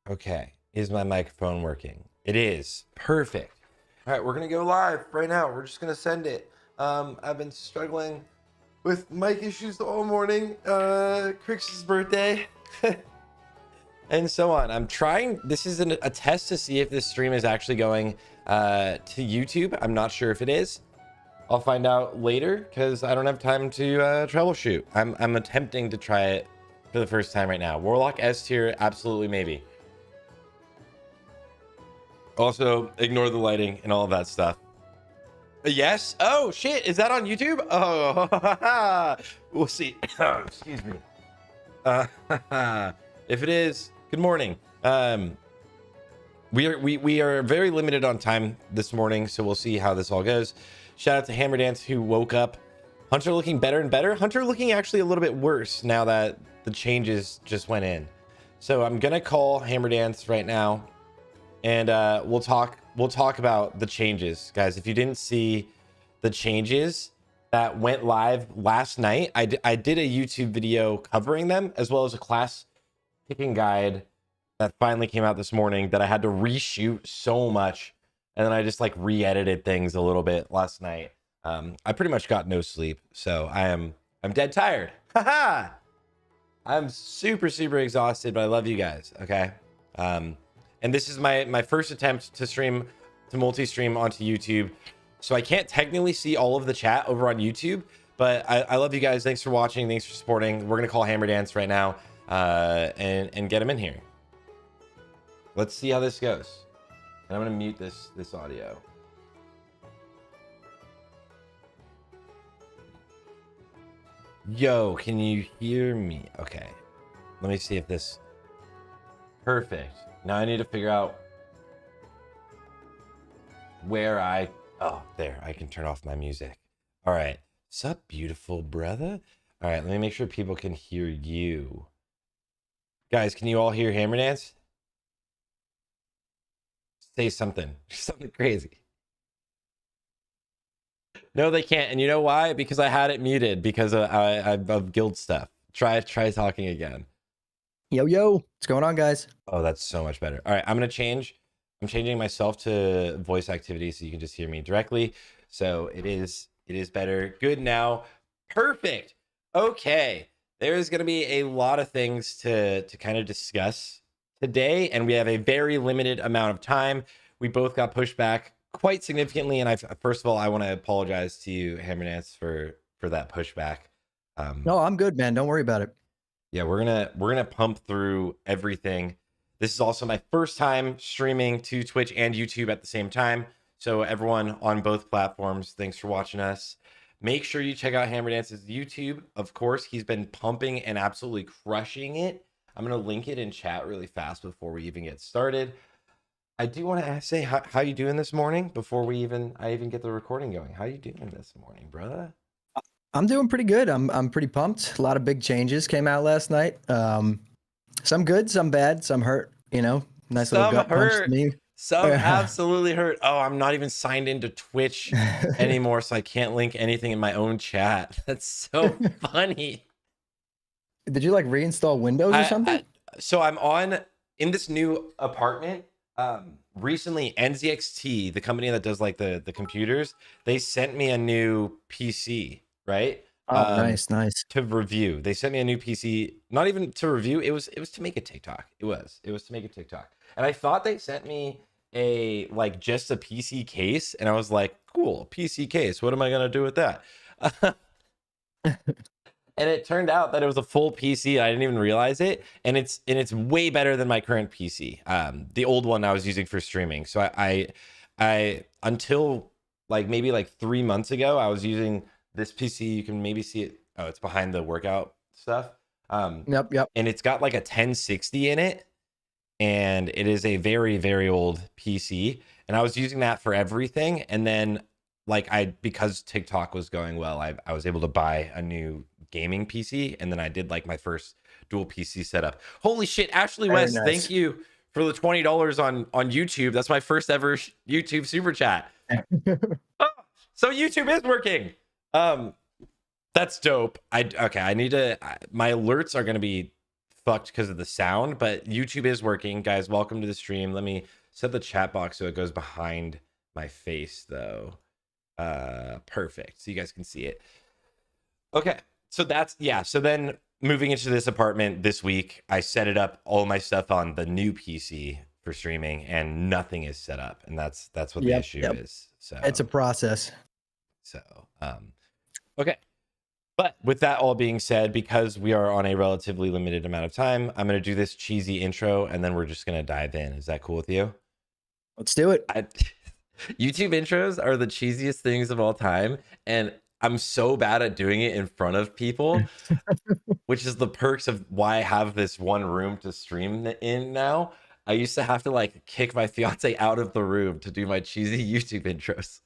Okay. Is my microphone working? It is. Perfect. All right, we're going to go live right now. We're just going to send it. I've been struggling with mic issues all morning. Crix's birthday. And so on. I'm trying. This is a test to see if this stream is actually going to YouTube. I'm not sure if it is. I'll find out later because I don't have time to troubleshoot. I'm attempting to try it for the first time right now. Warlock S tier, absolutely maybe. Also, ignore the lighting and all of that stuff. Yes. Oh shit, is that on YouTube? Oh, we'll see. Excuse me. If it is, good morning. We are very limited on time this morning, so we'll see how this all goes. Shout out to Hammerdance who woke up. Hunter looking better and better. Hunter looking actually a little bit worse now that the changes just went in. So I'm gonna call Hammerdance right now, and we'll talk about the changes, guys. If you didn't see the changes that went live last night, I did a YouTube video covering them, as well as a class picking guide that finally came out this morning that I had to reshoot so much, and then I just like re-edited things a little bit last night. I pretty much got no sleep, so I'm dead tired. Haha. I'm super exhausted, but I love you guys. Okay. And this is my first attempt to multi-stream onto YouTube, so I can't technically see all of the chat over on YouTube, but I love you guys. Thanks for watching. Thanks for supporting. We're gonna call Hammerdance right now and get him in here. Let's see how this goes. And I'm gonna mute this audio. Yo, can you hear me? Okay, let me see if this. Perfect. Now I need to figure out where oh, there, I can turn off my music. All right. Sup, beautiful brother? All right, let me make sure people can hear you. Guys, can you all hear Hammerdance? Say something. Something crazy. No, they can't. And you know why? Because I had it muted because of guild stuff. Try talking again. Yo, what's going on, guys? Oh, that's so much better. All right, I'm changing myself to voice activity so you can just hear me directly. So it is better. Good now. Perfect. Okay. There's going to be a lot of things to kind of discuss today, and we have a very limited amount of time. We both got pushed back quite significantly, and first of all, I want to apologize to you, Hammerdance, for that pushback. No, I'm good, man. Don't worry about it. Yeah, we're gonna pump through everything. This is also my first time streaming to Twitch and YouTube at the same time. So everyone on both platforms, thanks for watching us. Make sure you check out Hammerdance's YouTube. Of course, he's been pumping and absolutely crushing it. I'm going to link it in chat really fast before we even get started. I do want to say how you doing this morning before I even get the recording going. How you doing this morning, brother? I'm doing pretty good. I'm pretty pumped. A lot of big changes came out last night. Some good, some bad, some hurt. You know, nice little gut punch to me. Some absolutely hurt. Oh, I'm not even signed into Twitch anymore, so I can't link anything in my own chat. That's so funny. Did you like reinstall Windows or something? So I'm in this new apartment. Recently, NZXT, the company that does like the computers, they sent me a new PC, right? Oh, nice. To review. They sent me a new PC, not even to review. It was to make a TikTok. It was to make a TikTok. And I thought they sent me just a PC case, and I was like, cool, PC case. What am I gonna do with that? And it turned out that it was a full PC. I didn't even realize it, and it's way better than my current PC. The old one I was using for streaming. So I until maybe 3 months ago, I was using this PC. You can maybe see it. Oh, it's behind the workout stuff. Yep. And it's got like a 1060 in it, and it is a very, very old PC. And I was using that for everything. And then because TikTok was going well, I was able to buy a new gaming PC, and then I did my first dual PC setup. Holy shit, Ashley West, nice. Thank you for the $20 on YouTube. That's my first ever YouTube super chat. Oh, so YouTube is working. That's dope. I need to. My alerts are going to be fucked because of the sound, but YouTube is working. Guys, welcome to the stream. Let me set the chat box so it goes behind my face though. Perfect. So you guys can see it. Okay. So that's, yeah. So then moving into this apartment this week, I set it up, all my stuff on the new PC for streaming, and nothing is set up. And that's what the issue is. So it's a process. So, okay. But with that all being said, because we are on a relatively limited amount of time, I'm going to do this cheesy intro and then we're just going to dive in. Is that cool with you? Let's do it. YouTube intros are the cheesiest things of all time. And I'm so bad at doing it in front of people, which is the perks of why I have this one room to stream in now. I used to have to like kick my fiance out of the room to do my cheesy YouTube intros.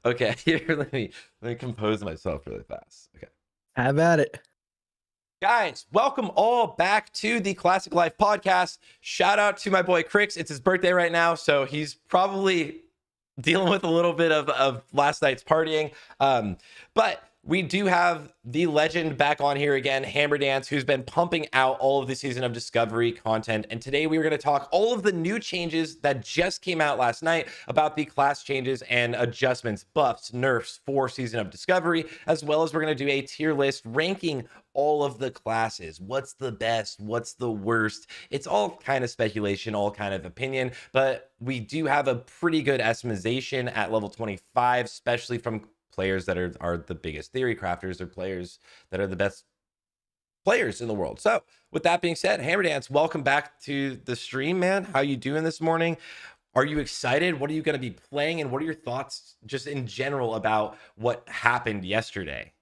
Okay, here, let me compose myself really fast. Okay. Have at it. Guys, welcome all back to the Classic Life podcast. Shout out to my boy Crix. It's his birthday right now, so he's probably dealing with a little bit of last night's partying. But we do have the legend back on here again, Hammerdance, who's been pumping out all of the season of Discovery content. And today we are going to talk all of the new changes that just came out last night about the class changes and adjustments, buffs, nerfs for season of Discovery, as well as we're going to do a tier list ranking all of the classes. What's the best? What's the worst? It's all kind of speculation, all kind of opinion, but we do have a pretty good estimation at level 25, especially from players that are the biggest theory crafters, or players that are the best players in the world. So with that being said, Hammerdance, welcome back to the stream, man. How you doing this morning? Are you excited? What are you going to be playing? And what are your thoughts just in general about what happened yesterday?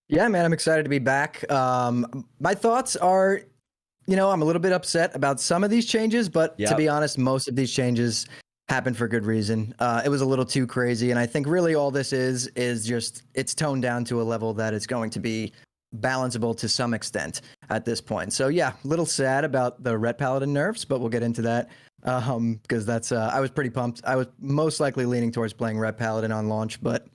Yeah, man, I'm excited to be back. My thoughts are, I'm a little bit upset about some of these changes, but to be honest, most of these changes happened for good reason. It was a little too crazy, and I think really all this is just it's toned down to a level that it's going to be balanceable to some extent at this point. So yeah, a little sad about the Ret Paladin nerfs, but we'll get into that because that's I was pretty pumped. I was most likely leaning towards playing Ret Paladin on launch, but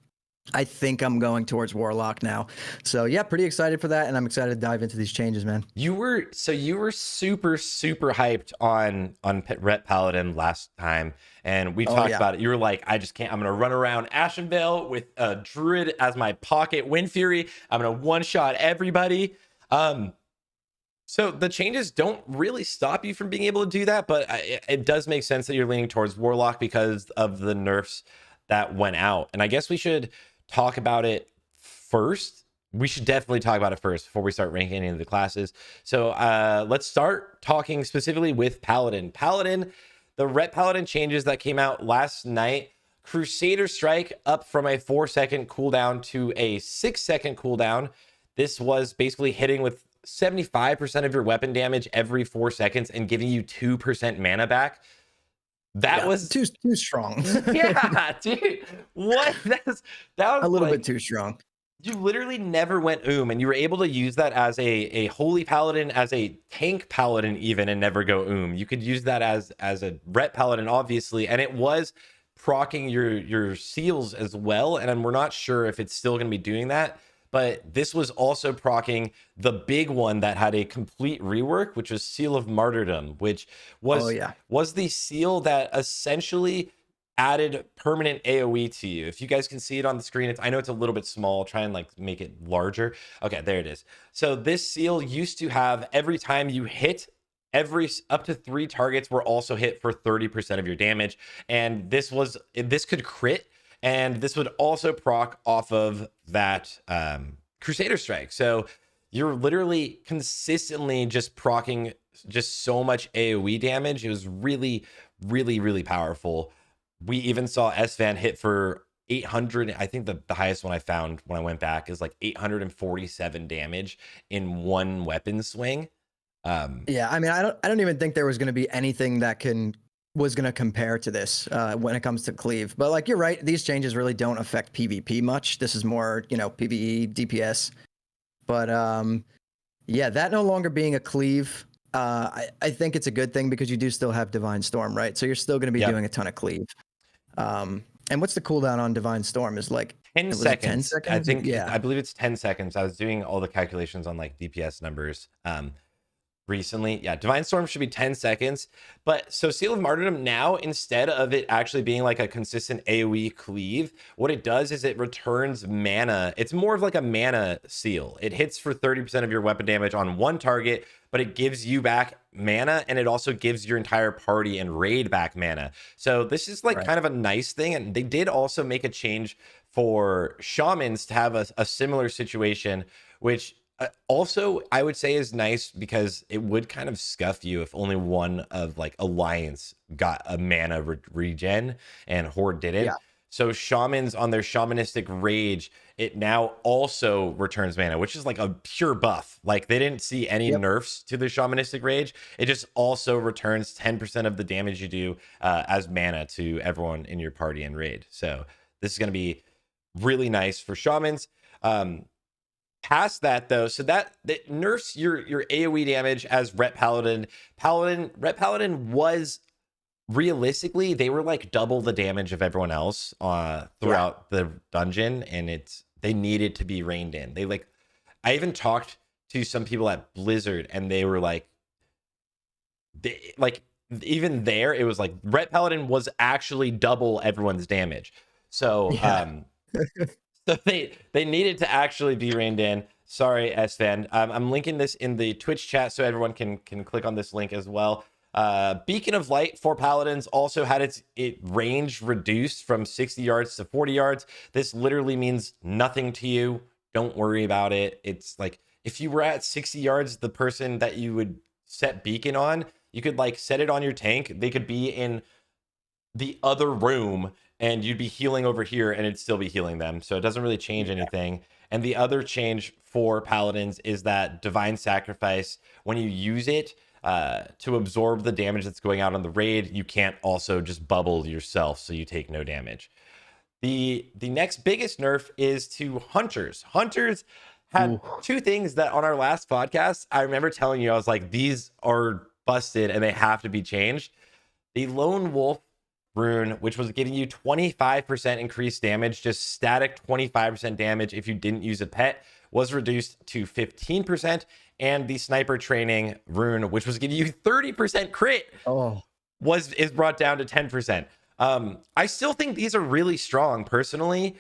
I think I'm going towards Warlock now. So yeah, pretty excited for that, and I'm excited to dive into these changes, man. You were super hyped on Ret Paladin last time, and we talked about it. You were like, I just can't. I'm gonna run around Ashenvale with a Druid as my pocket Wind Fury. I'm gonna one shot everybody. So the changes don't really stop you from being able to do that, but it does make sense that you're leaning towards Warlock because of the nerfs that went out. And I guess we should talk about it first. We should definitely talk about it first before we start ranking any of the classes. So let's start talking specifically with Paladin. Paladin, the Ret Paladin changes that came out last night. Crusader Strike up from a 4-second cooldown to a 6-second cooldown. This was basically hitting with 75% of your weapon damage every 4 seconds and giving you 2% mana back. That was too strong. Yeah, dude. What? That was a little bit too strong. You literally never went and you were able to use that as a holy paladin, as a tank paladin even, and never go You could use that as a Ret Paladin, obviously, and it was proccing your seals as well. And we're not sure if it's still going to be doing that. But this was also proccing the big one that had a complete rework, which was Seal of Martyrdom, which was the seal that essentially added permanent AoE to you. If you guys can see it on the screen, I know it's a little bit small. Try and like make it larger. Okay, there it is. So this seal used to have every time you hit, up to 3 targets were also hit for 30% of your damage. And this could crit. And this would also proc off of that Crusader Strike. So you're literally consistently just proccing just so much AoE damage. It was really powerful. We even saw Svan hit for 800. I think the highest one I found when I went back is like 847 damage in one weapon swing. Yeah, I mean, I don't even think there was going to be anything that was going to compare to this when it comes to cleave. But like, you're right, these changes really don't affect PvP much. This is more, PvE, DPS. But yeah, that no longer being a cleave, I think it's a good thing because you do still have Divine Storm, right? So you're still going to be doing a ton of cleave. And what's the cooldown on Divine Storm? Is like 10 was it 10 seconds. I seconds? think Yeah. I believe it's 10 seconds. I was doing all the calculations on like DPS numbers recently. Yeah, Divine Storm should be 10 seconds. But so Seal of Martyrdom now, instead of it actually being like a consistent AoE cleave, what it does is it returns mana. It's more of like a mana seal. It hits for 30% of your weapon damage on one target, but it gives you back mana, and it also gives your entire party and raid back mana. So this is like kind of a nice thing. And they did also make a change for shamans to have a similar situation, which also I would say is nice, because it would kind of scuff you if only one of like Alliance got a mana regen and Horde didn't. Yeah. So shamans on their shamanistic rage, it now also returns mana, which is like a pure buff. Like they didn't see any nerfs to the shamanistic rage. It just also returns 10% of the damage you do as mana to everyone in your party and raid. So this is going to be really nice for shamans. Past that though, so that nerfs your AoE damage as Ret Paladin. Ret Paladin was, realistically, they were like double the damage of everyone else throughout the dungeon, and they needed to be reined in. I even talked to some people at Blizzard, and they were like, even there, it was like Ret Paladin was actually double everyone's damage. So so they needed to actually be reined in. Sorry, Sven. I'm linking this in the Twitch chat so everyone can click on this link as well. Beacon of Light for Paladins also had its range reduced from 60 yards to 40 yards. This literally means nothing to you. Don't worry about it. It's like if you were at 60 yards, the person that you would set Beacon on, you could like set it on your tank. They could be in the other room and you'd be healing over here and it'd still be healing them. So it doesn't really change anything. And the other change for Paladins is that Divine Sacrifice, when you use it to absorb the damage that's going out on the raid, you can't also just bubble yourself, so you take no damage. The next biggest nerf is to Hunters. Hunters had two things that on our last podcast, I remember telling you, I was like, these are busted and they have to be changed. The Lone Wolf rune, which was giving you 25% increased damage, just static 25% damage if you didn't use a pet, was reduced to 15%. And the Sniper Training rune, which was giving you 30% crit, is brought down to 10%. I still think these are really strong. Personally,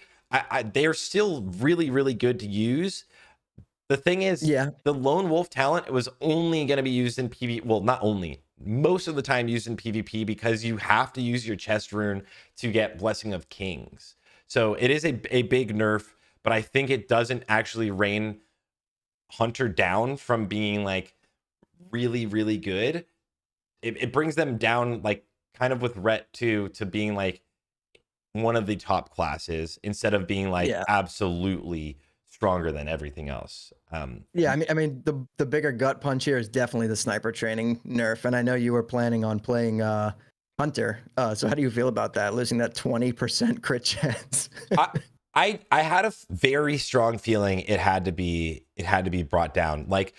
they are still really, really good to use. The thing is, the Lone Wolf talent, it was only going to be used in PvP. Well, not only, most of the time used in PvP, because you have to use your chest rune to get Blessing of Kings. So it is a big nerf, but I think it doesn't actually rein Hunter down from being like really, really good. It brings them down, like kind of with Ret 2, to being like one of the top classes instead of being like absolutely stronger than everything else. I mean the bigger gut punch here is definitely the Sniper Training nerf, and I know you were planning on playing Hunter. So how do you feel about that, losing that 20% crit chance? I had a very strong feeling it had to be brought down. Like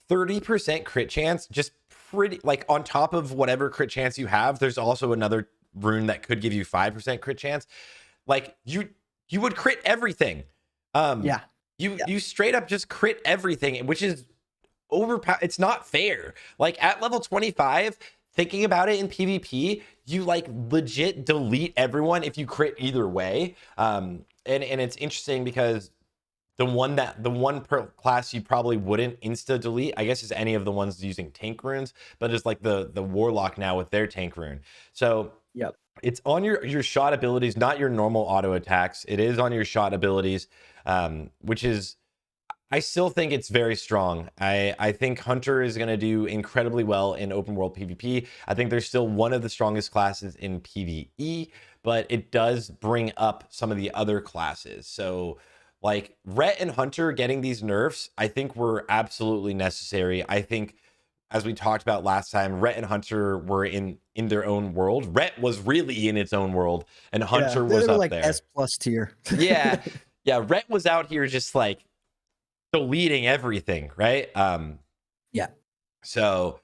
30% crit chance, just pretty, like on top of whatever crit chance you have, there's also another rune that could give you 5% crit chance. Like you would crit everything. You straight up just crit everything, which is overpowered. It's not fair. Like at level 25, thinking about it in PvP, you like legit delete everyone if you crit either way. And it's interesting because the one per class you probably wouldn't insta delete, I guess, is any of the ones using tank runes, but it's like the Warlock now with their tank rune. So it's on your shot abilities, not your normal auto attacks. It is on your shot abilities, which is, I still think it's very strong. I think Hunter is going to do incredibly well in open world PvP. I think they're still one of the strongest classes in PvE, but it does bring up some of the other classes. So like Ret and Hunter getting these nerfs, I think were absolutely necessary. I think, as we talked about last time, Ret and Hunter were in their own world. Ret was really in its own world, and Hunter was up like there. S+ tier. Yeah. Ret was out here just like deleting everything, right? So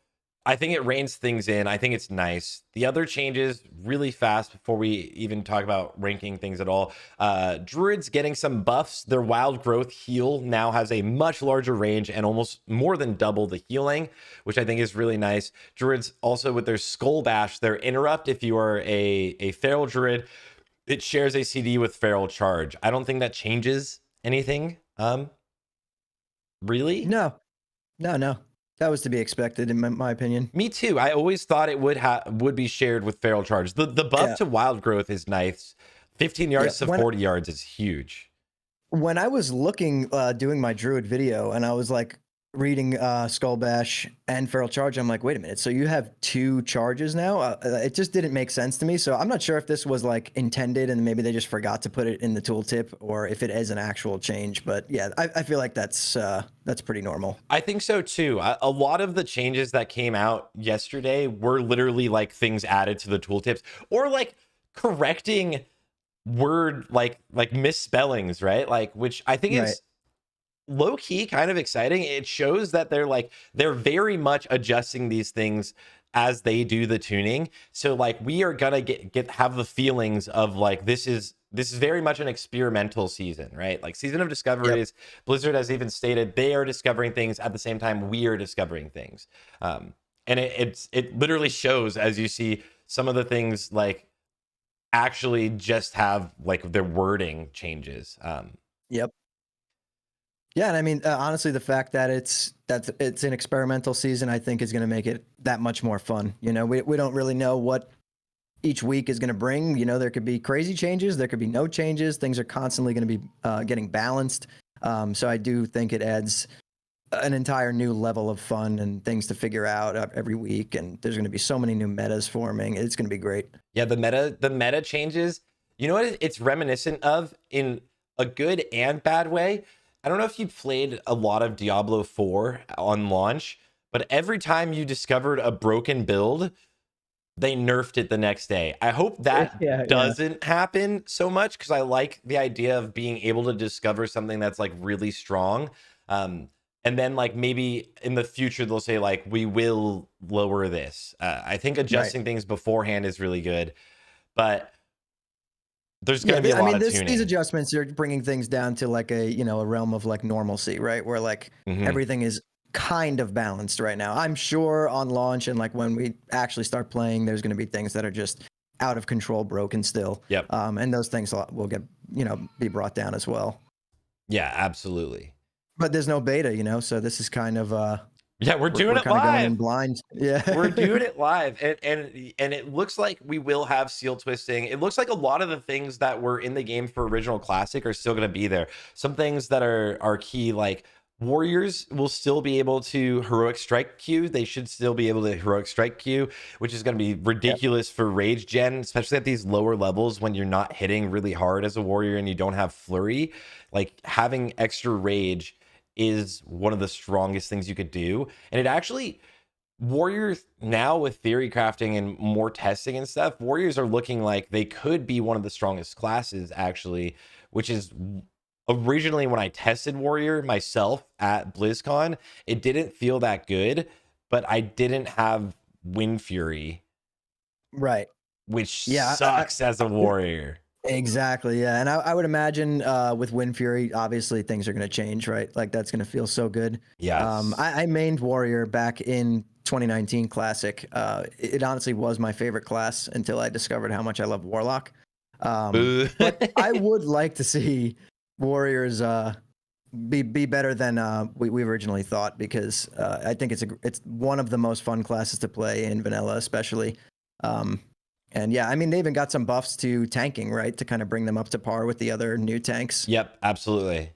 I think it reins things in. I think it's nice. The other changes really fast before we even talk about ranking things at all. Druids getting some buffs. Their wild growth heal now has a much larger range and almost more than double the healing, which I think is really nice. Druids also with their Skull Bash, their interrupt. If you are a feral druid, it shares a CD with feral charge. I don't think that changes anything. Really? No, no. That was to be expected, in my opinion. Me too. I always thought it would be shared with feral charge. The buff to wild growth is nice. 15 yards to 40 yards is huge. When I was looking, doing my druid video, and I was like reading Skull Bash and feral charge, I'm like, wait a minute. So you have 2 charges now? It just didn't make sense to me. So I'm not sure if this was like intended and maybe they just forgot to put it in the tooltip, or if it is an actual change. But yeah, I feel like that's pretty normal. I think so too. A lot of the changes that came out yesterday were literally like things added to the tooltips, or like correcting word like misspellings, right? Like, which I think is low key kind of exciting. It shows that they're very much adjusting these things as they do the tuning. So like we are gonna have the feelings of like this is very much an experimental season, right? Like season of discoveries. Blizzard has even stated they are discovering things at the same time we are discovering things. And it literally shows as you see some of the things like actually just have like their wording changes. Yep. Yeah, and I mean, honestly, the fact that it's an experimental season, I think, is going to make it that much more fun. You know, we don't really know what each week is going to bring. You know, there could be crazy changes, there could be no changes. Things are constantly going to be getting balanced. So I do think it adds an entire new level of fun and things to figure out every week. And there's going to be so many new metas forming. It's going to be great. Yeah, the meta changes. You know what it's reminiscent of in a good and bad way? I don't know if you played a lot of Diablo 4 on launch, but every time you discovered a broken build, they nerfed it the next day. I hope that doesn't happen so much, because I like the idea of being able to discover something that's like really strong. And then like maybe in the future they'll say like we will lower this. I think adjusting things beforehand is really good, but there's going to be a lot of tuning. These adjustments are bringing things down to like a realm of like normalcy, right? Where like everything is kind of balanced right now. I'm sure on launch and like when we actually start playing, there's going to be things that are just out of control, broken still. Yep. And those things will get, be brought down as well. Yeah, absolutely. But there's no beta, so this is kind of we're doing it live. Going in blind. Yeah, we're doing it live, and it looks like we will have seal twisting. It looks like a lot of the things that were in the game for original classic are still going to be there. Some things that are key, like warriors will still be able to heroic strike Q. They should still be able to heroic strike Q, which is going to be ridiculous for rage gen, especially at these lower levels when you're not hitting really hard as a warrior and you don't have flurry. Like having extra rage is one of the strongest things you could do. And it actually, warriors now with theory crafting and more testing and stuff, warriors are looking like they could be one of the strongest classes actually, which is originally when I tested warrior myself at BlizzCon, it didn't feel that good, but I didn't have Wind Fury, right? Which sucks as a warrior. Exactly, yeah. And I would imagine with Wind Fury, obviously things are going to change, right? Like that's going to feel so good. Yeah. I mained Warrior back in 2019 Classic. It honestly was my favorite class until I discovered how much I love Warlock. But I would like to see Warriors be better than we originally thought, because I think it's one of the most fun classes to play in vanilla, especially. And yeah, I mean, they even got some buffs to tanking, right? To kind of bring them up to par with the other new tanks. Yep, absolutely.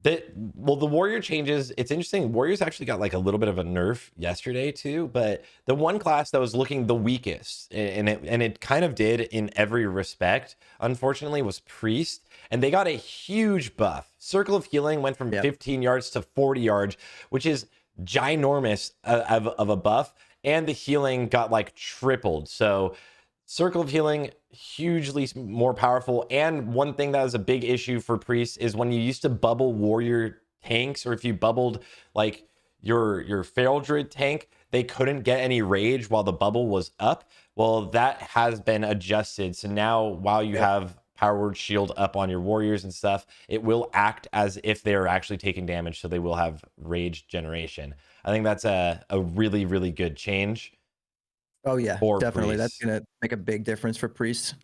The warrior changes, it's interesting. Warriors actually got like a little bit of a nerf yesterday too, but the one class that was looking the weakest, and it kind of did in every respect, unfortunately, was Priest. And they got a huge buff. Circle of Healing went from 15 yards to 40 yards, which is ginormous of a buff. And the healing got like tripled. So Circle of Healing, hugely more powerful. And one thing that was a big issue for Priest is when you used to bubble warrior tanks, or if you bubbled like your feral druid tank, they couldn't get any rage while the bubble was up. Well, that has been adjusted. So now while you have Power Word Shield up on your warriors and stuff, it will act as if they're actually taking damage. So they will have rage generation. I think that's a really, really good change. Oh yeah, definitely. Priests. That's going to make a big difference for priests.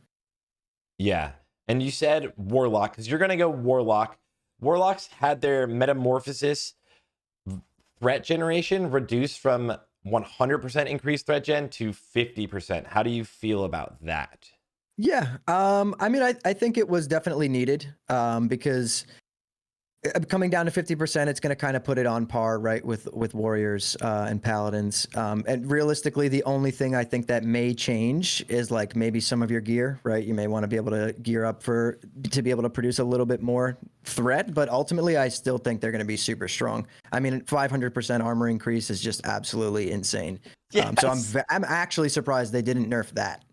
Yeah. And you said Warlock, because you're going to go Warlock. Warlocks had their metamorphosis threat generation reduced from 100% increased threat gen to 50%. How do you feel about that? Yeah. I mean, I think it was definitely needed because coming down to 50%, it's going to kind of put it on par, right, with warriors and paladins. And realistically, the only thing I think that may change is like maybe some of your gear, right? You may want to be able to gear up to be able to produce a little bit more threat, but ultimately, I still think they're going to be super strong. I mean, 500% armor increase is just absolutely insane. Yes. So I'm actually surprised they didn't nerf that.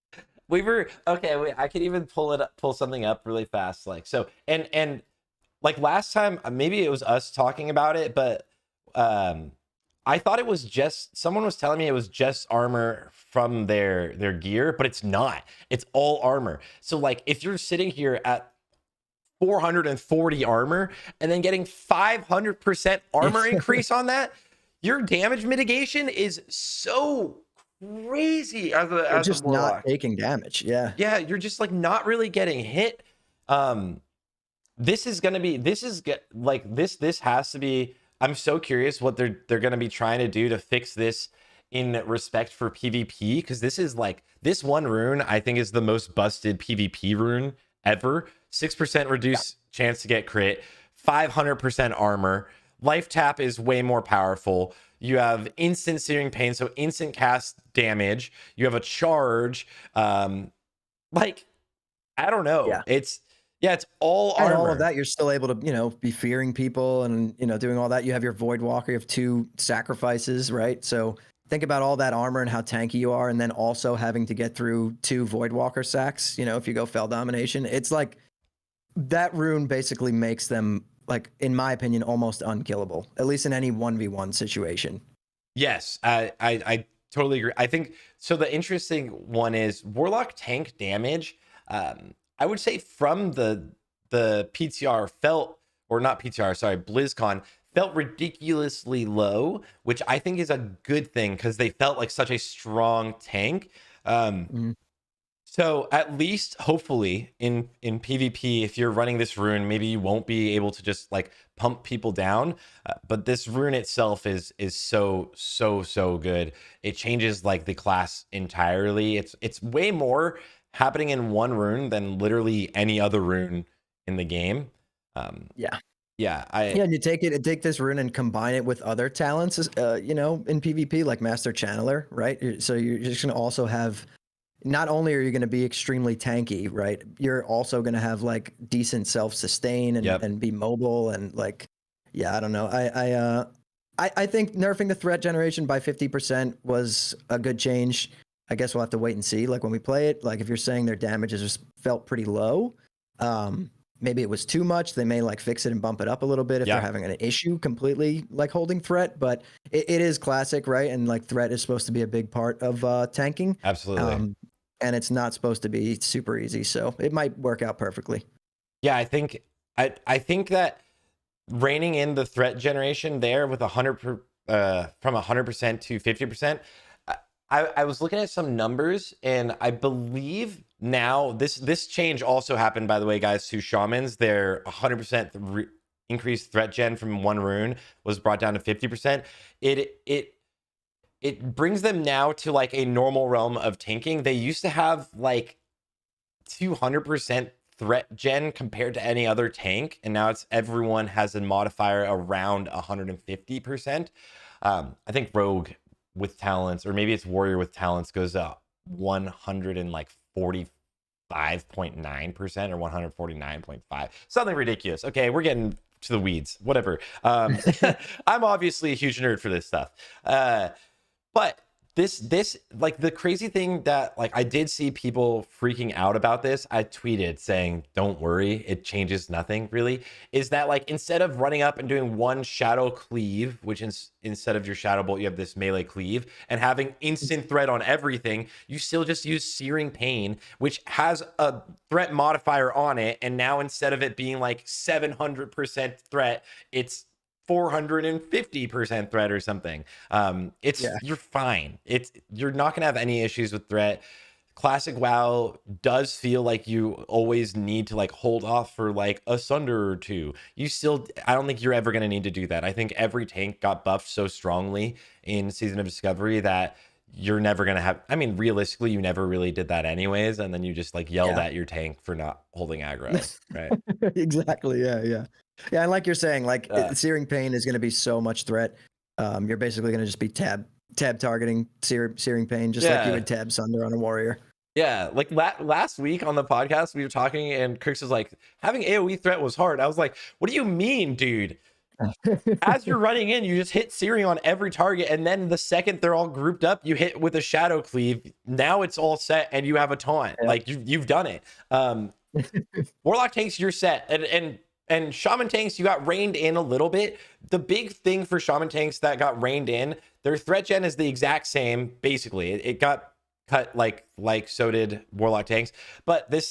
We were okay. Wait, I could even pull something up really fast, like so, and. Like last time, maybe it was us talking about it, but I thought it was just, someone was telling me it was just armor from their gear, but it's not. It's all armor. So like if you're sitting here at 440 armor and then getting 500% armor increase on that, your damage mitigation is so crazy as a just not taking damage. Yeah. Yeah, you're just like not really getting hit. This has to be, I'm so curious what they're going to be trying to do to fix this in respect for PvP, because this is like, this one rune I think is the most busted PvP rune ever. 6% reduced chance to get crit, 500% armor, life tap is way more powerful, you have instant searing pain, so instant cast damage, you have a charge, like I don't know, it's all armor. And all of that, you're still able to, be fearing people and, doing all that. You have your Void Walker, you have 2 sacrifices, right? So think about all that armor and how tanky you are, and then also having to get through 2 Void Walker sacks, if you go Fel Domination. It's like that rune basically makes them, like, in my opinion, almost unkillable, at least in any 1v1 situation. Yes, I totally agree. I think, so the interesting one is Warlock tank damage, I would say from the PTR BlizzCon felt ridiculously low, which I think is a good thing because they felt like such a strong tank. So at least hopefully in PvP, if you're running this rune, maybe you won't be able to just like pump people down. But this rune itself is so good. It changes like the class entirely. It's way more happening in one rune than literally any other rune in the game. And you take this rune and combine it with other talents, in PvP, like Master Channeler, right? So you're just going to also have, not only are you going to be extremely tanky, right? You're also going to have like decent self-sustain and be mobile and like, I don't know. I think nerfing the threat generation by 50% was a good change. I guess we'll have to wait and see. Like when we play it, like if you're saying their damage has just felt pretty low, maybe it was too much. They may like fix it and bump it up a little bit if they're having an issue completely like holding threat. But it is classic, right? And like threat is supposed to be a big part of tanking. Absolutely. And it's not supposed to be super easy, so it might work out perfectly. Yeah, I think that reining in the threat generation there with 100 from 100% to 50%. I was looking at some numbers, and I believe now this change also happened, by the way, guys, to shamans. Their 100% increased threat gen from one rune was brought down to 50%. It brings them now to like a normal realm of tanking. They used to have like 200% threat gen compared to any other tank, and now everyone has a modifier around 150%. I think Rogue with talents, or maybe it's Warrior with talents, goes up 145.9% or 149.5, something ridiculous. Okay, we're getting to the weeds, whatever. I'm obviously a huge nerd for this stuff, but this like the crazy thing that like I did see people freaking out about this. I tweeted saying, "Don't worry, it changes nothing really." Is that like instead of running up and doing one shadow cleave, which instead of your shadow bolt you have this melee cleave, and having instant threat on everything, you still just use Searing Pain, which has a threat modifier on it, and now instead of it being like 700% threat, it's 450% threat or something. You're fine. You're not gonna have any issues with threat. Classic WoW does feel like you always need to like hold off for like a Sunder or two. I don't think you're ever gonna need to do that. I think every tank got buffed so strongly in Season of Discovery that you're never gonna have. I mean, realistically, you never really did that anyways, and then you just like yelled at your tank for not holding aggro, right? Exactly. Yeah. And like you're saying, like Searing Pain is going to be so much threat. You're basically going to just be tab targeting Searing Pain, just like you would tab Sunder on a warrior. Yeah, like last week on the podcast, we were talking, and Kirks was like, having AoE threat was hard. I was like, what do you mean, dude? As you're running in, you just hit Searing on every target, and then the second they're all grouped up, you hit with a shadow cleave. Now it's all set, and you have a taunt. Yep. Like you've done it. Warlock tanks, you're set, and Shaman tanks, you got reined in a little bit. The big thing for Shaman tanks that got reined in, their threat gen is the exact same, basically. It got cut like so did Warlock tanks. But they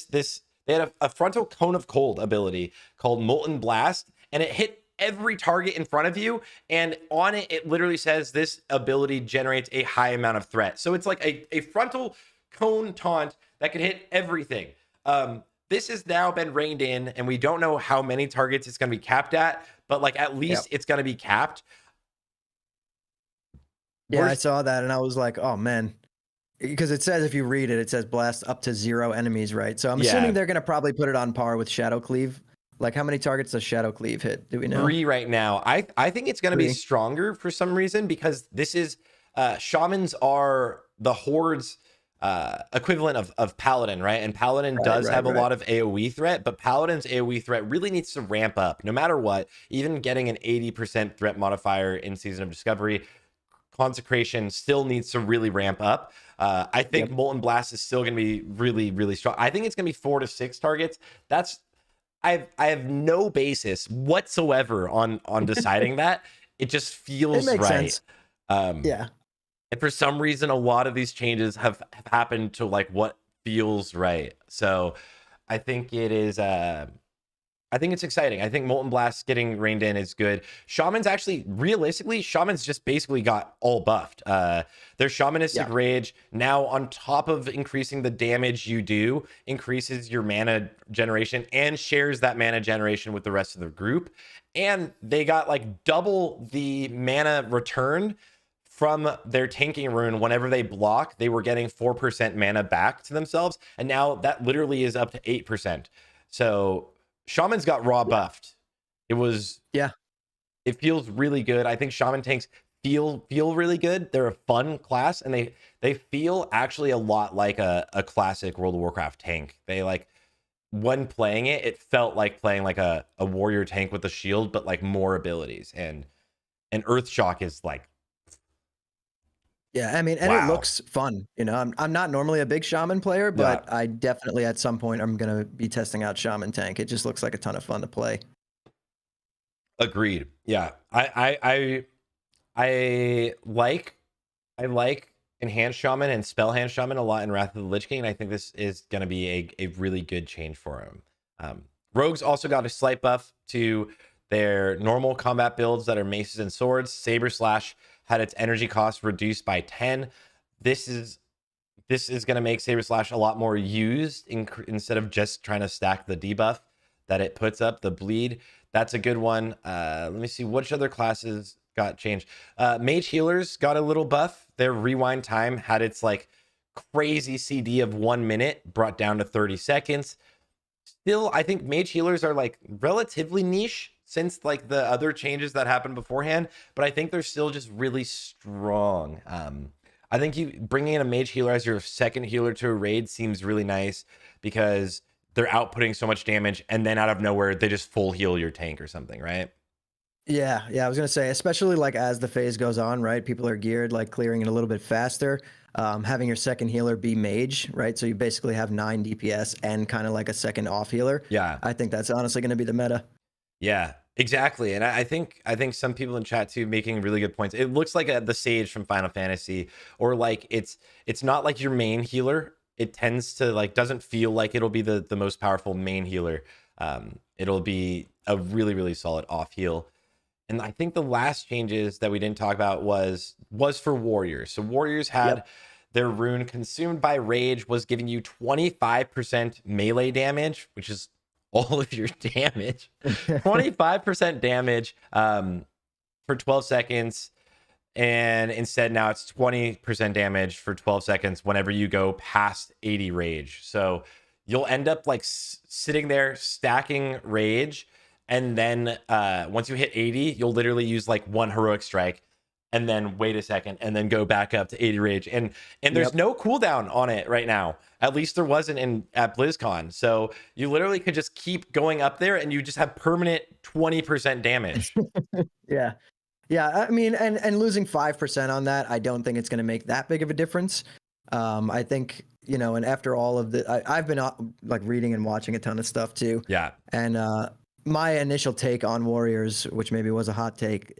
had a frontal cone of cold ability called Molten Blast, and it hit every target in front of you. And on it, it literally says this ability generates a high amount of threat. So it's like a frontal cone taunt that can hit everything. This has now been reined in, and we don't know how many targets it's going to be capped at, but like at least it's going to be capped. Yeah, I saw that, and I was like, oh man, because it says, if you read it, it says blast up to 0 enemies, right? So I'm assuming they're going to probably put it on par with Shadow Cleave. Like, how many targets does Shadow Cleave hit? Do we know? 3 right now. I think it's going to be stronger for some reason, because this is shamans are the Horde's equivalent of Paladin, right? And Paladin does have a lot of AoE threat, but Paladin's AoE threat really needs to ramp up no matter what. Even getting an 80% threat modifier in Season of Discovery, Consecration still needs to really ramp up. I think Molten Blast is still going to be really, really strong. I think it's going to be 4 to 6 targets. I have no basis whatsoever on deciding that. It just feels right. Sense. And for some reason, a lot of these changes have happened to like what feels right. So I think it is. I think it's exciting. I think Molten Blast getting reined in is good. Shamans actually, realistically, Shamans just basically got all buffed. Their Shamanistic Rage now, on top of increasing the damage you do, increases your mana generation and shares that mana generation with the rest of the group. And they got like double the mana return from their tanking rune. Whenever they block, they were getting 4% mana back to themselves. And now that literally is up to 8%. So Shaman's got raw buffed. It feels really good. I think Shaman tanks feel really good. They're a fun class, and they feel actually a lot like a classic World of Warcraft tank. They like, when playing it, it felt like playing like a warrior tank with a shield, but like more abilities. And Earthshock is like, yeah, I mean, and it looks fun. You know, I'm not normally a big Shaman player, but I definitely at some point I'm gonna be testing out Shaman tank. It just looks like a ton of fun to play. Agreed. Yeah, I like Enhanced Shaman and Spell Hand Shaman a lot in Wrath of the Lich King, and I think this is gonna be a really good change for him. Rogues also got a slight buff to their normal combat builds that are maces and swords. Saber Slash had its energy cost reduced by 10. This is going to make Saber Slash a lot more used instead of just trying to stack the debuff that it puts up. The bleed, that's a good one. Let me see which other classes got changed. Mage Healers got a little buff. Their rewind time had its like crazy CD of 1 minute brought down to 30 seconds. Still, I think Mage Healers are like relatively niche since like the other changes that happened beforehand, but I think they're still just really strong. I think you bringing in a Mage Healer as your second healer to a raid seems really nice, because they're outputting so much damage, and then out of nowhere they just full heal your tank or something, right? Yeah, I was gonna say, especially like as the phase goes on, right? People are geared like clearing it a little bit faster. Having your second healer be mage, right? So you basically have 9 DPS and kind of like a second off healer. Yeah. I think that's honestly gonna be the meta. Yeah, exactly. And I think some people in chat too making really good points. It looks like the Sage from Final Fantasy, or like it's not like your main healer. It tends to like doesn't feel like it'll be the most powerful main healer. It'll be a really solid off heal. And I think the last changes that we didn't talk about was for warriors. So warriors had their rune consumed by rage was giving you 25% melee damage, which is all of your damage. 25% damage for 12 seconds. And instead now it's 20% damage for 12 seconds whenever you go past 80 rage. So you'll end up like sitting there stacking rage, and then once you hit 80 you'll literally use like one heroic strike and then wait a second and then go back up to 80 rage, and there's no cooldown on it right now. At least there wasn't at BlizzCon. So you literally could just keep going up there and you just have permanent 20% damage. Yeah. Yeah, I mean, and losing 5% on that, I don't think it's going to make that big of a difference. I think, you know, and after all of the, I've been like reading and watching a ton of stuff too. Yeah. And my initial take on Warriors, which maybe was a hot take,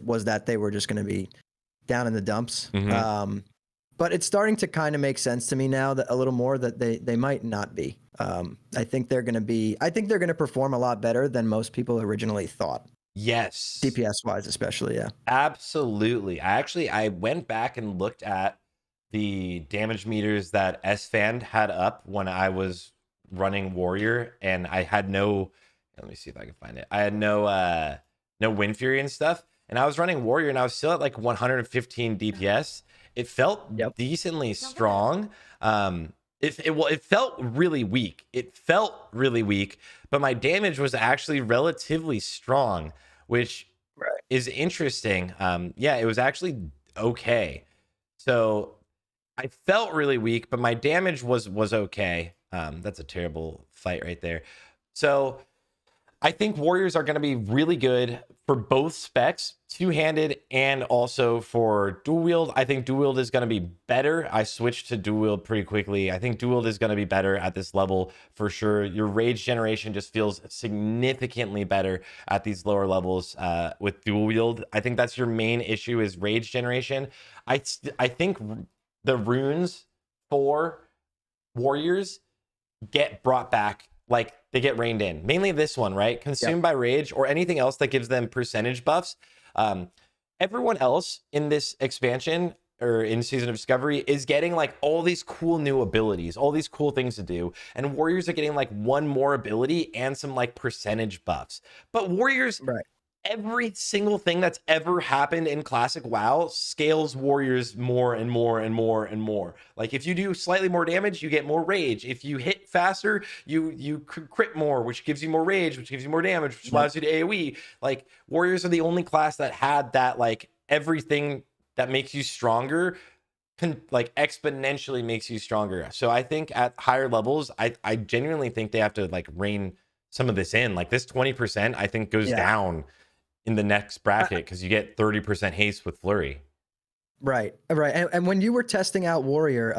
was that they were just going to be down in the dumps. But it's starting to kind of make sense to me now that a little more that they might not be. I think they're going to perform a lot better than most people originally thought. Yes. DPS wise, especially. Yeah. Absolutely. I went back and looked at the damage meters that SFan had up when I was running Warrior, and I had no, let me see if I can find it. I had no Wind Fury and stuff, and I was running Warrior and I was still at like 115 DPS. It felt decently strong. It felt really weak. But my damage was actually relatively strong, which is interesting. Yeah, it was actually okay. So I felt really weak, but my damage was okay. That's a terrible fight right there. So I think warriors are going to be really good for both specs, two-handed and also for dual wield. I think dual wield is going to be better. I switched to dual wield pretty quickly. I think dual wield is going to be better at this level for sure. Your rage generation just feels significantly better at these lower levels with dual wield. I think that's your main issue is rage generation. I think the runes for warriors get brought back, like they get reined in, mainly this one, right? Consumed by rage or anything else that gives them percentage buffs. Everyone else in this expansion or in Season of Discovery is getting like all these cool new abilities, all these cool things to do, and warriors are getting like one more ability and some like percentage buffs. But warriors, every single thing that's ever happened in classic WoW scales warriors more and more and more and more. Like if you do slightly more damage, you get more rage. If you hit faster, you crit more, which gives you more rage, which gives you more damage, which allows you to AoE. Like warriors are the only class that had that, like everything that makes you stronger like exponentially makes you stronger. So I think at higher levels, I genuinely think they have to like rein some of this in. Like this 20% I think goes down in the next bracket because you get 30% haste with flurry. Right. And when you were testing out warrior,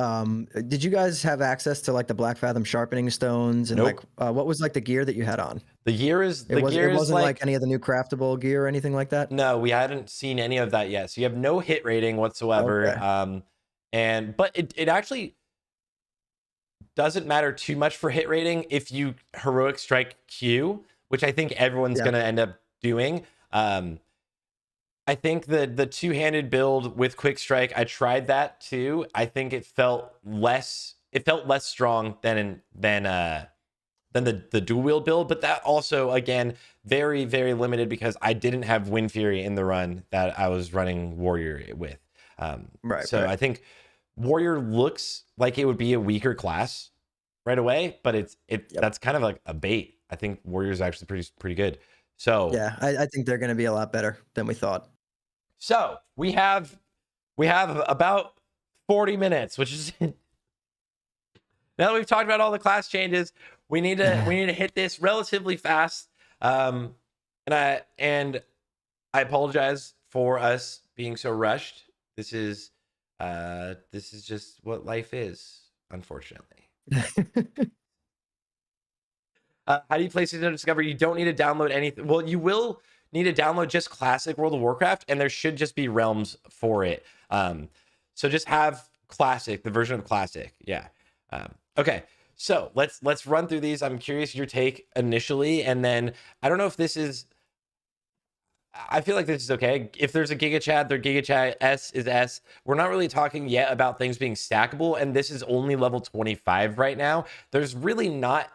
did you guys have access to like the Black Fathom sharpening stones and like what was like the gear that you had on? The gear is it wasn't like any of the new craftable gear or anything like that. No, we hadn't seen any of that yet. So you have no hit rating whatsoever. But it actually doesn't matter too much for hit rating if you heroic strike Q, which I think everyone's gonna end up doing. I think the two-handed build with quick strike, I tried that too. I think it felt less strong than the dual wield build, but that also again very limited because I didn't have Wind Fury in the run that I was running warrior with. I think warrior looks like it would be a weaker class right away, but that's kind of like a bait. I think warrior is actually pretty good. So yeah, I think they're going to be a lot better than we thought. So we have about 40 minutes, which is now that we've talked about all the class changes, we need to hit this relatively fast. And I apologize for us being so rushed. This is just what life is, unfortunately. How do you play Season of Discovery? You don't need to download anything. Well, you will need to download just Classic World of Warcraft, and there should just be realms for it. So just have Classic, the version of Classic. Yeah. Okay. So let's run through these. I'm curious your take initially, and then I don't know if this is. I feel like this is okay. If there's a Giga Chat, their Giga Chat S is S. We're not really talking yet about things being stackable, and this is only level 25 right now. There's really not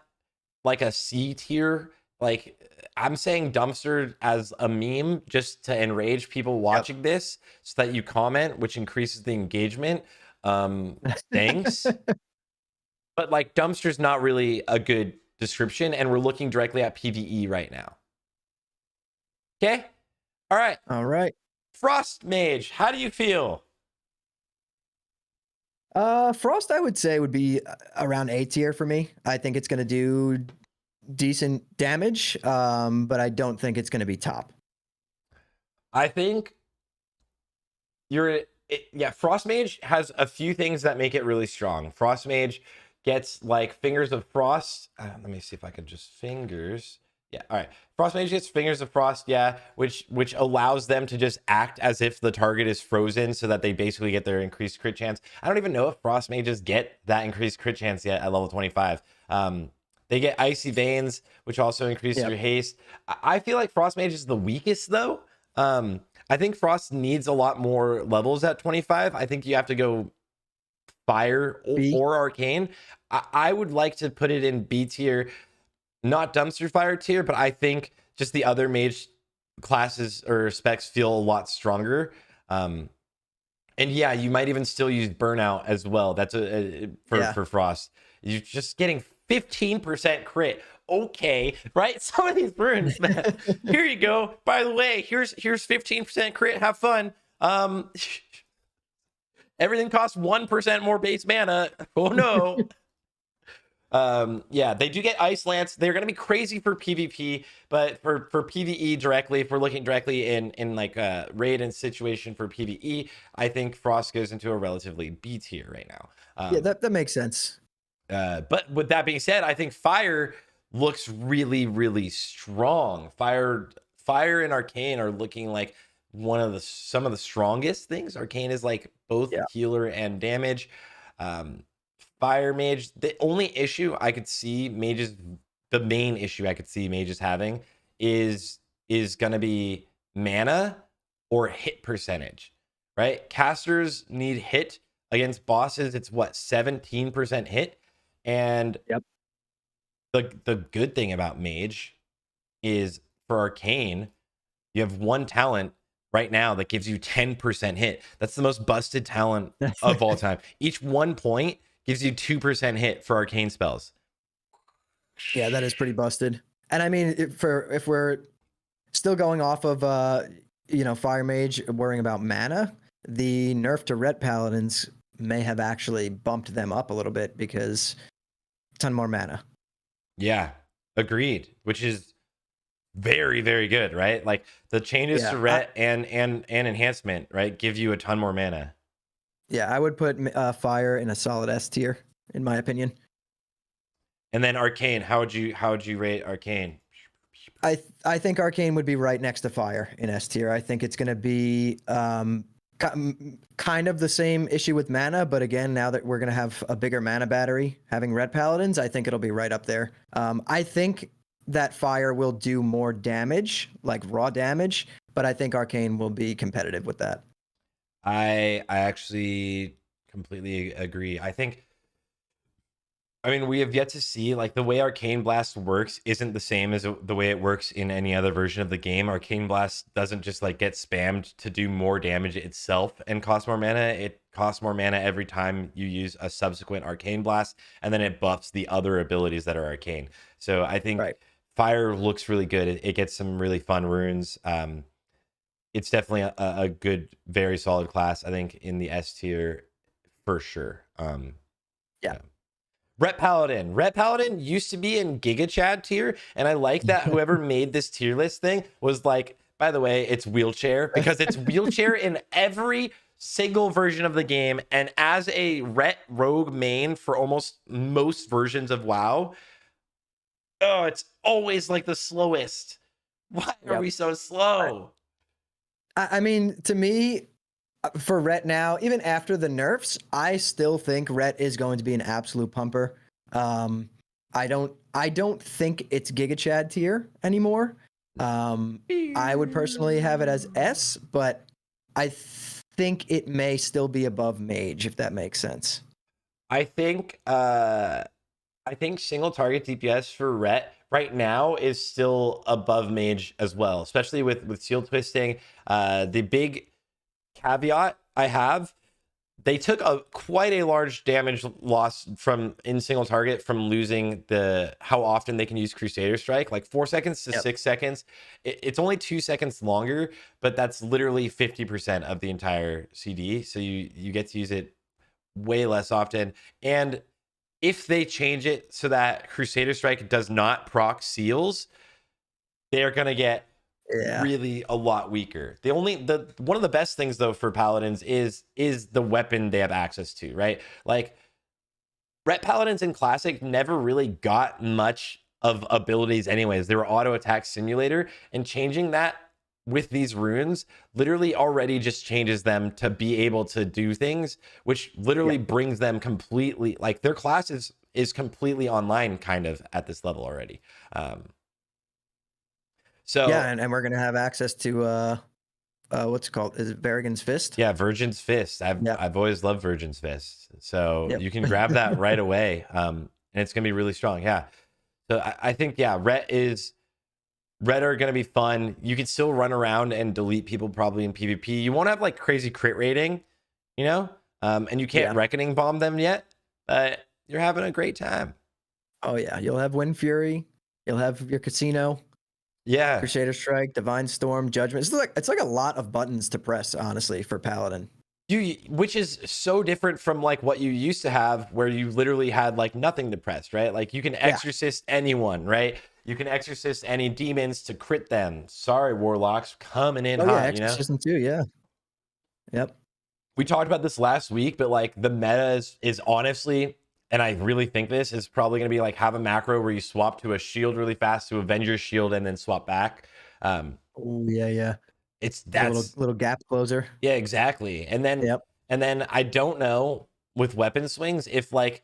like a C tier. Like, I'm saying dumpster as a meme just to enrage people watching this so that you comment, which increases the engagement. Thanks. But like, dumpster's not really a good description, and we're looking directly at PvE right now. Okay. All right. All right. Frost Mage, how do you feel? Frost, I would say, would be around A tier for me. I think it's going to do decent damage, but I don't think it's going to be top. I think Frost Mage has a few things that make it really strong. Frost Mage gets like Fingers of Frost. Let me see if I can just fingers. Yeah, all right. Frost Mage gets Fingers of Frost, yeah, which allows them to just act as if the target is frozen so that they basically get their increased crit chance. I don't even know if Frost Mages get that increased crit chance yet at level 25. They get Icy Veins, which also increases your haste. I feel like Frost Mage is the weakest, though. I think Frost needs a lot more levels at 25. I think you have to go Fire or Arcane. I would like to put it in B tier. Not dumpster fire tier, but I think just the other mage classes or specs feel a lot stronger. And yeah, you might even still use burnout as well. That's for Frost. You're just getting 15% crit. Okay, right? Some of these runes, man. Here you go. By the way, here's 15% crit. Have fun. Everything costs 1% more base mana. Oh no. Yeah, they do get Ice Lance. They're gonna be crazy for PvP, but for PvE directly, if we're looking directly in like a raid and situation for PvE, I think Frost goes into a relatively B tier right now. Yeah, that makes sense. But with that being said, I think Fire looks really, really strong. Fire and Arcane are looking like some of the strongest things. Arcane is like both healer and damage. Fire Mage, the only issue I could see the main issue I could see mages having is gonna be mana or hit percentage, right? Casters need hit against bosses. It's what, 17% hit, and the good thing about mage is for Arcane, you have one talent right now that gives you 10% hit. That's the most busted talent of all time. Each 1 point gives you 2% hit for arcane spells. Yeah, that is pretty busted. And I mean, if we're still going off of Fire Mage worrying about mana, the nerf to Ret Paladins may have actually bumped them up a little bit because a ton more mana. Yeah, agreed. Which is very, very good, right? Like the changes to Ret and enhancement, right, give you a ton more mana. Yeah, I would put Fire in a solid S tier, in my opinion. And then Arcane, how would you rate Arcane? I think Arcane would be right next to Fire in S tier. I think it's going to be kind of the same issue with mana, but again, now that we're going to have a bigger mana battery, having Red Paladins, I think it'll be right up there. I think that Fire will do more damage, like raw damage, but I think Arcane will be competitive with that. I actually completely agree. I mean, we have yet to see, like, the way Arcane Blast works isn't the same as the way it works in any other version of the game. Arcane Blast doesn't just like get spammed to do more damage itself and cost more mana. It costs more mana every time you use a subsequent Arcane Blast, and then it buffs the other abilities that are arcane. So I think Fire looks really good. It gets some really fun runes. It's definitely a good, very solid class, I think, in the S tier for sure. Yeah. Ret Paladin used to be in Giga Chad tier, and I like that whoever made this tier list thing was like by the way, it's wheelchair, because it's wheelchair in every single version of the game. And as a Ret Rogue main for almost most versions of WoW, oh, it's always like the slowest. Why are we so slow? I mean, to me, for Ret now, even after the nerfs, I still think Ret is going to be an absolute pumper. I don't think it's Giga Chad tier anymore. I would personally have it as S, but I think it may still be above Mage, if that makes sense. I think single target DPS for Ret right now is still above Mage as well, especially with seal twisting. The big caveat I have, they took quite a large damage loss from in single target from losing how often they can use Crusader Strike, like 4 seconds to 6 seconds. It's only 2 seconds longer, but that's literally 50% of the entire CD. So you get to use it way less often. And if they change it so that Crusader Strike does not proc seals, they're gonna get really a lot weaker. One of the best things though for paladins is the weapon they have access to, right? Like Ret paladins in classic never really got much of abilities anyways. They were auto attack simulator, and changing that with these runes literally already just changes them to be able to do things, which literally brings them completely, like their class is completely online kind of at this level already. So yeah, and we're gonna have access to what's it called? Is it Varigan's Fist? Yeah, Virgin's Fist. I've always loved Virgin's Fist. So you can grab that right away. And it's gonna be really strong. Yeah. So I think Ret are gonna be fun. You can still run around and delete people probably in PvP. You won't have like crazy crit rating, you know? And you can't Reckoning Bomb them yet, but you're having a great time. Oh yeah, you'll have Wind Fury, you'll have your Casino. Yeah, Crusader Strike, Divine Storm, Judgment. It's like a lot of buttons to press, honestly, for Paladin. Which is so different from like what you used to have, where you literally had like nothing to press, right? Like you can exorcist anyone, right? You can exorcist any demons to crit them. Sorry, warlocks coming in hot. Exorcism too. Yeah. Yep. We talked about this last week, but like the meta is honestly, and I really think this is probably going to be like have a macro where you swap to a shield really fast to Avenger's shield and then swap back. Oh yeah. It's that little gap closer. Yeah, exactly. And then I don't know with weapon swings if like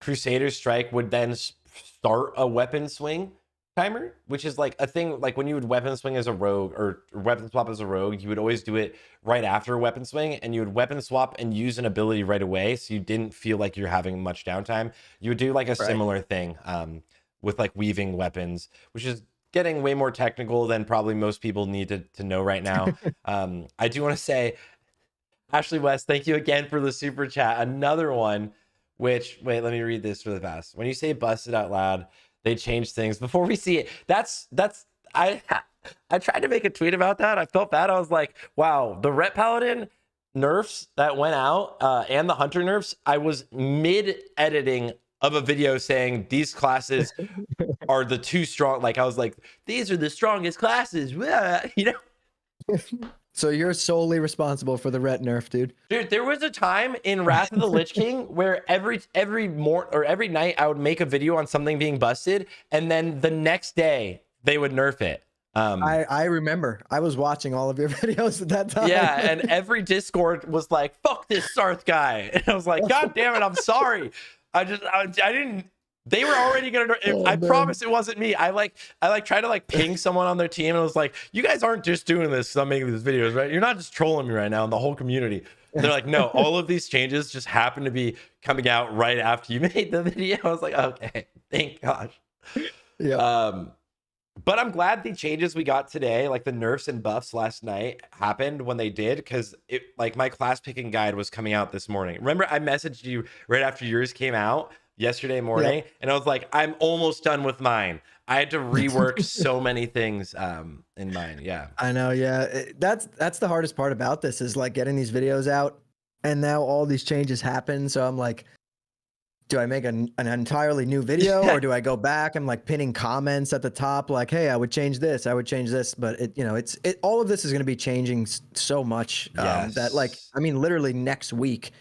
Crusader Strike would then start a weapon swing timer, which is like a thing. Like when you would weapon swing as a rogue or weapon swap as a rogue, you would always do it right after a weapon swing, and you would weapon swap and use an ability right away, so you didn't feel like you're having much downtime. You would do like a similar thing with like weaving weapons, which is getting way more technical than probably most people need to know right now. I do want to say, Ashley West, thank you again for the super chat. Another one, which, wait, let me read this really fast. When you say busted out loud, they change things before we see it. I tried to make a tweet about that. I felt bad. I was like, wow, the Ret Paladin nerfs that went out and the Hunter nerfs, I was mid-editing of a video saying these classes are the too strong. Like I was like, these are the strongest classes, you know? So you're solely responsible for the Ret nerf, dude. Dude, there was a time in Wrath of the Lich King where every night I would make a video on something being busted, and then the next day they would nerf it. I remember. I was watching all of your videos at that time. Yeah, and every Discord was like, "Fuck this Sarth guy," and I was like, "God damn it, I'm sorry." I didn't. They were already gonna. I promise it wasn't me. I tried to like ping someone on their team, and I was like, "You guys aren't just doing this. So I'm making these videos, right? You're not just trolling me right now in the whole community." And they're like, "No, all of these changes just happen to be coming out right after you made the video." I was like, "Okay, thank gosh." Yeah. But I'm glad the changes we got today, like the nerfs and buffs last night, happened when they did, because it like my class picking guide was coming out this morning. Remember, I messaged you right after yours came out yesterday morning, and I was like, I'm almost done with mine. I had to rework so many things in mine. Yeah, I know. Yeah, that's the hardest part about this is like getting these videos out, and now all these changes happen. So I'm like, do I make an entirely new video, or do I go back and like pinning comments at the top like, hey, I would change this, I would change this, but it, you know, it's all of this is going to be changing so much that, like, I mean, literally next week,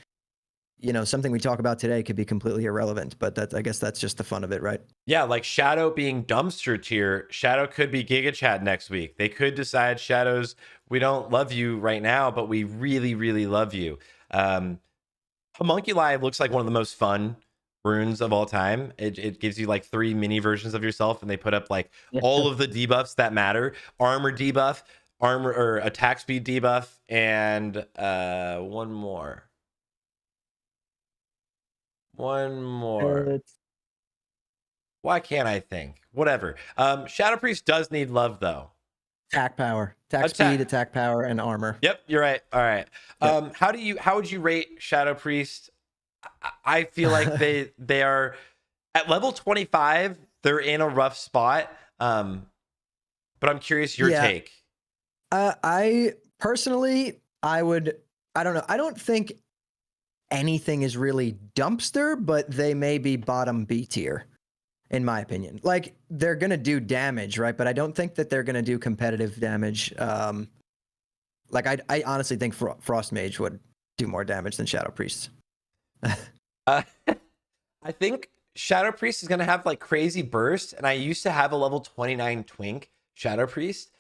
you know, something we talk about today could be completely irrelevant, but that, I guess that's just the fun of it, right? Yeah, like Shadow being dumpster tier, Shadow could be Giga Chat next week. They could decide, Shadows, we don't love you right now, but we really, really love you. Homunculi looks like one of the most fun runes of all time. It gives you like 3 mini versions of yourself, and they put up like all of the debuffs that matter: armor debuff, armor or attack speed debuff, and one more. Why can't I think? Whatever. Shadow Priest does need love though. Attack power, attack speed, attack power, and armor. Yep, you're right. All right. Yep. How would you rate Shadow Priest? I feel like they are at level 25. They're in a rough spot. But I'm curious your take. I personally, I don't know. I don't think anything is really dumpster, but they may be bottom B tier, in my opinion. Like, they're gonna do damage, right? But I don't think that they're gonna do competitive damage. Like, I honestly think Frost Mage would do more damage than Shadow Priest. I think Shadow Priest is gonna have like crazy burst, and I used to have a level 29 Twink Shadow Priest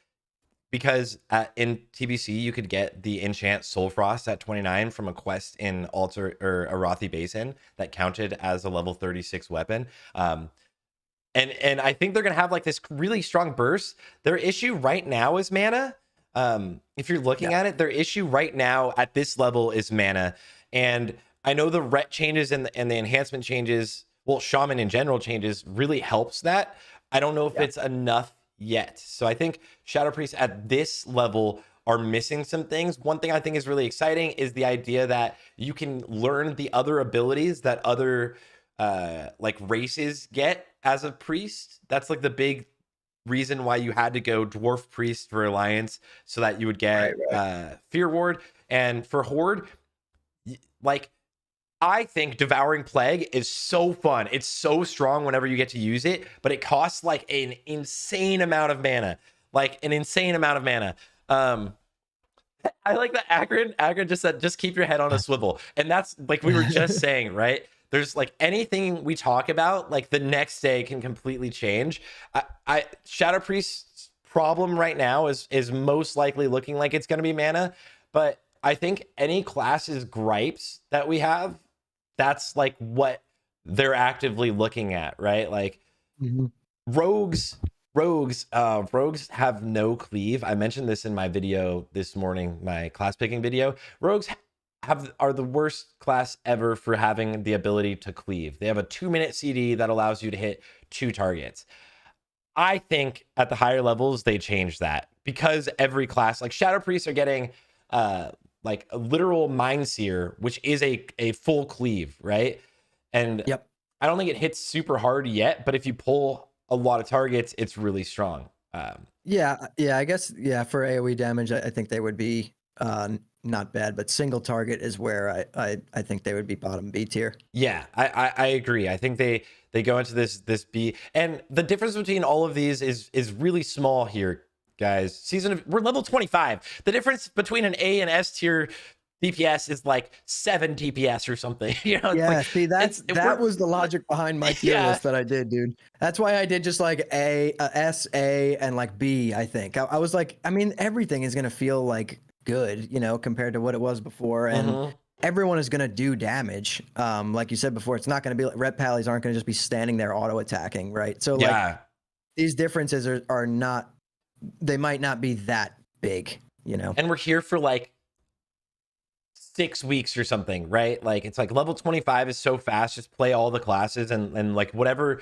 because in TBC you could get the enchant Soul Frost at 29 from a quest in Altar or Arathi Basin that counted as a level 36 weapon. And I think they're gonna have like this really strong burst. Their issue right now is mana. If you're looking at it, their issue right now at this level is mana. And I know the ret changes and the enhancement changes, well, Shaman in general changes, really helps that. I don't know if it's enough yet. So I think Shadow Priests at this level are missing some things. One thing I think is really exciting is the idea that you can learn the other abilities that other like races get as a priest. That's like the big reason why you had to go Dwarf Priest for Alliance, so that you would get Fear Ward. And for Horde, like, I think Devouring Plague is so fun. It's so strong whenever you get to use it, but it costs like an insane amount of mana. Like an insane amount of mana. I like that Agrin just said, just keep your head on a swivel. And that's like we were just saying, right? There's like anything we talk about, like the next day can completely change. Shadow Priest's problem right now is most likely looking like it's going to be mana, but I think any class's gripes that we have, that's like what they're actively looking at, right? Like rogues have no cleave. I mentioned this in my video this morning, my class picking video. Rogues are the worst class ever for having the ability to cleave. They have a 2-minute CD that allows you to hit 2 targets. I think at the higher levels they change that, because every class, like Shadow Priests, are getting like a literal Mind Seer, which is a full cleave, right? And I don't think it hits super hard yet, but if you pull a lot of targets, it's really strong. Yeah, I guess, for AoE damage, I think they would be not bad, but single target is where I think they would be bottom B tier. Yeah, I agree. I think they go into this B, and the difference between all of these is really small here, guys. We're level 25. The difference between an A and S tier DPS is like 7 DPS or something. You know? Yeah, like, see, that was the logic behind my tier list that I did, dude. That's why I did just like S, A, and like B. I think I was like, I mean, everything is gonna feel like good, you know, compared to what it was before, and everyone is gonna do damage. Like you said before, it's not gonna be like red pallies aren't gonna just be standing there auto attacking, right? So like these differences are not. They might not be that big, you know. And we're here for like 6 weeks or something, right? Like it's like level 25 is so fast. Just play all the classes and like whatever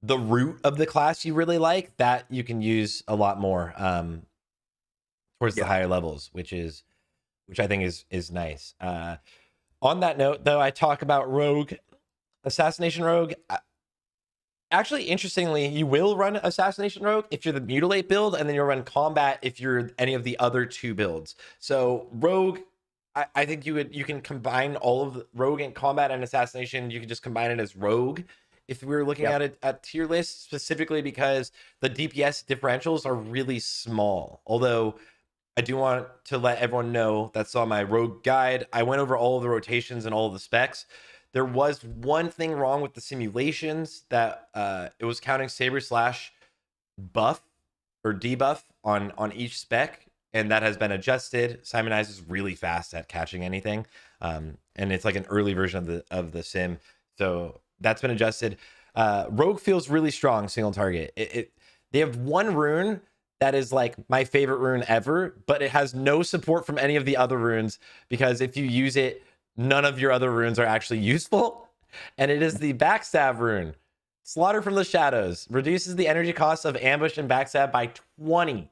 the root of the class you really like, that you can use a lot more towards the higher levels, which I think is nice. On that note, though, I talk about Rogue, Assassination Rogue. Actually, interestingly, you will run Assassination Rogue if you're the Mutilate build, and then you'll run Combat if you're any of the other 2 builds. So Rogue, I think you can combine all of rogue and combat and assassination. You can just combine it as rogue if we were looking at it at tier list, specifically because the DPS differentials are really small. Although I do want to let everyone know that saw my rogue guide. I went over all of the rotations and all of the specs. There was one thing wrong with the simulations, that it was counting saber slash buff or debuff on each spec, and that has been adjusted. Simon Eyes is really fast at catching anything, and it's like an early version of the sim, so that's been adjusted. Rogue feels really strong single target. They have one rune that is like my favorite rune ever, but it has no support from any of the other runes, because if you use it, none of your other runes are actually useful. And it is the backstab rune. Slaughter from the shadows reduces the energy cost of ambush and backstab by 20.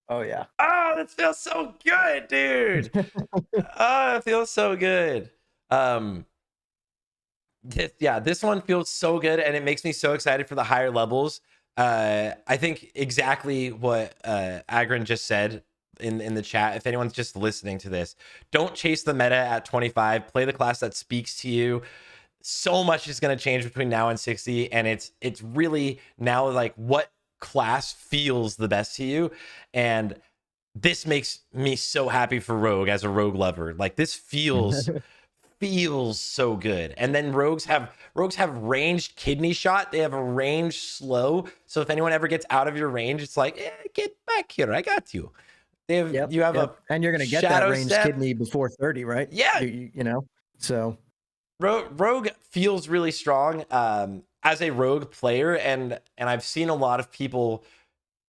Oh yeah. Oh, that feels so good, dude. Oh, it feels so good. This one feels so good, and it makes me so excited for the higher levels. I think exactly what Agron just said in the chat. If anyone's just listening to this, don't chase the meta at 25. Play the class that speaks to you. So much is going to change between now and 60, and it's really now like what class feels the best to you. And this makes me so happy for Rogue as a Rogue lover. Like, this feels so good. And then rogues have ranged kidney shot. They have a ranged slow, so if anyone ever gets out of your range, it's like, get back here, I got you. They have you have a, and you're gonna get that ranged kidney before 30, right? Yeah, you know, so rogue feels really strong as a rogue player, and I've seen a lot of people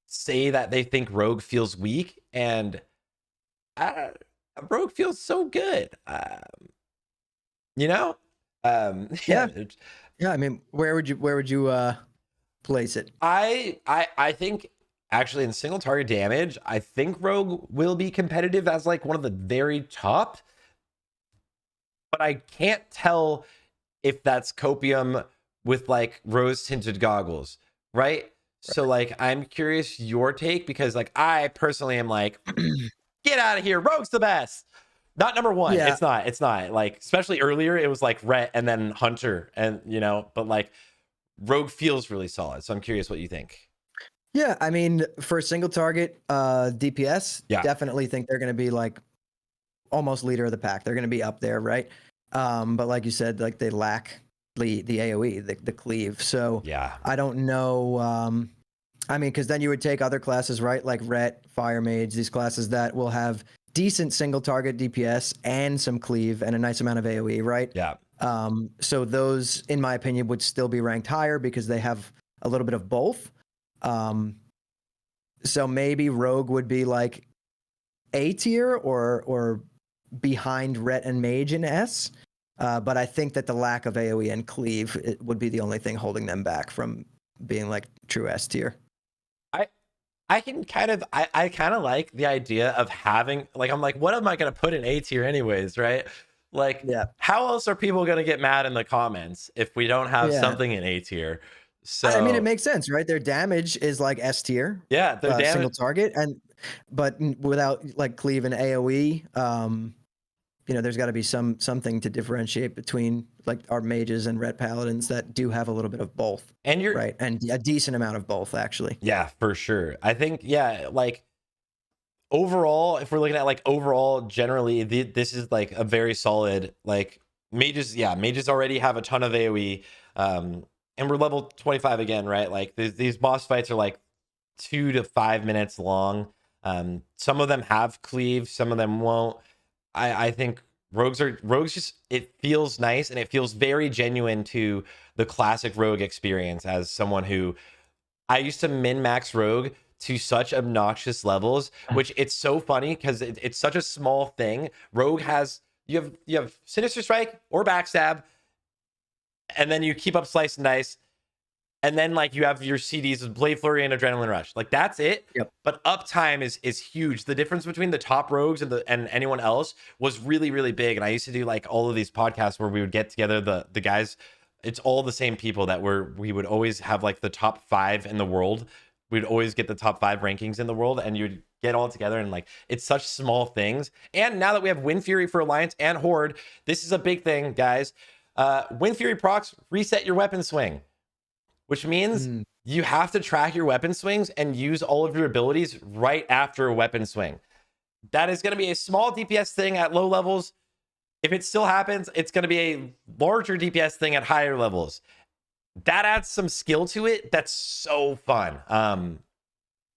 say that they think rogue feels weak, and rogue feels so good. Yeah. I mean, where would you place it? I think actually in single target damage, I think rogue will be competitive as like one of the very top, but I can't tell if that's copium with like rose tinted goggles, right? So like, I'm curious your take, because like, I personally am like, get out of here, rogue's the best. Not number one. Yeah. It's not like, especially earlier, it was like Rhett and then Hunter, and but like rogue feels really solid. So I'm curious what you think. Yeah, I mean, for a single target DPS, definitely think they're going to be like almost leader of the pack. They're going to be up there, right? But like you said, like they lack the AoE, the cleave. So yeah, I don't know. I mean, because then you would take other classes, right? Like Rhett, Fire Mage, these classes that will have decent single target DPS and some cleave and a nice amount of AoE, right? Yeah. So those, in my opinion, would still be ranked higher because they have a little bit of both. So maybe Rogue would be like A tier or behind Rhett and Mage in S. But I think that the lack of AoE and cleave, it would be the only thing holding them back from being like true S tier. I kind of like the idea of having, like, I'm like, what am I going to put in A tier anyways, right? Like, how else are people going to get mad in the comments if we don't have something in A tier? So I mean, it makes sense, right? Their damage is like S tier. Yeah, their damage, single target, but without like cleave and AoE, there's got to be something to differentiate between like our mages and red paladins that do have a little bit of both. And you're right, and a decent amount of both, actually. Yeah, for sure. I think like overall, if we're looking at like overall, generally, this is like a very solid, like, mages. Yeah, mages already have a ton of AoE, and we're level 25 again, right? Like these boss fights are like 2 to 5 minutes long. Some of them have cleave, some of them won't. I think rogues just, it feels nice, and it feels very genuine to the classic rogue experience. As someone who, I used to min-max rogue to such obnoxious levels, which it's so funny because it's such a small thing. Rogue has, you have Sinister Strike or Backstab, and then you keep up Slice and Dice, and then like you have your CDs with Blade Flurry and Adrenaline Rush. Like, that's it. Yep. But uptime is huge. The difference between the top rogues and anyone else was really, really big. And I used to do like all of these podcasts where we would get together the guys. It's all the same people that we would always have like the top 5 in the world we'd always get the top 5 rankings in the world, and you'd get all together, and like it's such small things. And now that we have Wind Fury for Alliance and Horde, this is a big thing, guys. Wind Fury procs reset your weapon swing, which means you have to track your weapon swings and use all of your abilities right after a weapon swing. That is going to be a small DPS thing at low levels. If it still happens, it's going to be a larger DPS thing at higher levels. That adds some skill to it. That's so fun.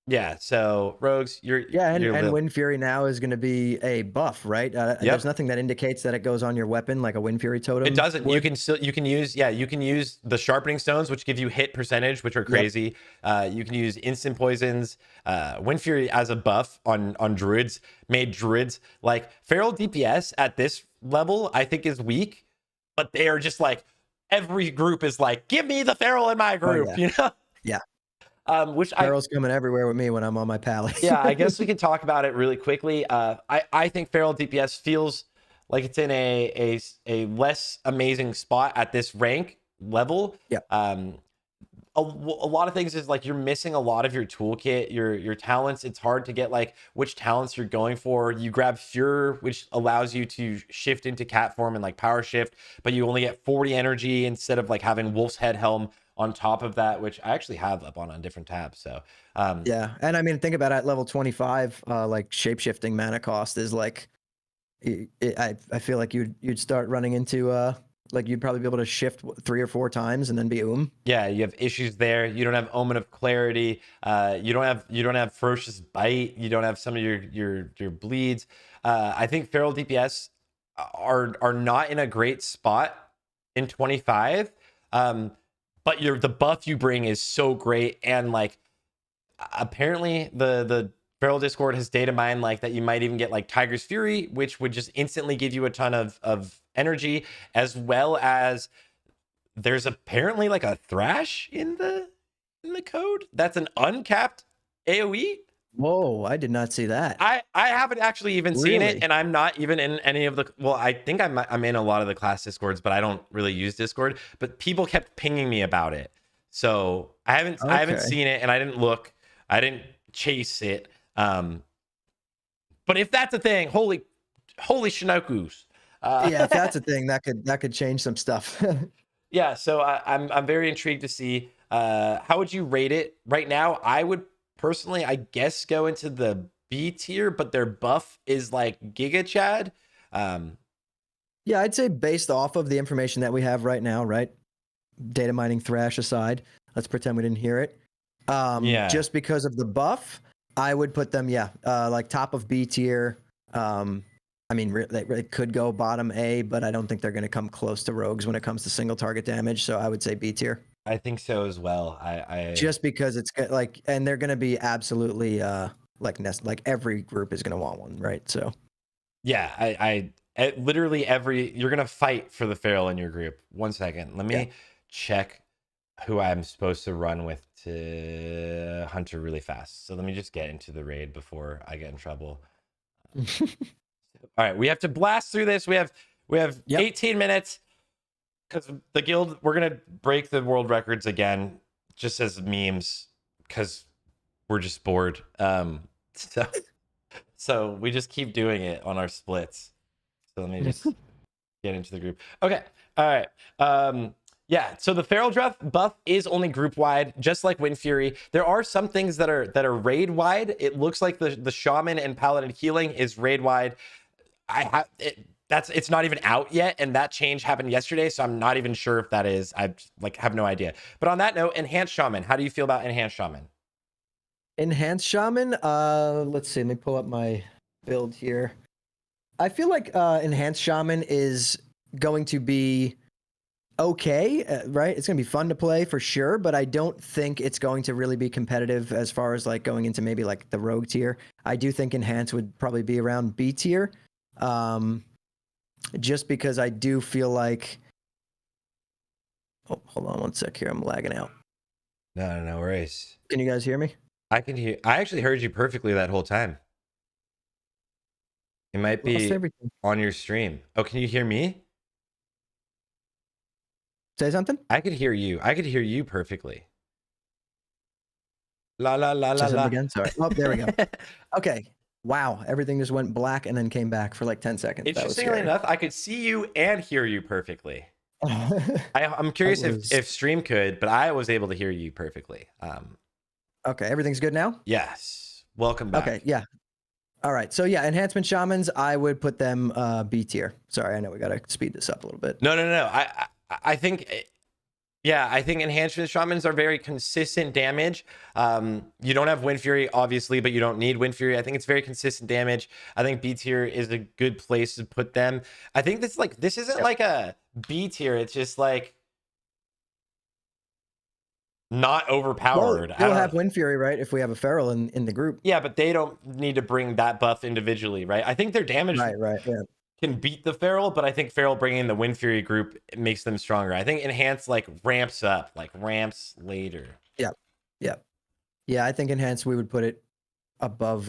Yeah, so Rogues, and Wind Fury now is going to be a buff, right? There's nothing that indicates that it goes on your weapon like a Wind Fury totem. It doesn't. Would. You can use the sharpening stones, which give you hit percentage, which are crazy. You can use instant poisons. Wind Fury as a buff on druids made druids like feral DPS at this level. I think is weak, but they are just like every group is like, give me the feral in my group, you know? Yeah. Which Feral's coming everywhere with me when I'm on my pally. Yeah, I guess we can talk about it really quickly. I think feral DPS feels like it's in a less amazing spot at this rank level. Yeah. A lot of things is like you're missing a lot of your toolkit, your talents. It's hard to get like which talents you're going for. You grab Furor, which allows you to shift into cat form and like power shift, but you only get 40 energy instead of like having Wolf's Head Helm on top of that, which I actually have up on a different tab. So yeah, and I mean, think about it, at level 25, like shapeshifting mana cost is like, I feel like you'd start running into like you'd probably be able to shift 3 or 4 times and then be Yeah, you have issues there. You don't have Omen of Clarity. You don't have Ferocious Bite. You don't have some of your bleeds. I think feral DPS are not in a great spot in 25. But the buff you bring is so great, and like apparently the feral Discord has data mined like that you might even get like Tiger's Fury, which would just instantly give you a ton of energy, as well as there's apparently like a Thrash in the code that's an uncapped AoE. Whoa, I did not see that. I haven't actually even seen it, and I'm not even in any of the, well, I think I'm in a lot of the class Discords, but I don't really use Discord, but people kept pinging me about it. So I haven't seen it, and I didn't look, I didn't chase it. But if that's a thing, holy Shinokus. Yeah, if that's a thing, that could change some stuff. Yeah, so I'm very intrigued to see how would you rate it right now. I would personally, I guess, go into the B tier, but their buff is like Giga Chad. Yeah, I'd say based off of the information that we have right now, right? Data mining Thrash aside, let's pretend we didn't hear it. Just because of the buff, I would put them, like top of B tier. I mean, they could go bottom A, but I don't think they're going to come close to Rogues when it comes to single target damage. So I would say B tier. I think so as well. I just because it's like, and they're going to be absolutely like every group is going to want one, right? So yeah, I literally you're gonna fight for the feral in your group. 1 second, let me check who I'm supposed to run with to Hunter really fast. So let me just get into the raid before I get in trouble. All right, we have to blast through this. We have 18 minutes because the guild, we're gonna break the world records again, just as memes, because we're just bored. So we just keep doing it on our splits. So let me just get into the group. Okay, all right. Yeah, so the feral buff is only group wide, just like Wind Fury. There are some things that are raid wide. It looks like the shaman and paladin healing is raid wide. It's not even out yet, and that change happened yesterday, so I'm not even sure if that is. I have no idea. But on that note, enhanced shaman. How do you feel about enhanced shaman? Enhanced shaman. Let's see. Let me pull up my build here. I feel like enhanced shaman is going to be okay, right? It's going to be fun to play for sure, but I don't think it's going to really be competitive as far as like going into maybe like the rogue tier. I do think enhanced would probably be around B tier. Just because I do feel like, oh, hold on 1 sec here. I'm lagging out. No worries. Can you guys hear me? I can hear. I actually heard you perfectly that whole time. It might be on your stream. Oh, can you hear me? Say something? I could hear you. I could hear you perfectly. La la la la Just la. again. Sorry. Oh, there we go. Okay. Wow. Everything just went black and then came back for like 10 seconds. Interestingly enough, I could see you and hear you perfectly. I'm curious if stream could, but I was able to hear you perfectly. Okay, everything's good now? Yes. Welcome back. Okay, yeah. All right. So yeah, enhancement shamans, I would put them B tier. Sorry, I know we gotta speed this up a little bit. No. I think, yeah, I think enhancement shamans are very consistent damage. You don't have Wind Fury, obviously, but you don't need Wind Fury. I think it's very consistent damage. I think B tier is a good place to put them. I think this isn't like a B tier. It's just like not overpowered. Well, they'll have Wind Fury, right? If we have a feral in the group. Yeah, but they don't need to bring that buff individually, right? I think their damage can beat the feral, but I think feral bringing the Wind Fury group makes them stronger. I think enhance like ramps up, like ramps later. Yeah. I think enhance we would put it above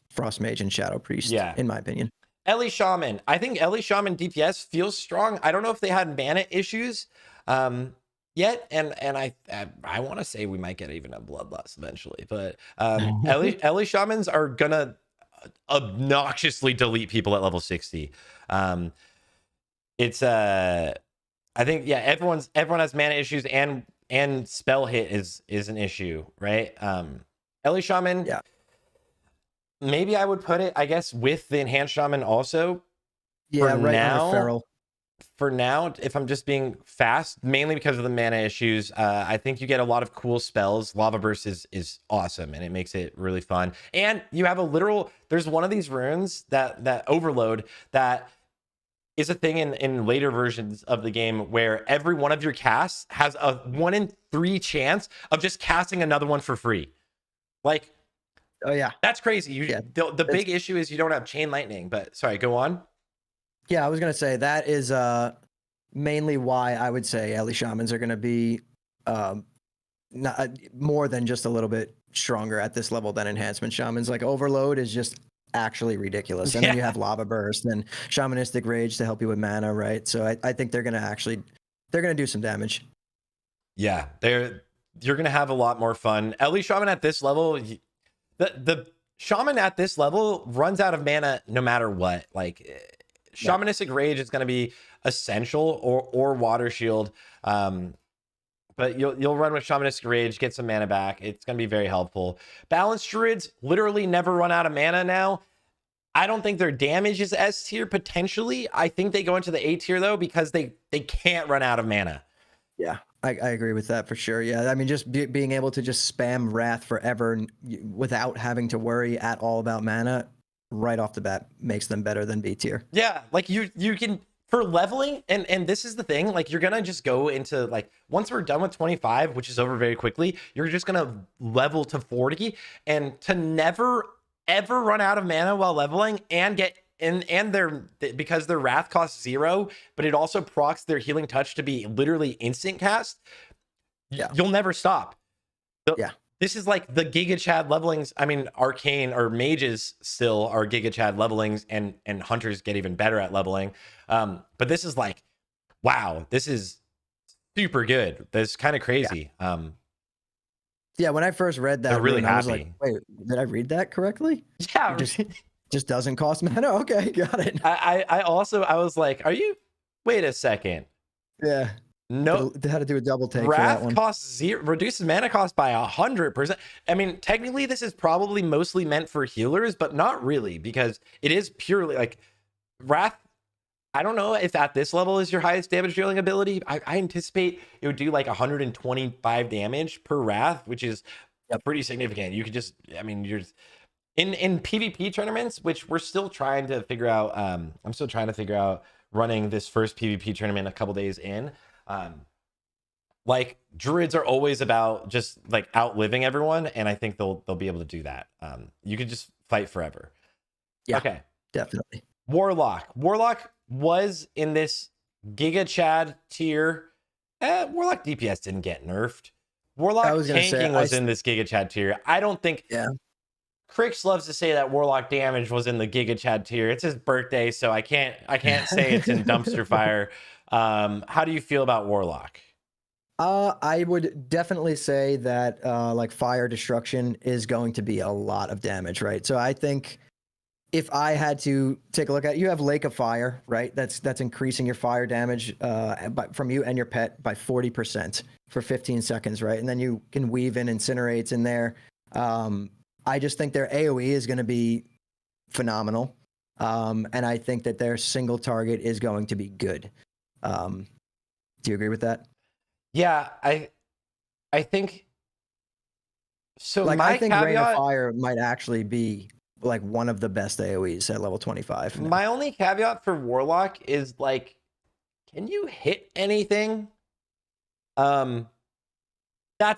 Frost Mage and Shadow Priest. Yeah, in my opinion. Ellie Shaman. I think Ellie Shaman DPS feels strong. I don't know if they had mana issues yet, and I want to say we might get even a bloodlust eventually, but Ellie Shamans are gonna obnoxiously delete people at level 60. It's I think, yeah, everyone has mana issues, and spell hit is an issue, right? Ellie Shaman, yeah, maybe I would put it, I guess, with the enhanced shaman also. Yeah, right now, feral. For now, if I'm just being fast, mainly because of the mana issues, I think you get a lot of cool spells. Lava Burst is awesome, and it makes it really fun. And you have a literal, there's one of these runes that overload that is a thing in later versions of the game where every one of your casts has a 1 in 3 chance of just casting another one for free. Like, oh yeah, that's crazy. The big issue is you don't have chain lightning, but sorry, go on. Yeah, I was going to say that is mainly why I would say Ellie Shamans are going to be not more than just a little bit stronger at this level than enhancement shamans. Like overload is just actually ridiculous. And then you have Lava Burst and Shamanistic Rage to help you with mana, right? So I think they're going to do some damage. Yeah, you're going to have a lot more fun. Ellie Shaman at this level, the Shaman at this level runs out of mana no matter what. Like, Shamanistic Rage is going to be essential, or Water Shield, but you'll run with Shamanistic Rage, get some mana back. It's going to be very helpful. Balanced Druids literally never run out of mana now. I don't think their damage is S tier potentially. I think they go into the A tier though, because they can't run out of mana. Yeah, I agree with that for sure. Yeah, I mean, just being able to just spam Wrath forever without having to worry at all about mana right off the bat makes them better than B tier. Yeah, like you can, for leveling, and this is the thing, like you're gonna just go into, like, once we're done with 25, which is over very quickly, you're just gonna level to 40, and to never ever run out of mana while leveling, and get because their Wrath costs 0, but it also procs their Healing Touch to be literally instant cast. You'll never stop. This is like the Giga Chad levelings. I mean, Arcane or Mages still are Giga Chad levelings, and Hunters get even better at leveling. But this is like, wow, this is super good. That's kind of crazy. Yeah, when I first read that, really happy. I was like, wait, did I read that correctly? Yeah. It just doesn't cost mana? Okay, got it. I was like, wait a second. Yeah. No, they had to do a double take. Wrath for that one. costs 0, reduces mana cost by 100%. I mean, technically, this is probably mostly meant for healers, but not really, because it is purely like Wrath. I don't know if at this level is your highest damage dealing ability. I anticipate it would do like 125 damage per Wrath, which is pretty significant. You could just, I mean, you're in PvP tournaments, which we're still trying to figure out. I'm still trying to figure out running this first PvP tournament a couple days in. Like, Druids are always about just like outliving everyone, and I think they'll be able to do that. You could just fight forever. Yeah, okay, definitely. Warlock was in this Giga Chad tier. Warlock DPS didn't get nerfed. Warlock tanking was in this Giga Chad tier. I don't think. Yeah. Crix loves to say that Warlock damage was in the Giga Chad tier. It's his birthday, so I can't say it's in dumpster fire. How do you feel about Warlock? I would definitely say that like fire destruction is going to be a lot of damage, right? So I think if I had to take a look at, you have Lake of Fire, right? That's increasing your fire damage from you and your pet by 40% for 15 seconds, right? And then you can weave in incinerates in there. I just think their AoE is going to be phenomenal, and I think that their single target is going to be good. Do you agree with that? Yeah, I think so. Like, My I think Rain of caveat, Fire might actually be like one of the best AoEs at level 25 now. my only caveat for Warlock is like, can you hit anything? That's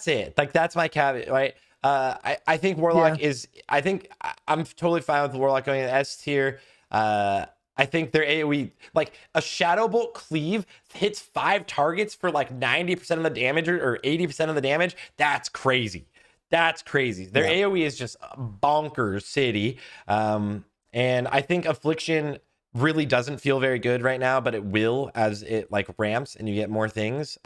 it. Like, that's my caveat, right? I think Warlock is. I think I'm totally fine with Warlock going in S tier. I think their AoE, like a Shadow Bolt Cleave, hits 5 targets for like 90% of the damage or 80% of the damage. That's crazy. That's crazy. Their AoE is just bonkers city. And I think Affliction really doesn't feel very good right now, but it will as it like ramps and you get more things.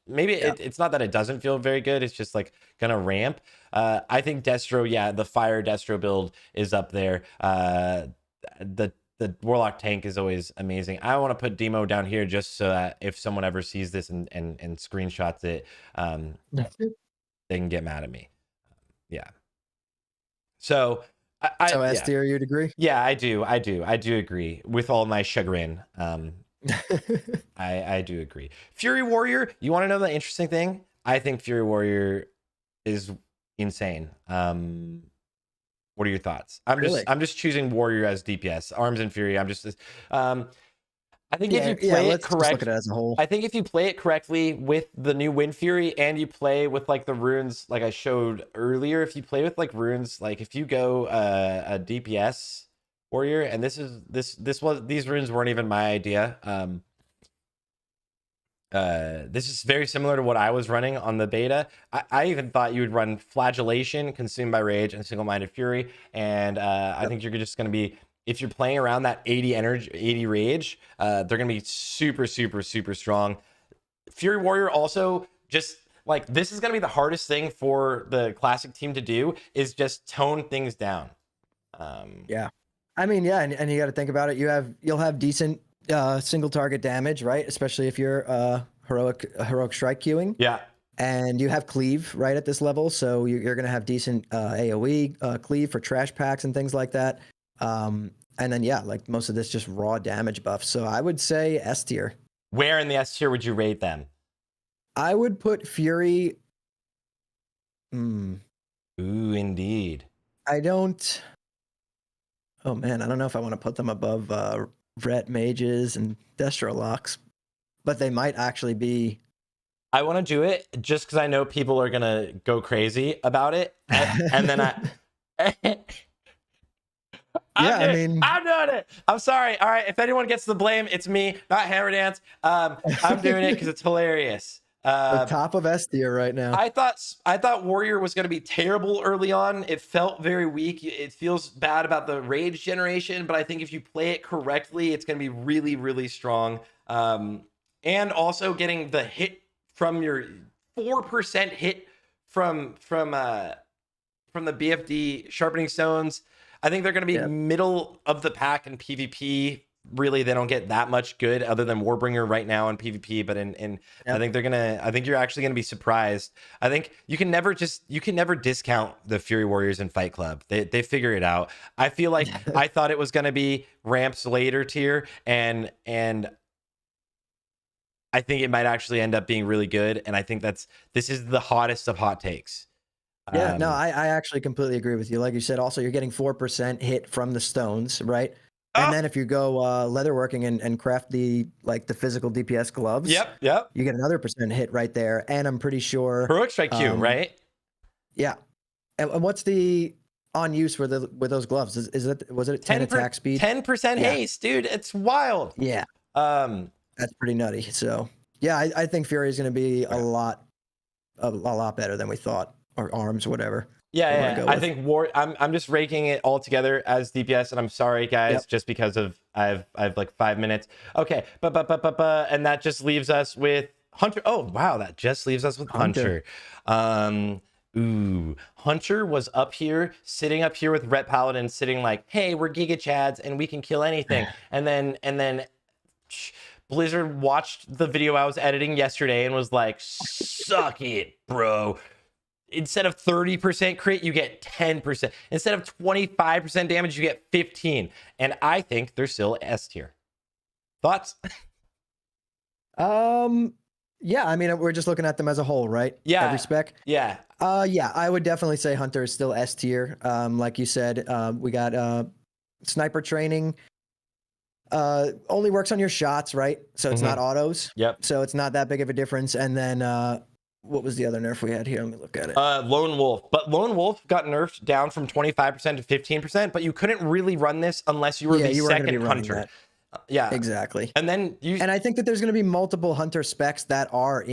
Maybe it's not that it doesn't feel very good. It's just like gonna ramp. I think Destro, the Fire Destro build is up there. The Warlock tank is always amazing. I want to put Demo down here just so that if someone ever sees this and screenshots it, they can get mad at me. Yeah. So so S tier, you'd agree? Yeah, I do agree with all my chagrin. I do agree. Fury Warrior, you want to know the interesting thing? I think Fury Warrior is insane. What are your thoughts? I'm just choosing Warrior as DPS. Arms and Fury. I think if you play it correctly, look at it as a whole. I think if you play it correctly with the new Wind Fury and you play with like the runes, like I showed earlier, if you play with like runes, like if you go a DPS Warrior, and these runes weren't even my idea. This is very similar to what I was running on the beta. I even thought you would run Flagellation, Consumed by Rage, and Single-Minded Fury. And I think you're just going to be, if you're playing around that 80 energy, 80 rage, they're going to be super, super, super strong. Fury Warrior also just like, this is going to be the hardest thing for the Classic team to do, is just tone things down. Yeah. I mean, yeah. And you got to think about it. You'll have decent single target damage, right? Especially if you're heroic strike queuing. Yeah. And you have cleave right at this level, so you're going to have decent AoE cleave for trash packs and things like that. And then like most of this just raw damage buff. So I would say S tier. Where in the S tier would you rate them? I would put Fury. Ooh, indeed. I don't. Oh man, I don't know if I want to put them above Ret Mages and Destro Locks, but they might actually be. I want to do it just because I know people are gonna go crazy about it, and then I'm doing it. I'm sorry. All right, if anyone gets the blame, it's me, not Hammerdance. I'm doing it because it's hilarious. The top of S tier right now. I thought Warrior was going to be terrible early on. It felt very weak. It feels bad about the rage generation, but I think if you play it correctly, it's going to be really, really strong. And also getting the hit from your 4% hit from the BFD Sharpening Stones. I think they're going to be middle of the pack in PvP. Really, they don't get that much good other than Warbringer right now in PvP, but I think you're actually gonna be surprised. I think you can never discount the Fury Warriors in Fight Club. They figure it out. I feel like I thought it was gonna be ramps later tier, and I think it might actually end up being really good. And I think this is the hottest of hot takes. Yeah, no, I actually completely agree with you. Like you said, also you're getting 4% hit from the stones, right? And then if you go leatherworking and craft the physical DPS gloves, yep, you get another % hit right there. And I'm pretty sure heroic strike Q, right? Yeah. And what's the on use with those gloves? Was it 10 attack speed? 10% haste, dude. It's wild. Yeah. That's pretty nutty. So yeah, I think Fury is going to be a lot better than we thought, or arms, whatever. Yeah. I think I'm just raking it all together as DPS, and I'm sorry guys, just because of I've like 5 minutes. Okay, and that just leaves us with Hunter. Oh, wow. That just leaves us with Hunter. Hunter was up here, sitting up here with Rhett Paladin, sitting like, hey, we're Giga Chads and we can kill anything. and then Blizzard watched the video I was editing yesterday and was like, suck it, bro. Instead of 30% crit, you get 10%. Instead of 25% damage, you get 15. And I think they're still S tier. Thoughts? Yeah, I mean, we're just looking at them as a whole, right? Yeah. Every spec. Yeah. Yeah, I would definitely say Hunter is still S tier. Like you said, we got sniper training. Only works on your shots, right? So it's not autos. Yep. So it's not that big of a difference. And then what was the other nerf we had here? Let me look at it. Lone Wolf. But Lone Wolf got nerfed down from 25% to 15%, but you couldn't really run this unless you were the second Hunter. Yeah, exactly. And then and I think that there's going to be multiple Hunter specs that are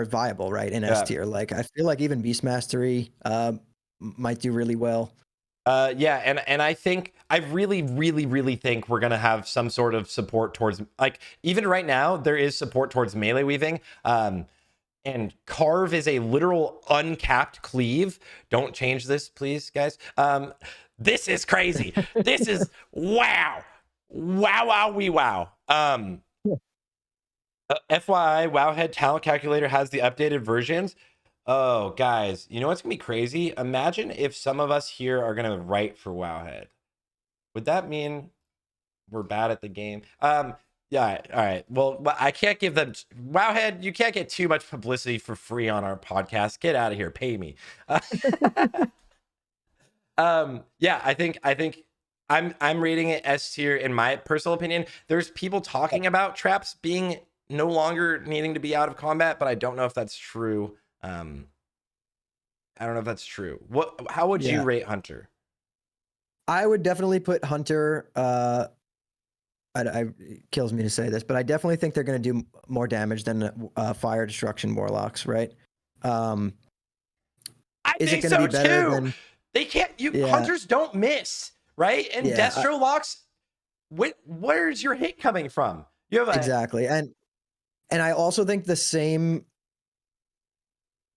viable, right, in S tier. Like I feel like even Beast Mastery might do really well. Yeah, and I think I really think we're gonna have some sort of support towards, like, even right now there is support towards melee weaving. And Carve is a literal uncapped cleave. Don't change this, please, guys. This is crazy. This is wow. Wow. FYI, Wowhead Talent Calculator has the updated versions. Oh, guys, you know what's gonna be crazy? Imagine if some of us here are gonna write for Wowhead. Would that mean we're bad at the game? Yeah, all right. Well, I can't give them Wowhead. You can't get too much publicity for free on our podcast. Get out of here. Pay me. Yeah, I think I'm rating it S tier in my personal opinion. There's people talking about traps being no longer needing to be out of combat, but I don't know if that's true. I don't know if that's true. How would you rate Hunter? I would definitely put Hunter. It kills me to say this, but I definitely think they're going to do more damage than Fire Destruction Warlocks, right? I think so too. They can't. Hunters don't miss, right? And Destro locks. Where's your hit coming from? You have exactly, and I also think the same.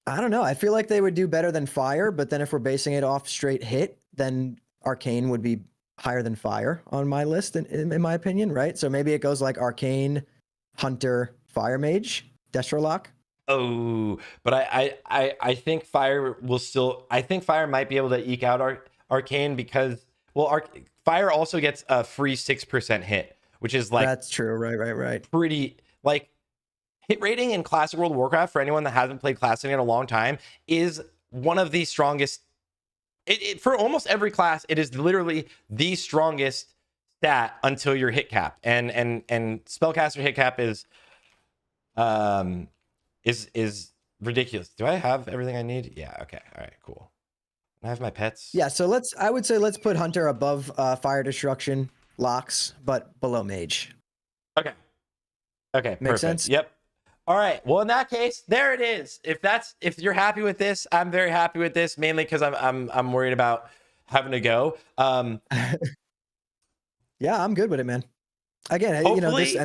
I don't know. I feel like they would do better than Fire, but then if we're basing it off straight hit, then Arcane would be higher than Fire on my list, in my opinion, right? So maybe it goes like Arcane, Hunter, Fire Mage, Destro Lock. Oh, but I think Fire will still. I think Fire might be able to eke out Arcane because Fire also gets a free 6% hit, which is like that's true. Right. Pretty like. Hit rating in Classic World of Warcraft, for anyone that hasn't played Classic in a long time, is one of the strongest. For almost every class, it is literally the strongest stat until your hit cap. And Spellcaster hit cap is ridiculous. Do I have everything I need? Yeah. Okay. All right. Cool. I have my pets. Yeah. So I would say let's put Hunter above Fire Destruction Locks, but below Mage. Okay. Makes perfect. Sense. Yep. All right. Well, in that case, there it is. If you're happy with this, I'm very happy with this, mainly because I'm worried about having to go. Yeah, I'm good with it, man. Again,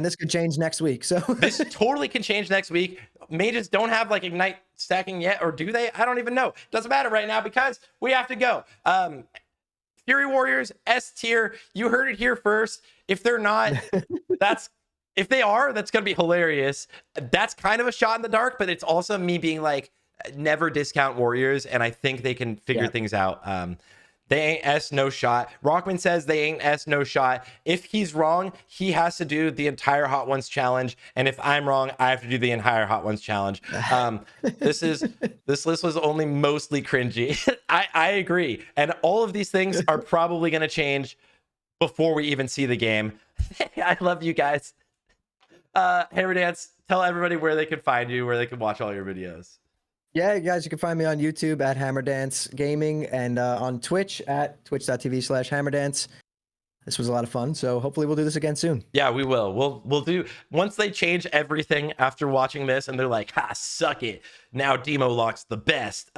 this could change next week. So this totally can change next week. Mages don't have like Ignite stacking yet, or do they? I don't even know. Doesn't matter right now because we have to go. Fury Warriors S tier. You heard it here first. If they're not, if they are, that's going to be hilarious. That's kind of a shot in the dark, but it's also me being like, never discount Warriors, and I think they can figure things out. They ain't S, no shot. Rockman says they ain't S, no shot. If he's wrong, he has to do the entire Hot Ones challenge, and if I'm wrong, I have to do the entire Hot Ones challenge. This list was only mostly cringy. I agree, and all of these things are probably going to change before we even see the game. I love you guys. Hammerdance, tell everybody where they can find you, where they can watch all your videos. Yeah, guys, you can find me on YouTube at Hammerdance Gaming and on Twitch at twitch.tv/Hammerdance. This was a lot of fun, so hopefully we'll do this again soon. Yeah, we will. We'll do, once they change everything after watching this and they're like, ha, suck it. Now Demo Lock's the best.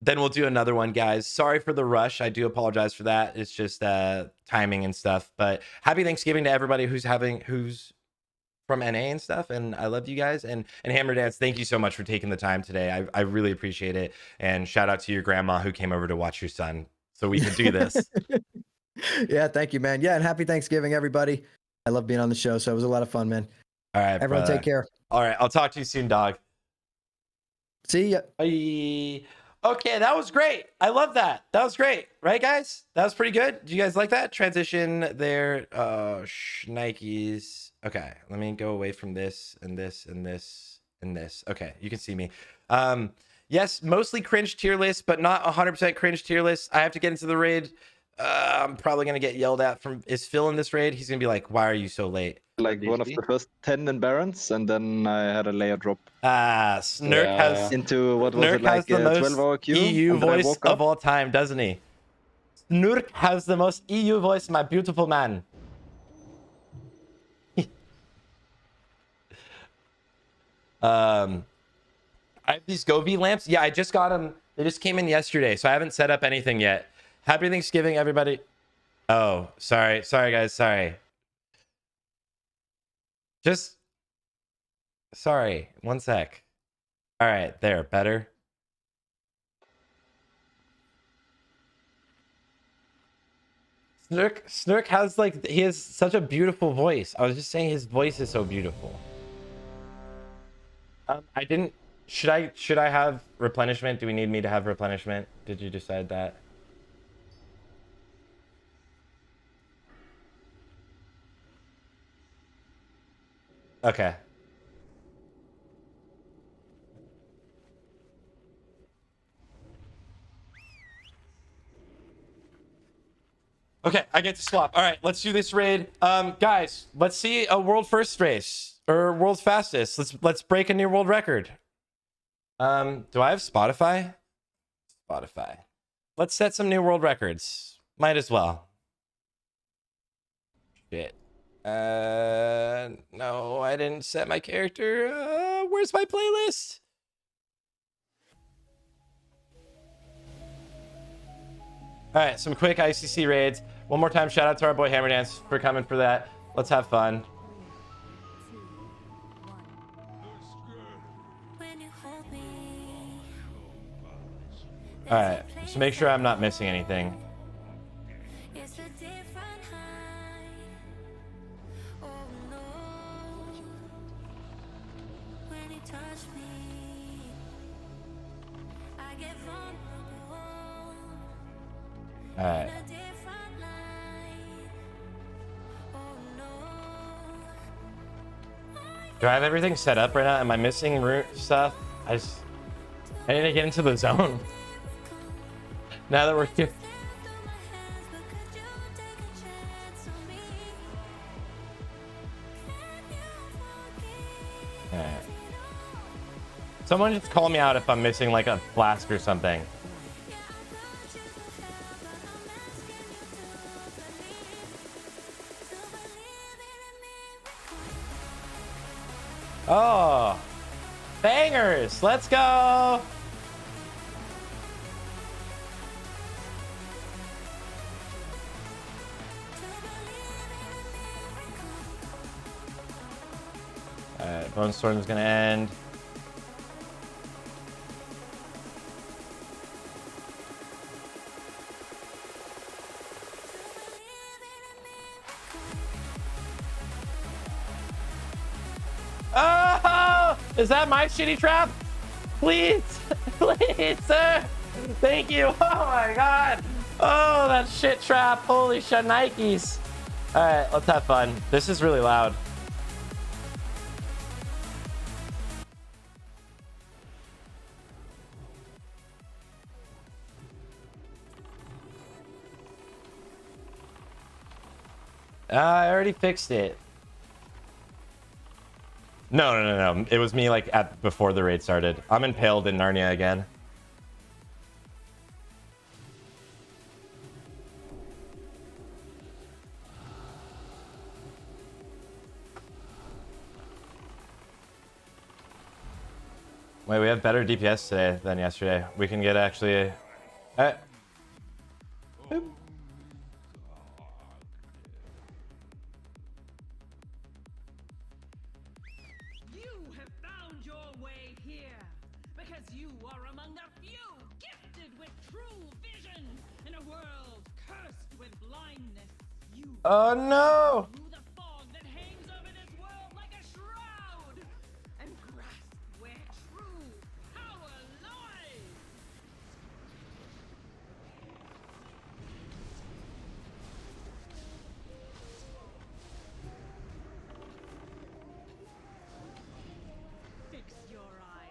Then we'll do another one, guys. Sorry for the rush. I do apologize for that. It's just timing and stuff. But happy Thanksgiving to everybody who's from NA and stuff, and I love you guys. And Hammerdance, thank you so much for taking the time today. I really appreciate it. And shout out to your grandma who came over to watch your son so we could do this. Yeah, thank you, man. Yeah, and happy Thanksgiving, everybody. I love being on the show, so it was a lot of fun, man. All right, everyone, brother. take care. All right, I'll talk to you soon, dog. See ya. Bye. Okay, that was great. I love that. That was great, right, guys? That was pretty good. Do you guys like that transition there? Nikes. Okay, let me go away from this and this and this and this. Okay, you can see me. Yes, mostly cringe tier list, but not 100% cringe tier list. I have to get into the raid. I'm probably gonna get yelled at from. Is Phil in this raid? He's gonna be like, "Why are you so late?" Like one of the first 10 in Barons, and then I had a layer drop. Snurk has into what was Snurk it, like has the a most 12-hour queue? EU voice of all time, doesn't he? Snurk has the most EU voice, my beautiful man. I have these Govee lamps. Yeah, I just got them. They just came in yesterday, so I haven't set up anything yet. Happy Thanksgiving, everybody. Oh, sorry, guys, sorry. Just sorry, one sec. All right, there, better. Snurk has like, he has such a beautiful voice. I was just saying his voice is so beautiful. I didn't. Should I have replenishment? Do we need me to have replenishment? Did you decide that? Okay. Okay, I get to swap. All right, let's do this raid. Guys, let's see a world first race or world's fastest. Let's break a new world record. Do I have Spotify? Spotify. Let's set some new world records. Might as well. Shit. No, I didn't set my character. Where's my playlist? All right, some quick ICC raids. One more time, shout out to our boy Hammerdance for coming for that. Let's have fun. All right, so make sure I'm not missing anything. All right. Do I have everything set up right now? Am I missing root stuff? I need to get into the zone. Now that we're here. All right. Someone just call me out if I'm missing like a flask or something. Oh, bangers. Let's go. All right, Bone Storm is going to end. Oh, is that my shitty trap? Please, please, sir. Thank you. Oh my God. Oh, that shit trap. Holy shit, Nikes. All right, let's have fun. This is really loud. I already fixed it. No. It was me like before the raid started. I'm impaled in Narnia again. Wait, we have better DPS today than yesterday. We can get actually. Oh no!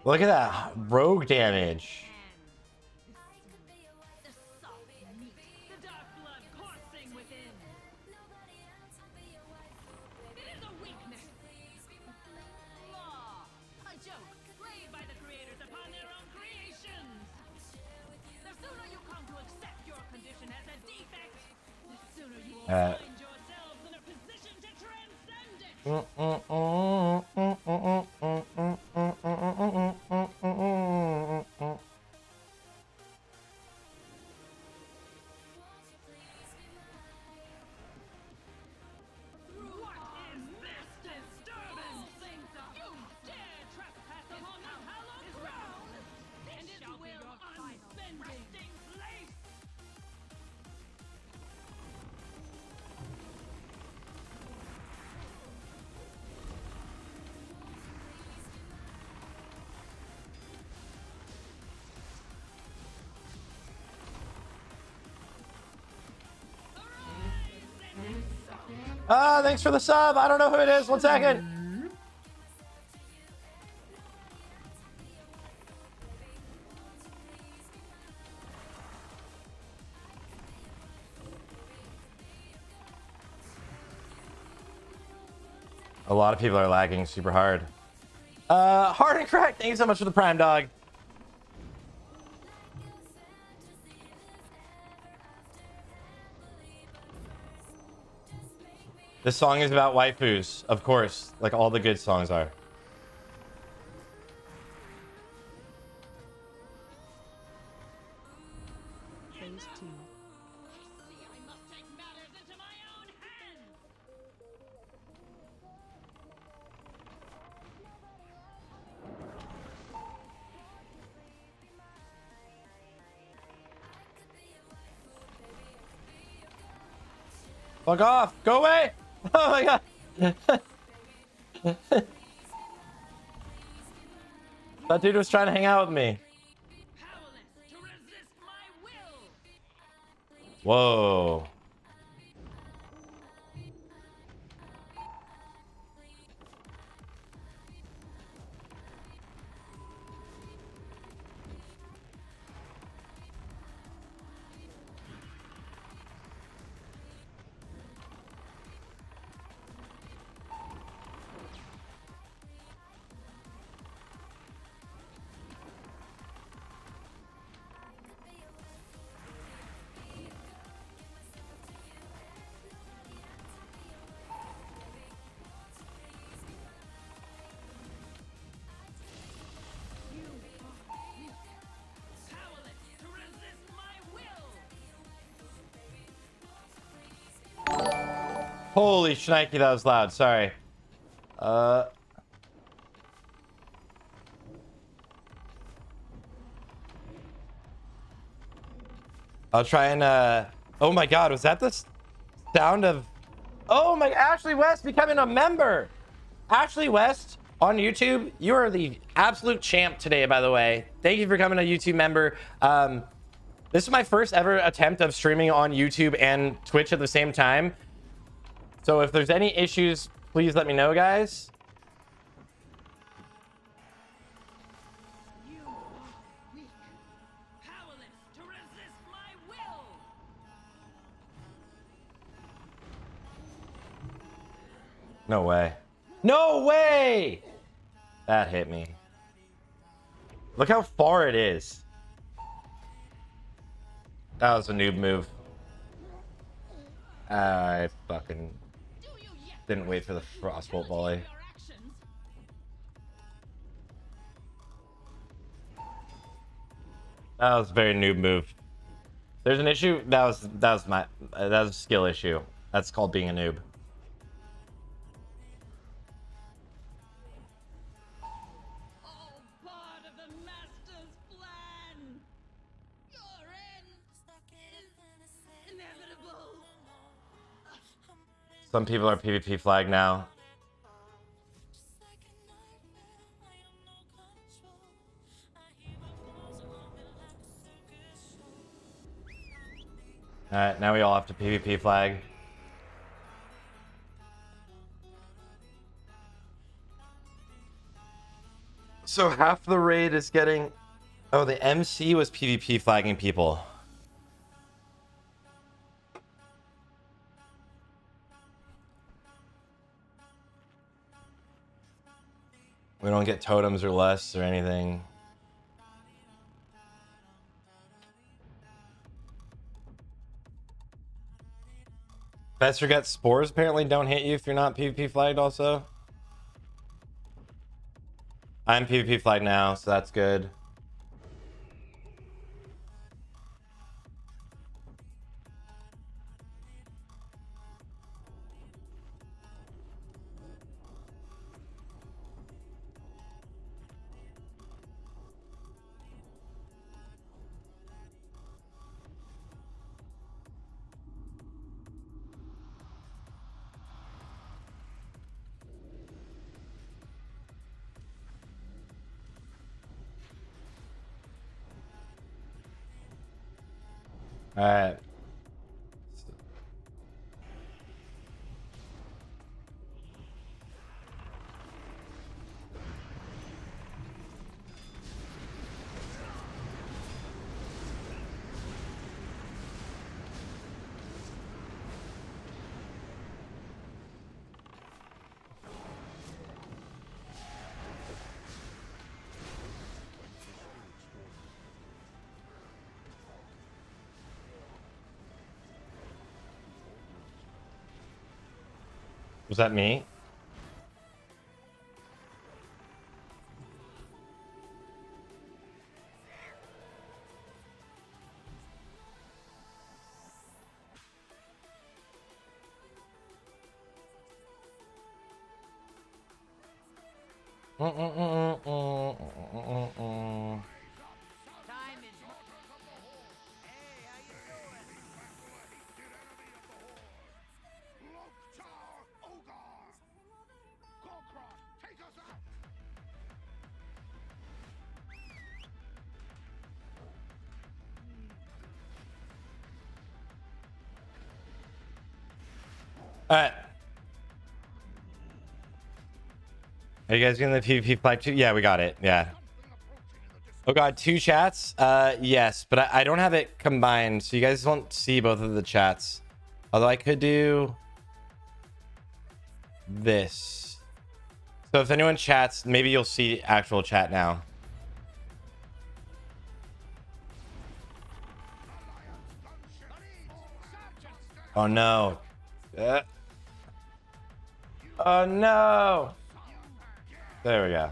Look at that rogue damage. Thanks for the sub. I don't know who it is. 1 second. A lot of people are lagging super hard. Hard and correct. Thank you so much for the prime dog. This song is about waifus, of course, like all the good songs are. Phase 2. Fuck off! Go away! Oh my god! That dude was trying to hang out with me. Whoa. Holy shnikey, that was loud. Sorry. I'll try and oh my god, was that the sound of oh my Ashley West becoming a member? Ashley West on YouTube, you are the absolute champ today, by the way. Thank you for becoming a YouTube member. This is my first ever attempt of streaming on YouTube and Twitch at the same time. So if there's any issues, please let me know, guys. No way. No way! That hit me. Look how far it is. That was a noob move. I fucking didn't wait for the frostbolt volley. That was a very noob move. There's an issue. That was a skill issue. That's called being a noob. Some people are PvP flagged now. Alright, now we all have to PvP flag. So half the raid is getting... Oh, the MC was PvP flagging people. We don't get totems or less or anything. Fester Gut spores apparently don't hit you if you're not PvP flagged also. I'm PvP flagged now, so that's good. All right. Was that me? All right. Are you guys getting the PvP flag too? Yeah, we got it. Yeah. Oh god, 2 chats? Yes, but I don't have it combined, so you guys won't see both of the chats. Although I could do this. So if anyone chats, maybe you'll see actual chat now. Oh no. Oh no. There we go.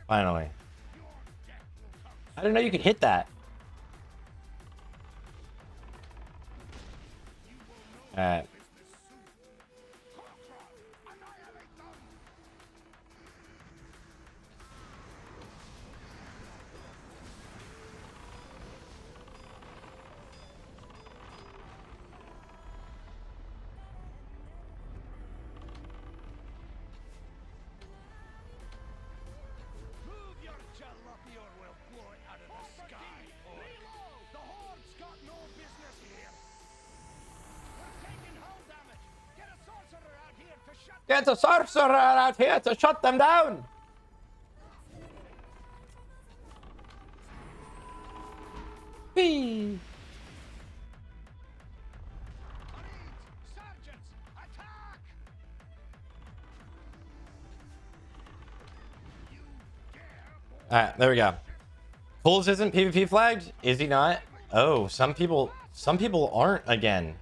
Finally. I didn't know you could hit that. All right. Get a sorcerer out here to shut them down. Whee. All right, there we go. Pools isn't PvP flagged, is he not? Oh, some people aren't again.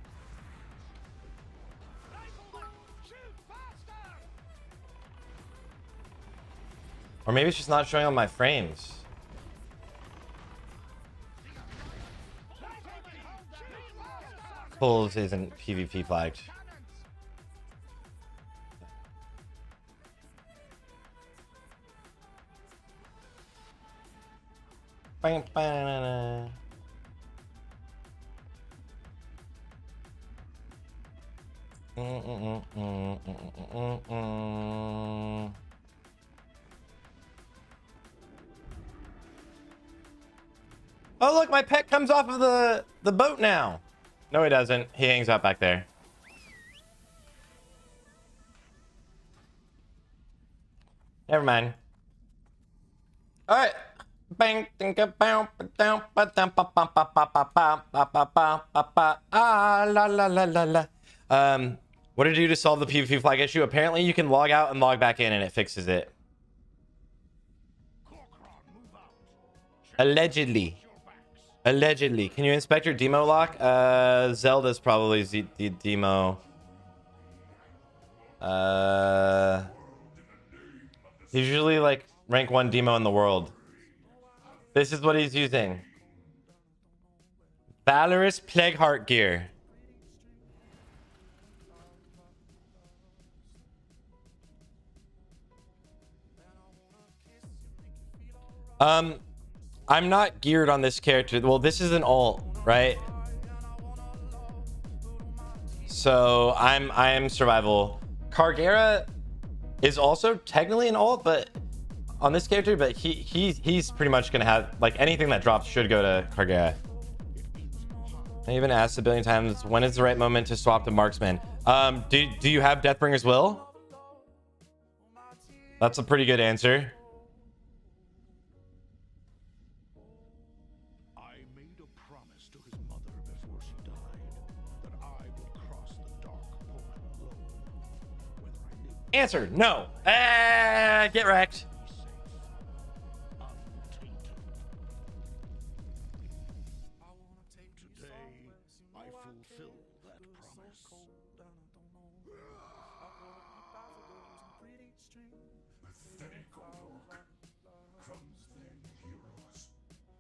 Or maybe it's just not showing on my frames. Pools isn't PvP flagged. Bang, bang, Oh, look, my pet comes off of the boat now. No, he doesn't. He hangs out back there. Never mind. All right. Bang, think about down, but down, pa pa pa pa pa pa pa pa pa pa. Ah, la la la la la. What to do to solve the PvP flag issue? Apparently, you can log out and log back in, and it fixes it. Allegedly. Allegedly. Can you inspect your demo lock? Zelda's probably the demo. He's usually like rank 1 demo in the world. This is what he's using. Valorous Plague Heart gear. I'm not geared on this character. Well, this is an alt, right? So I am survival. Cargera is also technically an alt, but on this character, but he's pretty much gonna have like anything that drops should go to Cargera. I even asked a billion times, when is the right moment to swap to marksman? Do you have Deathbringer's Will? That's a pretty good answer. Answer, no. Get wrecked.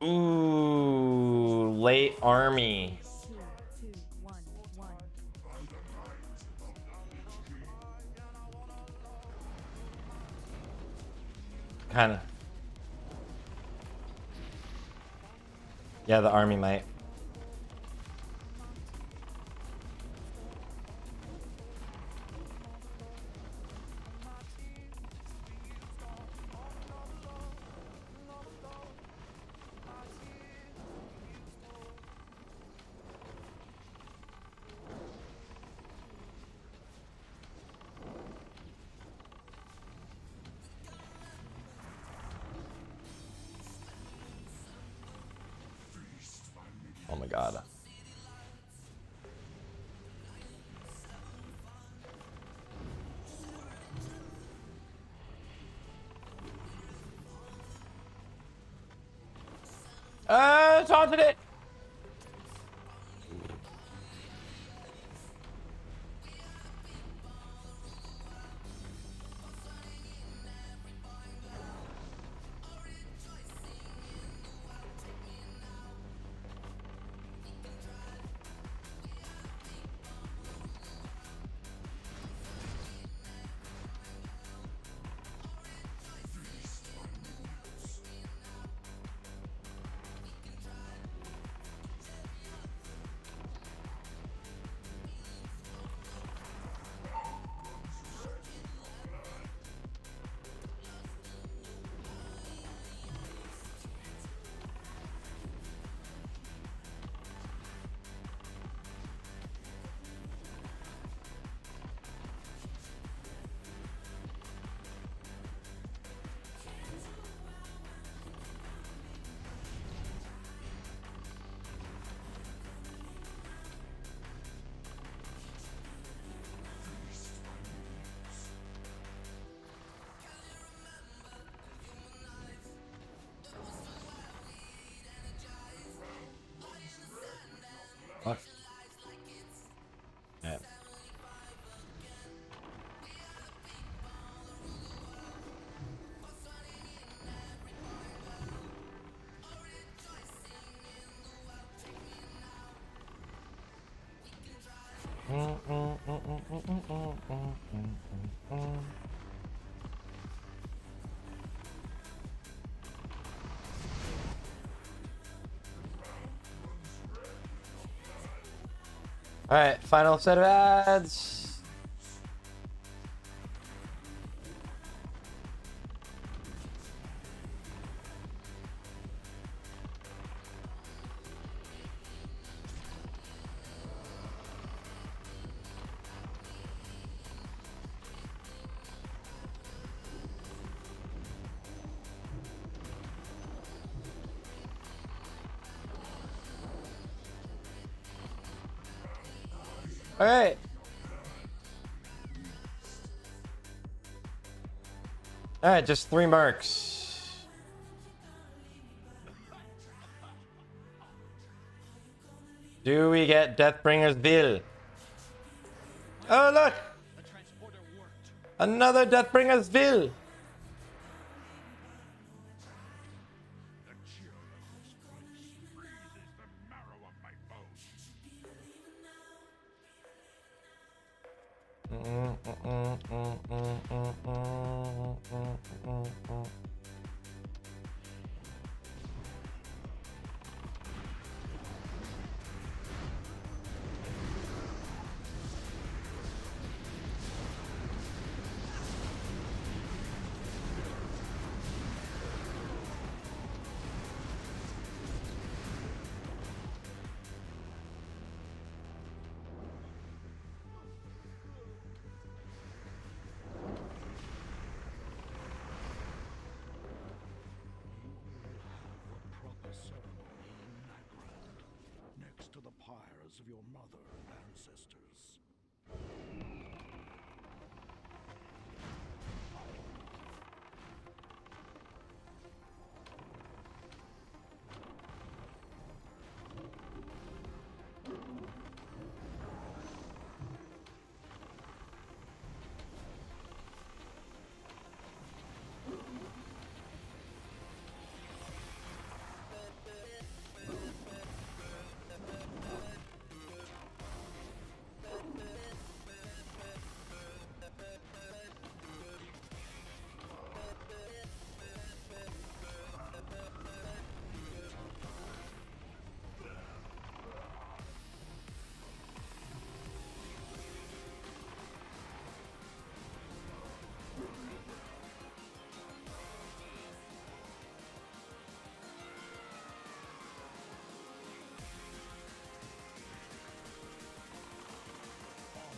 Ooh, late army. Kind of. Yeah, the army might. Oh my god. Taunted it. What? Yeah. All right, final set of ads. All right. All right, just 3 marks. Do we get Deathbringer's Bill? Oh, look! Another Deathbringer's Bill! To the pyres of your mother and ancestors.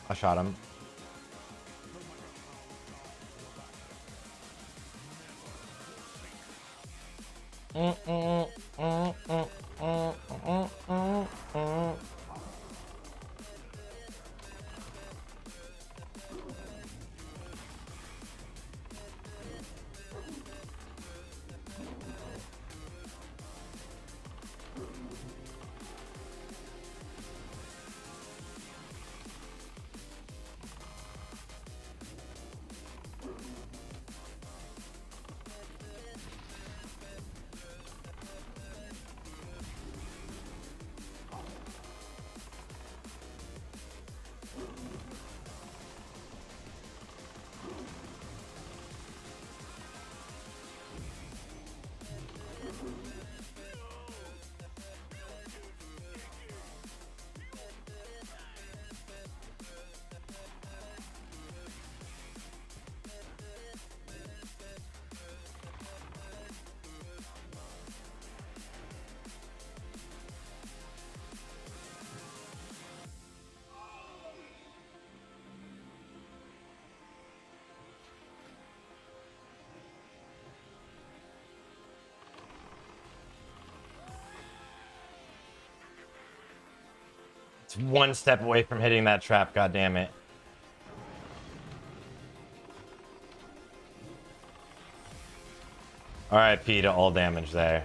I shot him. It's 1 step away from hitting that trap, god damn it. RIP to all damage there.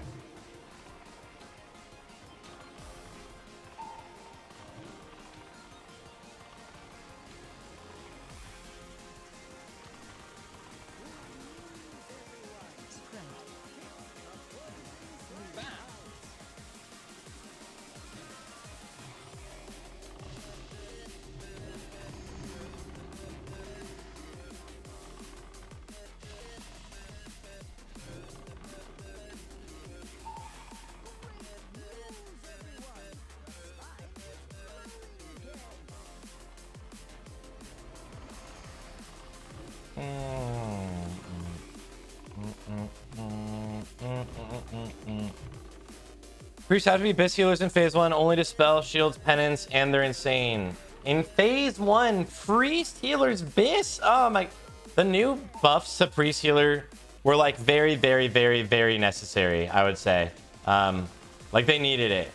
Priests have to be Bis healers in phase 1, only dispel shields, penance, and they're insane. In phase 1, priest healers Bis? Oh my, the new buffs to priest healer were like very, very, very, very necessary, I would say. Like they needed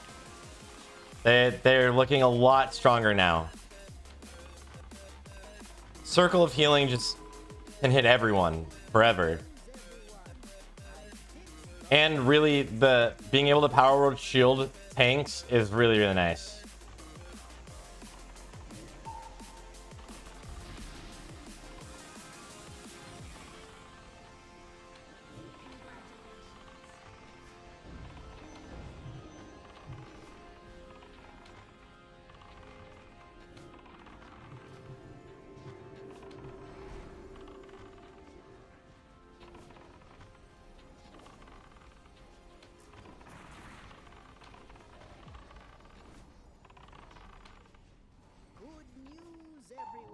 it. They're looking a lot stronger now. Circle of Healing just can hit everyone forever. And really, the being able to power word shield tanks is really, really nice.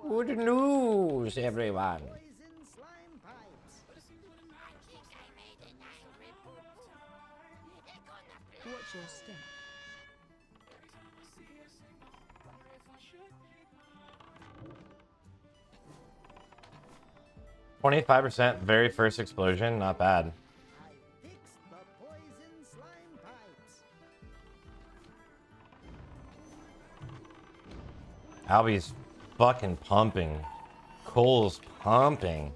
Good news, everyone. Watch your step. 25% very first explosion, not bad. Albie's fucking pumping. Cole's pumping.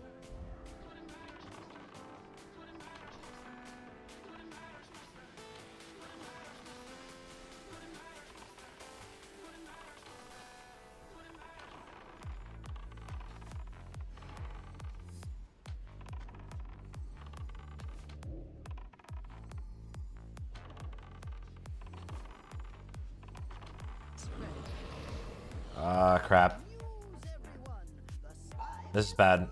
Ah, crap. This is bad.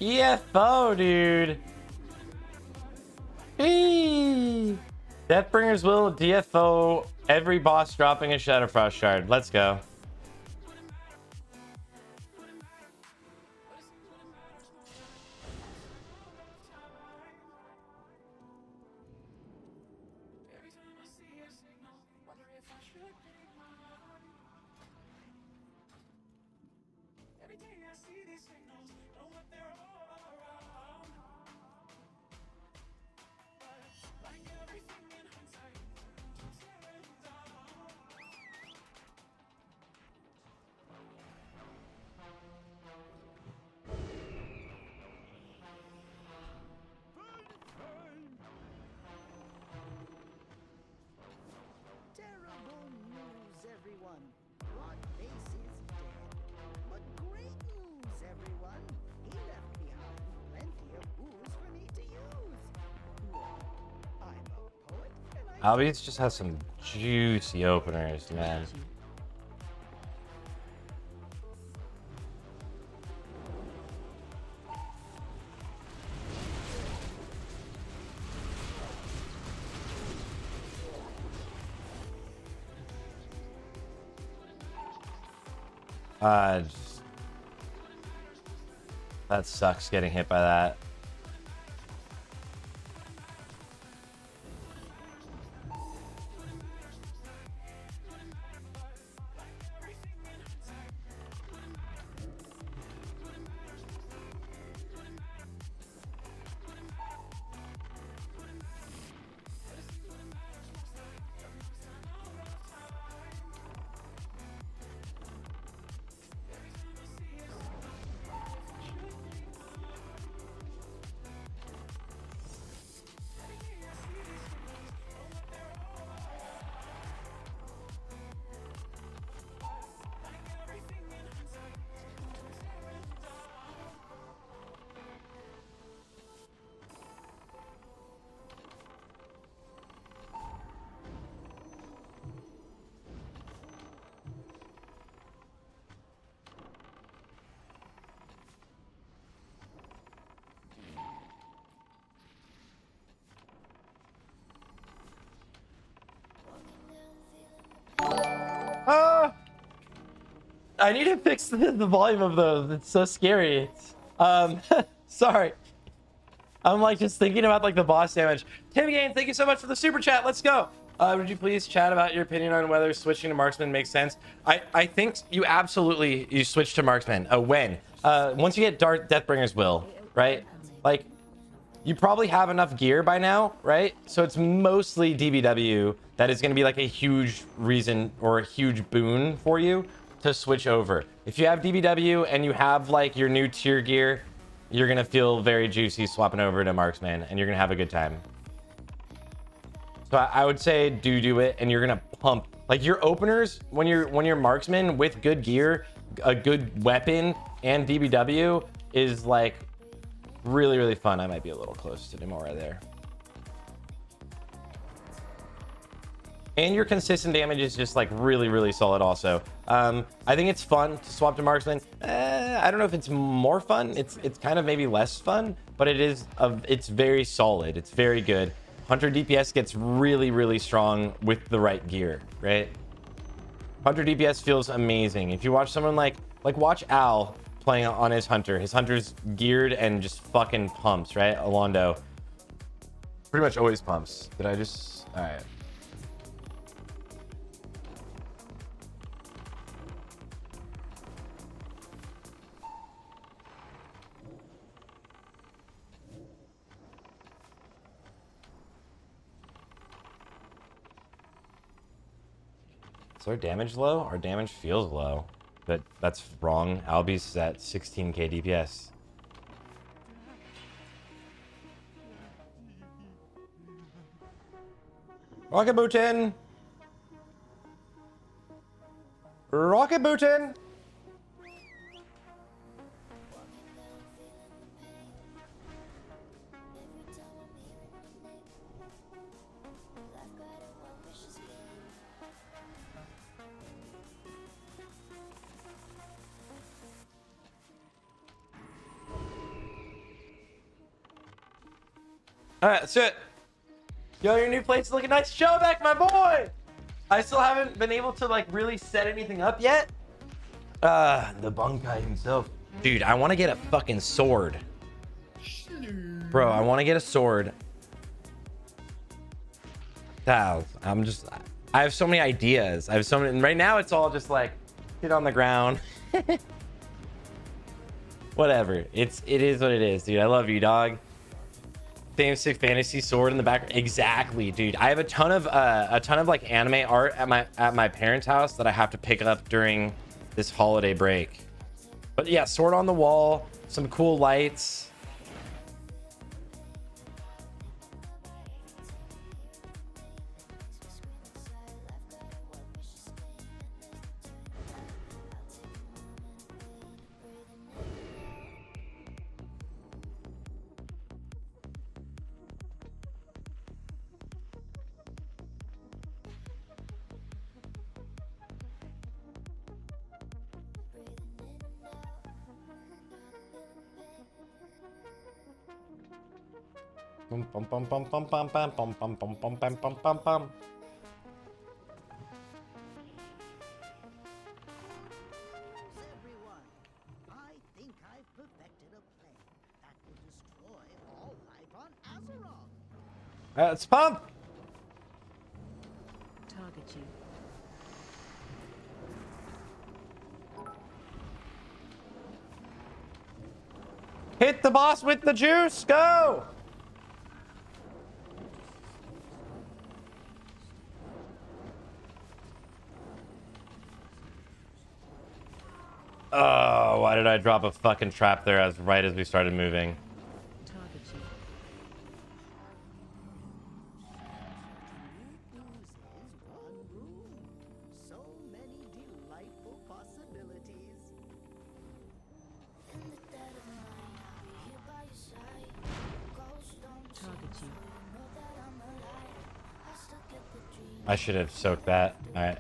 EFO, dude. Hey. Deathbringer's will DFO every boss dropping a Shadowfrost shard. Let's go. Albie's just has some juicy openers, man. That sucks getting hit by that. I need to fix the volume of those. It's so scary. Sorry. I'm like just thinking about like the boss damage. Tim Gain, thank you so much for the super chat. Let's go. Would you please chat about your opinion on whether switching to marksman makes sense? I think you switch to marksman. When? Once you get Deathbringer's will, right? Like you probably have enough gear by now, right? So it's mostly DBW that is going to be like a huge reason or a huge boon for you to switch over. If you have DBW and you have like your new tier gear, you're going to feel very juicy swapping over to marksman and you're going to have a good time. So I would say do it, and you're going to pump like your openers when you're marksman with good gear, a good weapon and DBW is like really, really fun. I might be a little close to Demora there. And your consistent damage is just like really, really solid also. I think it's fun to swap to marksman. I don't know if it's more fun. It's kind of maybe less fun, but it's very solid. It's very good. Hunter DPS gets really, really strong with the right gear, right? Hunter DPS feels amazing. If you watch someone like watch Al playing on his hunter's geared and just fucking pumps, right? Alondo pretty much always pumps. Did I just all right? Is our damage low? Our damage feels low, but that's wrong. Albi's at 16k DPS. Rocket Bootin! Rocket Bootin! All right, that's it. Yo, your new place is looking nice. Show back, my boy. I still haven't been able to like really set anything up yet. The Bunkai himself. Dude, I want to get a fucking sword. Bro, I want to get a sword. I have so many ideas. I have so many, and right now it's all just like sit on the ground. Whatever. It is what it is, dude. I love you, dog. Fantasy fantasy sword in the back. Exactly, dude. I have a ton of like anime art at my parents' house that I have to pick up during this holiday break. But yeah, sword on the wall, some cool lights. Bum bum bum bum bum bum bum bum bum bum bum bum bum bum bum. Everyone, I think I've perfected a plan that will destroy all life on Azeroth. Let's pump. Target you. Hit the boss with the juice. Go. Oh, why did I drop a fucking trap there right as we started moving? Target you. Oozes one room. So many delightful possibilities. Target you. I should have soaked that. All right.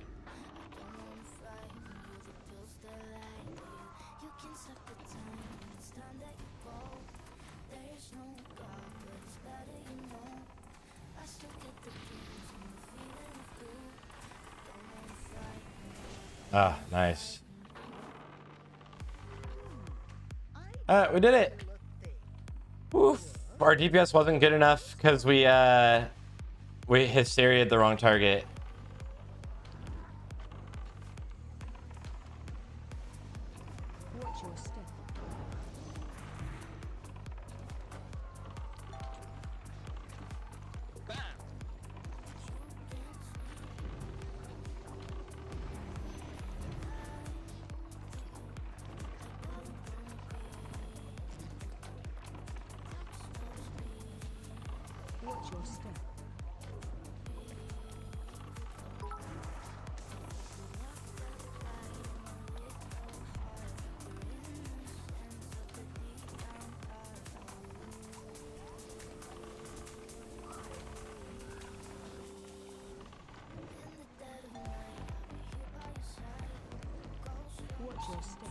Ah, nice. We did it. Oof. Our DPS wasn't good enough because we hysteria'd the wrong target. Watch your step. Watch your step. Watch your step.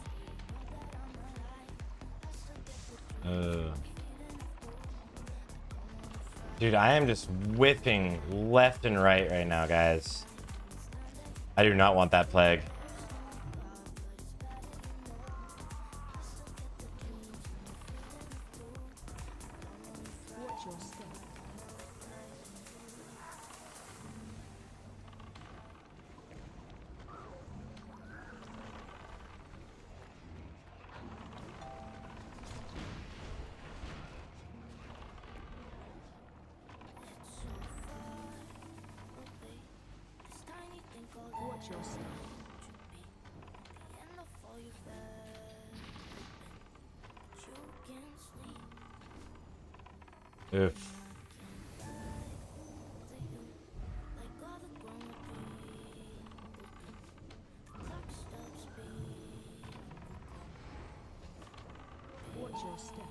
Dude, I am just whipping left and right now, guys. I do not want that plague. Watch your step. Watch your step. Oof. Watch your step.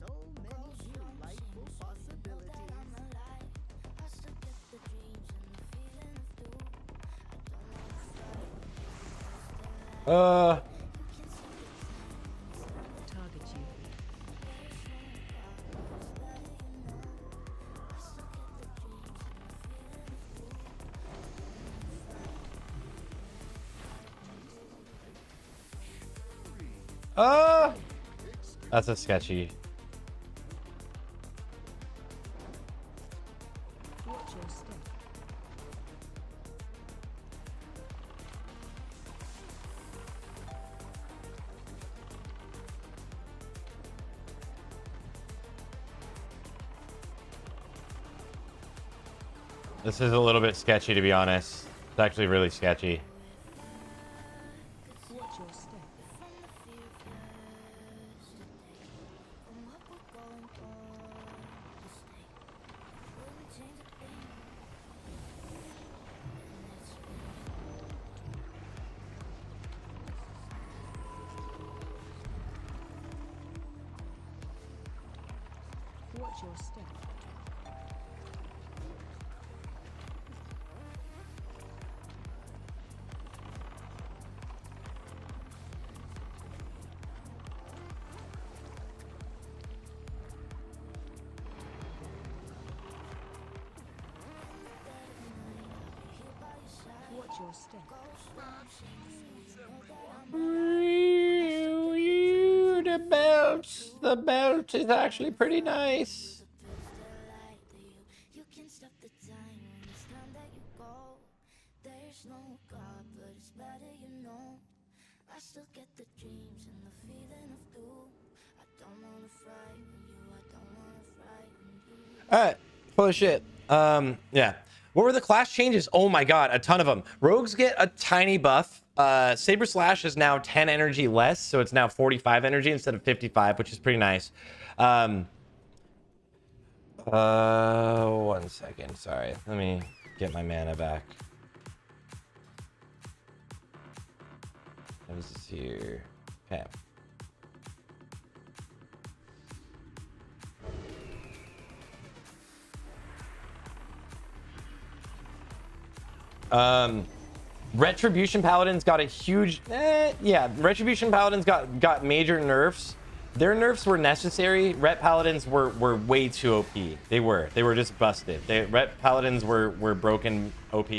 So many delightful possibilities. Target you. That's a sketchy. Watch your step. This is a little bit sketchy, to be honest. It's actually really sketchy. Watch your step. Watch your step. Watch your step. The belt is actually pretty nice. You can stop the time when it's time that you go. There's no God, but it's better you know. I still get the dreams and the feeling of doom. I don't wanna frighten you, I don't wanna frighten you. All right, full of shit. Yeah. What were the class changes? Oh my god, a ton of them. Rogues get a tiny buff. Saber Slash is now 10 energy less, so it's now 45 energy instead of 55, which is pretty nice. 1 second, sorry. Let me get my mana back. What is this here? Okay. Retribution Paladins got a huge Retribution Paladins got major nerfs. Their nerfs were necessary. Ret Paladins were way too OP. They were just busted. Ret Paladins were broken OP.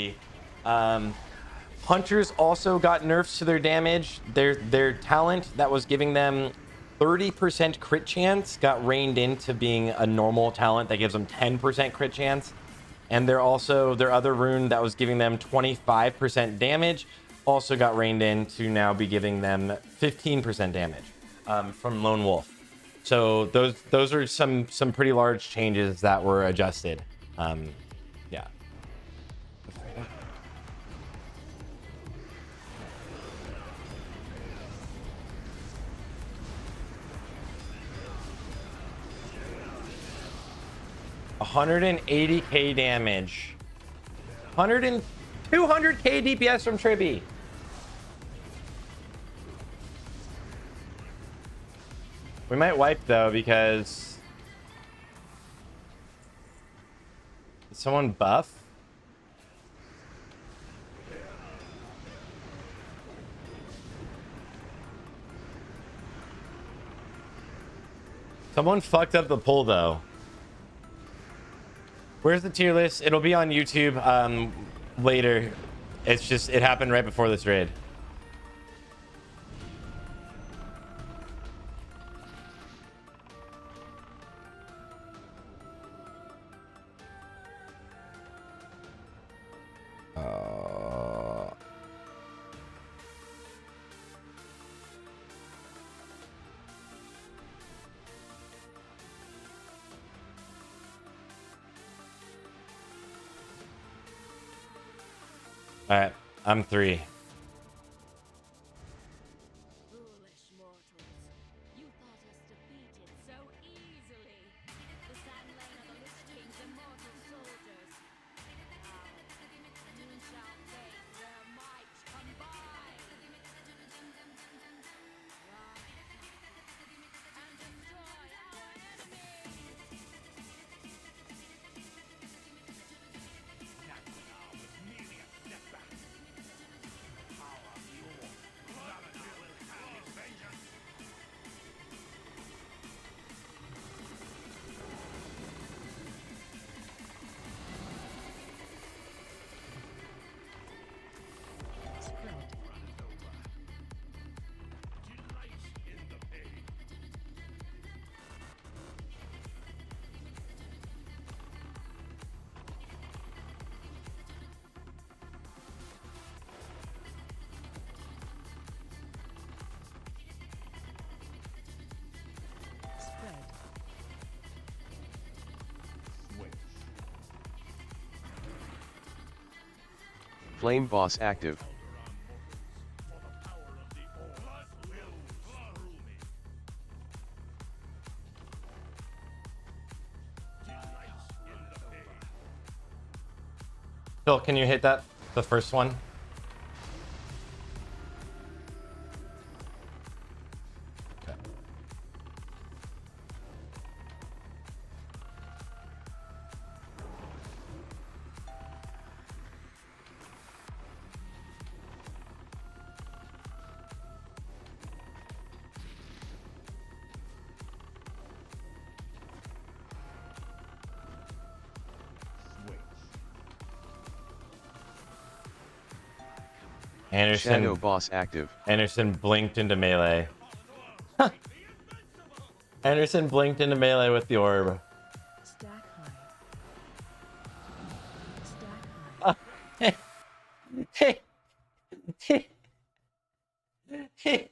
Hunters also got nerfs to their damage. Their talent that was giving them 30% crit chance got reined into being a normal talent that gives them 10% crit chance. And their other rune that was giving them 25% damage also got reined in to now be giving them 15% damage from Lone Wolf. So those are some pretty large changes that were adjusted. Yeah. $180k damage. 200k DPS from Tribby. We might wipe though because did someone buff? Someone fucked up the pull though. Where's the tier list? It'll be on YouTube later. It's just it happened right before this raid. All right, I'm 3. Foolish mortals. You thought us defeated so easily. The Sand Lane are the Lich King's immortal soldiers. Now, you shall gain their might combined. And destroy our enemies. Spread. Flame boss active. Phil, can you hit that? The first one? Okay. Shadow boss active. Anderson blinked into melee. Anderson blinked into melee with the orb. Stack high. Stack high.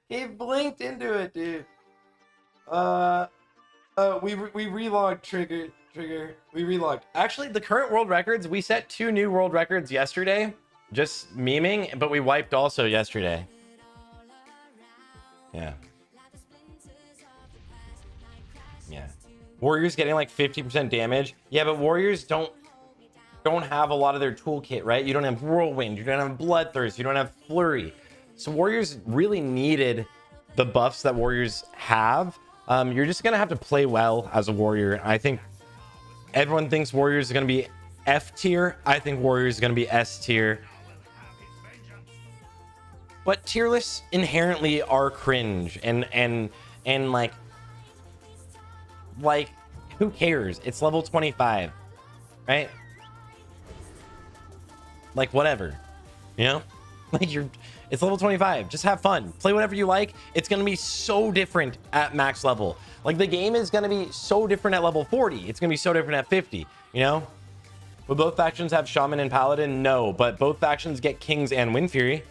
He blinked into it, dude. We relogged trigger. We relogged. Actually, the current world records, we set 2 new world records yesterday. Just memeing, but we wiped also yesterday. Yeah. Yeah. Warriors getting like 50% damage. Yeah, but warriors don't have a lot of their toolkit, right? You don't have whirlwind, you don't have bloodthirst, you don't have flurry. So warriors really needed the buffs that warriors have. You're just gonna have to play well as a warrior. I think everyone thinks warriors are gonna be F tier. I think warriors are gonna be S tier. But tier lists inherently are cringe and like who cares? It's level 25, right? Like whatever, you know? Like it's level 25. Just have fun. Play whatever you like. It's gonna be so different at max level. Like the game is gonna be so different at level 40. It's gonna be so different at 50, you know? Will both factions have Shaman and Paladin? No, but both factions get Kings and Wind Fury.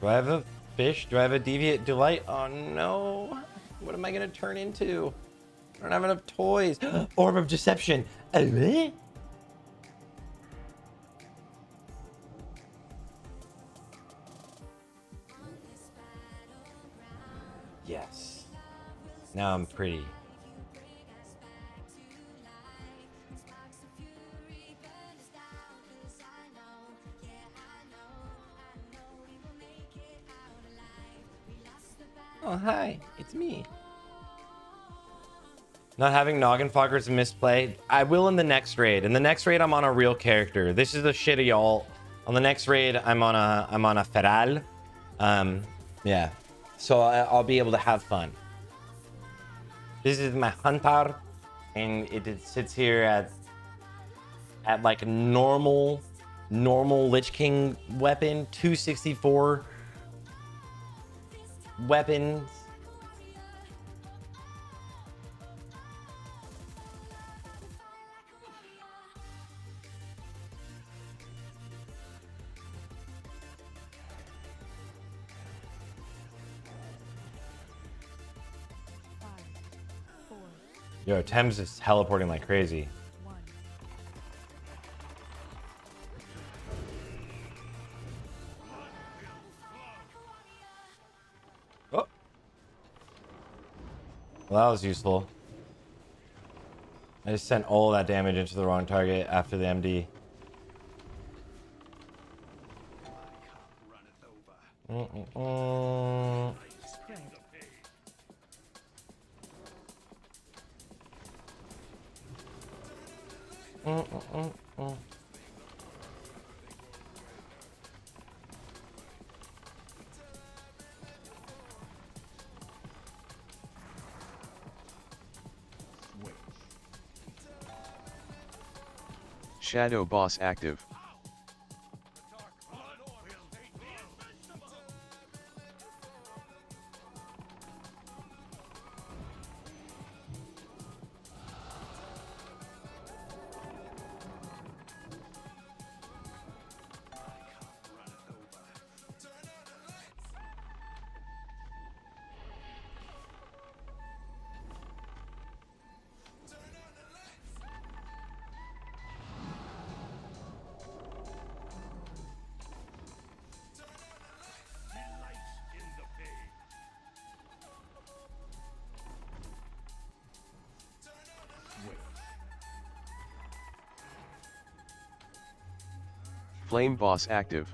Do I have a fish? Do I have a deviant delight? Oh no. What am I gonna turn into? I don't have enough toys. Orb of deception. Yes. Now I'm pretty. Oh, hi. It's me. Not having noggin foggers misplay. I will in the next raid. In the next raid, I'm on a real character. This is a shitty alt. On the next raid, I'm on a feral. Yeah. So I'll be able to have fun. This is my hunter, and it sits here at like normal Lich King weapon, 264 weapons. Yo, Thames is teleporting like crazy. Oh. Well, that was useful. I just sent all that damage into the wrong target after the MD. Shadow boss active. Flame boss active.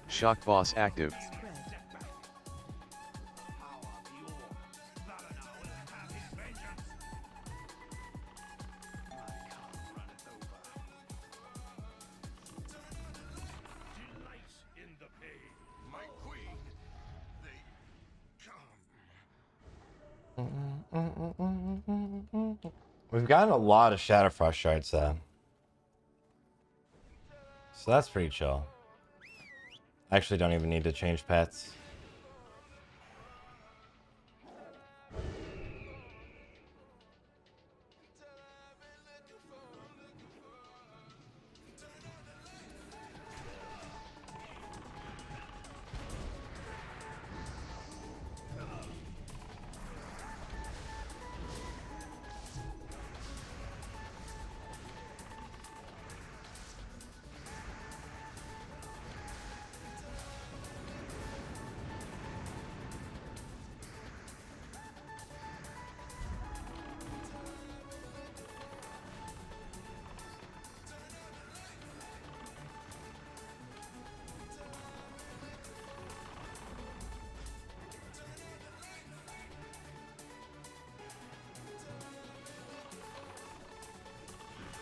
Shock boss active. We've gotten a lot of Shadowfrost shards though. So that's pretty chill. I actually don't even need to change pets.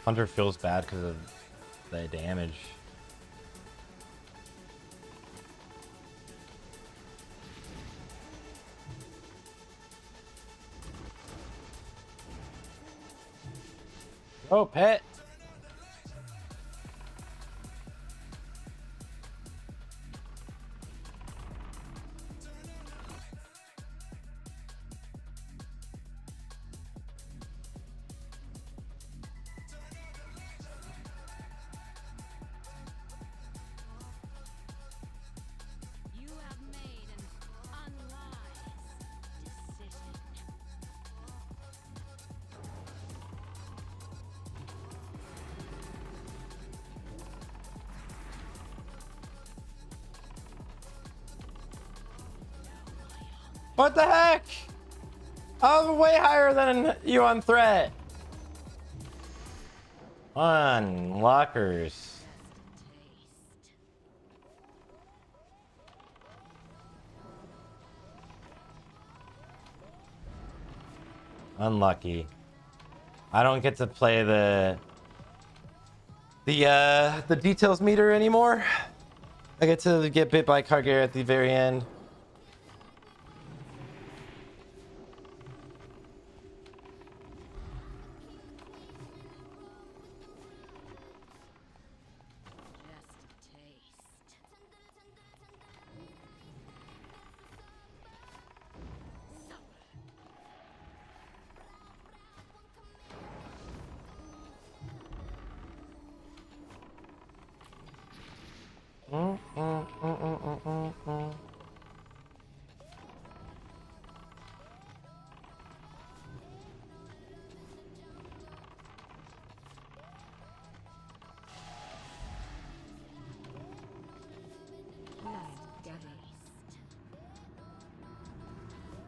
Hunter feels bad because of the damage. Oh, pet. You have made an unwise decision. What the heck? I'm way higher than you on threat. Unlockers. Unlucky. I don't get to play the details meter anymore. I get to get bit by Kargir at the very end. Just a taste.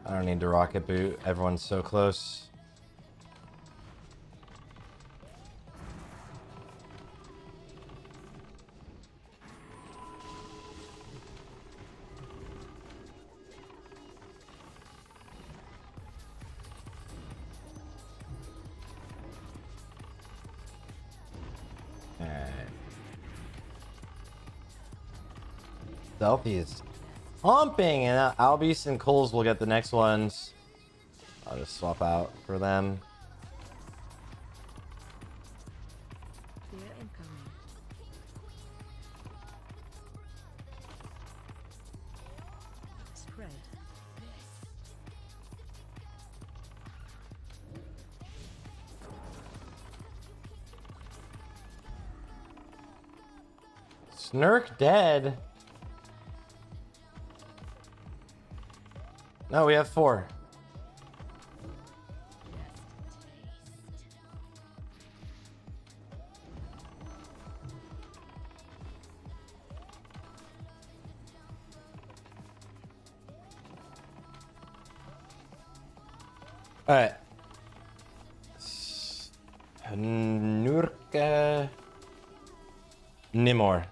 I don't need to rocket boot. Everyone's so close. Alright. Stealthy is pumping, and Albies and Coles will get the next ones. I'll just swap out for them. Fear incoming. Spread. Snurk dead. No, we have 4. All right. Nurka Nimor.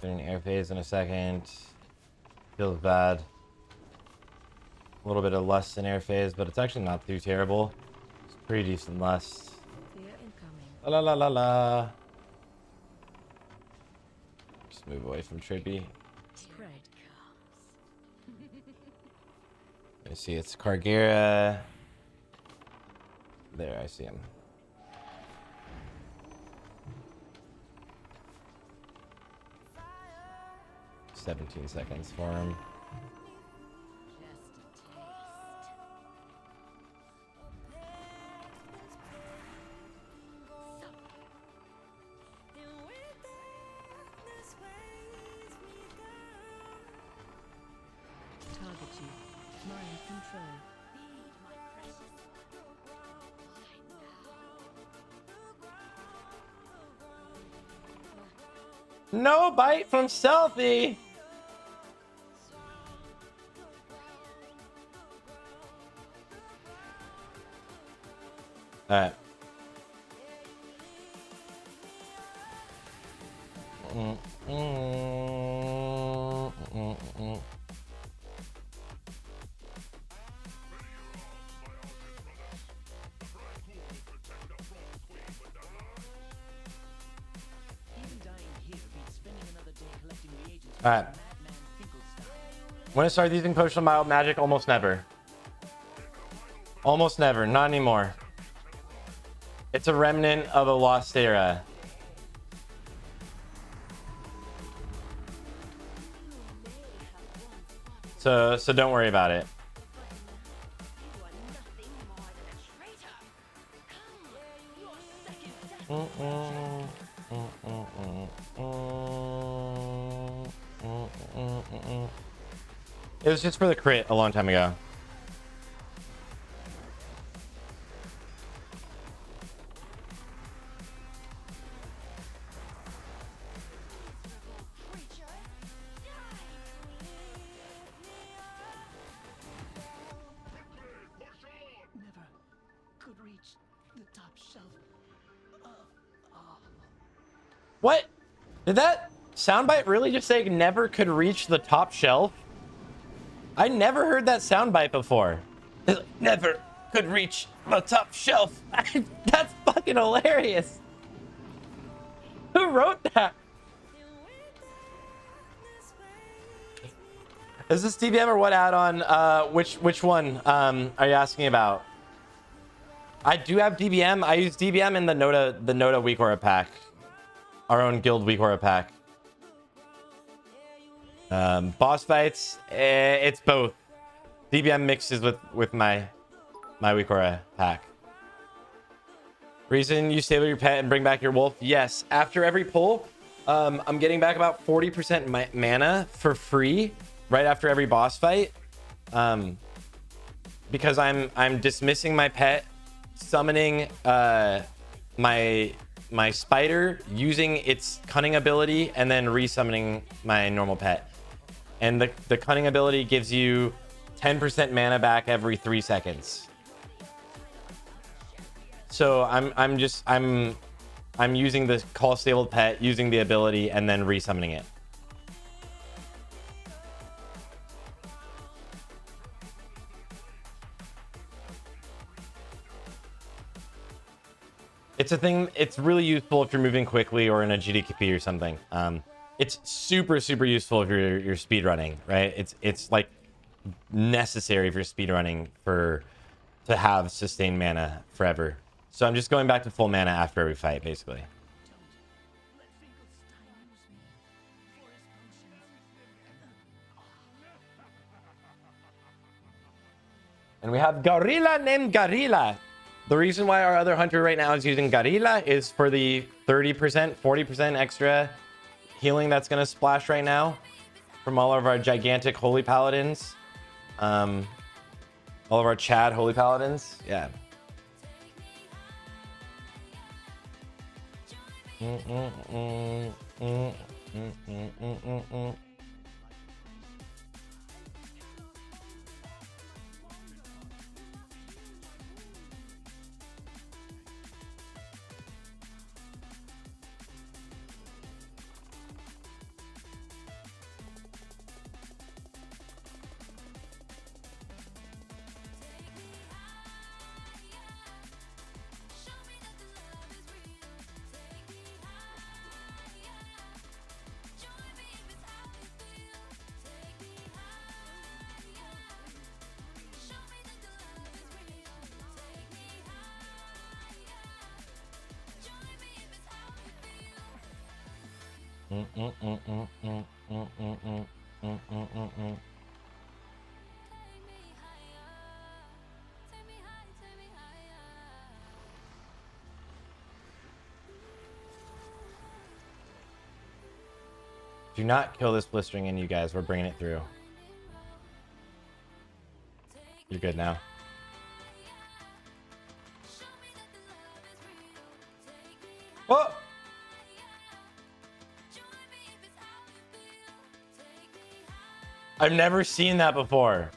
Doing air phase in a second. Feels bad. A little bit of lust in air phase, but it's actually not too terrible. It's pretty decent lust. Fear incoming. La la la la. Just move away from Trippy. Spread. I see it's Kargira. There, I see him. 17 seconds for him. No bite from Stealthy. All right. All right. When I start using Potion of Mild Magic, almost never. Almost never. Not anymore. It's a remnant of a lost era. So don't worry about it. It was just for the crit a long time ago. What? Did that soundbite really just say never could reach the top shelf? I never heard that soundbite before. It's like, never could reach the top shelf. That's fucking hilarious. Who wrote that? Is this DBM or what add-on? Which one are you asking about? I do have DBM. I use DBM in the Noda weak aura pack. Our own guild weak aura pack. Boss fights, it's both. DBM mixes with my weak aura pack. Reason you stable your pet and bring back your wolf? Yes. After every pull, I'm getting back about 40% mana for free right after every boss fight. Because I'm dismissing my pet, summoning my spider, using its cunning ability, and then resummoning my normal pet. And the cunning ability gives you 10% mana back every 3 seconds. So I'm using the call stable pet, using the ability, and then resummoning it. It's a thing. It's really useful if you're moving quickly or in a GDKP or something. It's super useful if you're speedrunning, right? It's like necessary if you're speedrunning to have sustained mana forever. So I'm just going back to full mana after every fight, basically. And we have Gorilla named Gorilla. The reason why our other hunter right now is using Gorilla is for the 30%, 40% extra healing that's going to splash right now from all of our gigantic holy paladins. All of our Chad holy paladins. Yeah. Do not kill this blistering in, you guys. We're bringing it through. You're good now. Oh! I've never seen that before.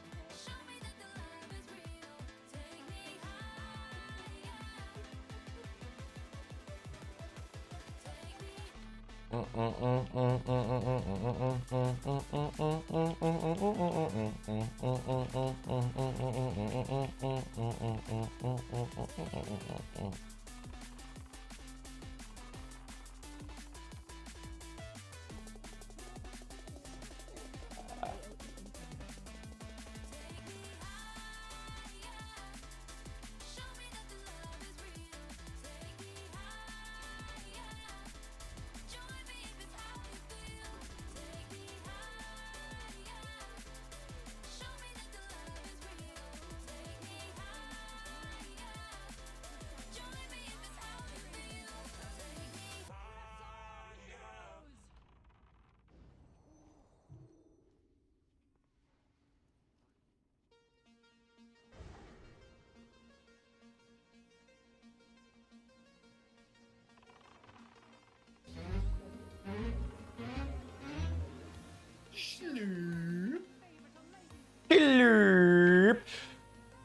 Hello.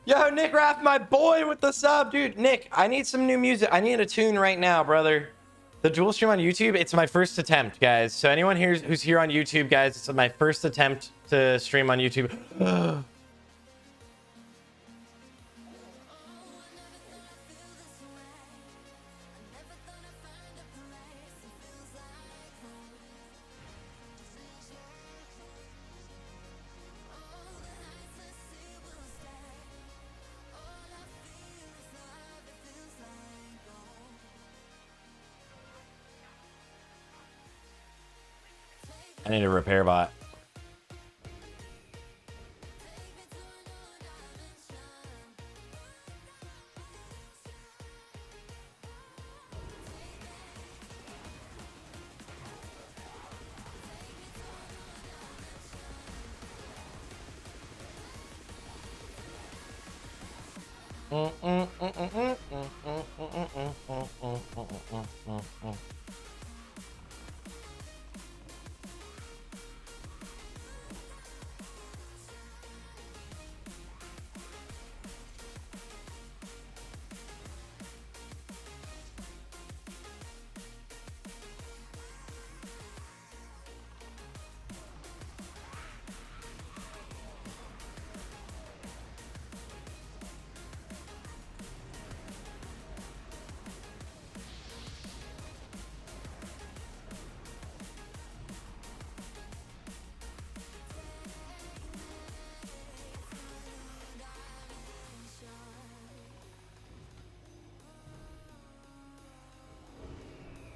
Yo, Nick Raff, my boy with the sub, dude. Nick, I need some new music. I need a tune right now, brother. The dual stream on YouTube, it's my first attempt, guys. So anyone here who's here on YouTube, guys, it's my first attempt to stream on YouTube. I need a repair bot.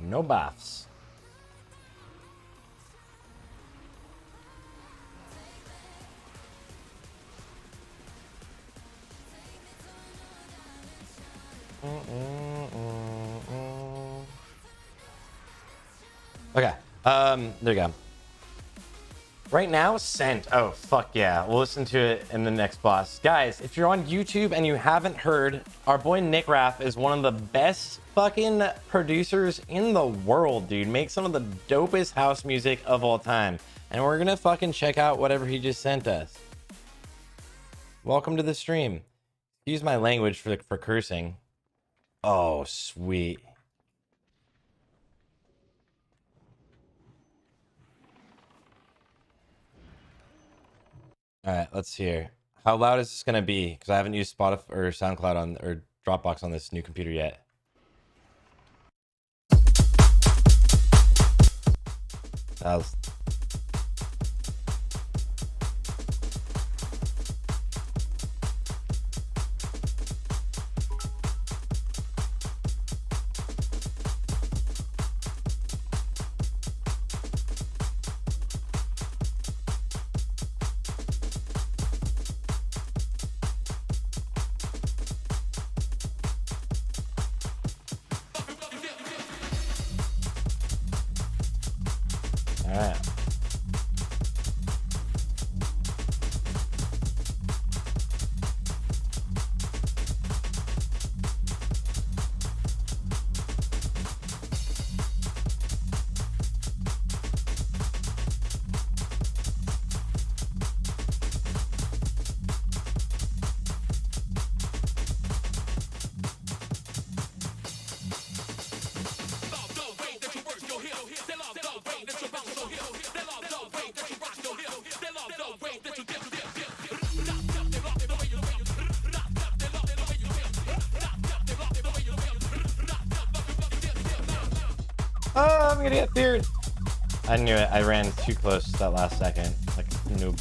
No buffs. Okay. There you go. Right now, sent. Oh, fuck yeah. We'll listen to it in the next boss. Guys, if you're on YouTube and you haven't heard, our boy Nick Raff is one of the best fucking producers in the world, dude. Makes some of the dopest house music of all time. And we're gonna fucking check out whatever he just sent us. Welcome to the stream. Use my language for cursing. Oh, sweet. All right, let's hear. How loud is this gonna be? Because I haven't used Spotify or SoundCloud on or Dropbox on this new computer yet. That was... All right. Oh, I'm gonna get feared. I knew it. I ran too close that last second. Like a noob.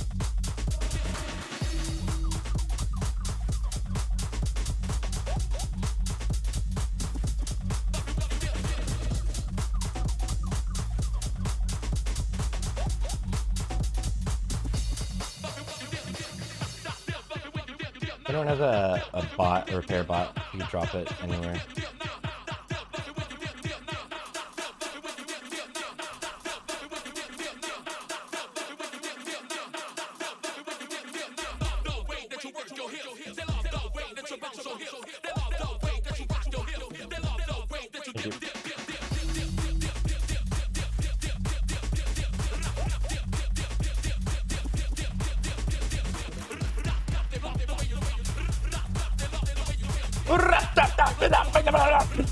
Anyone has a bot, a repair bot? You can drop it anywhere.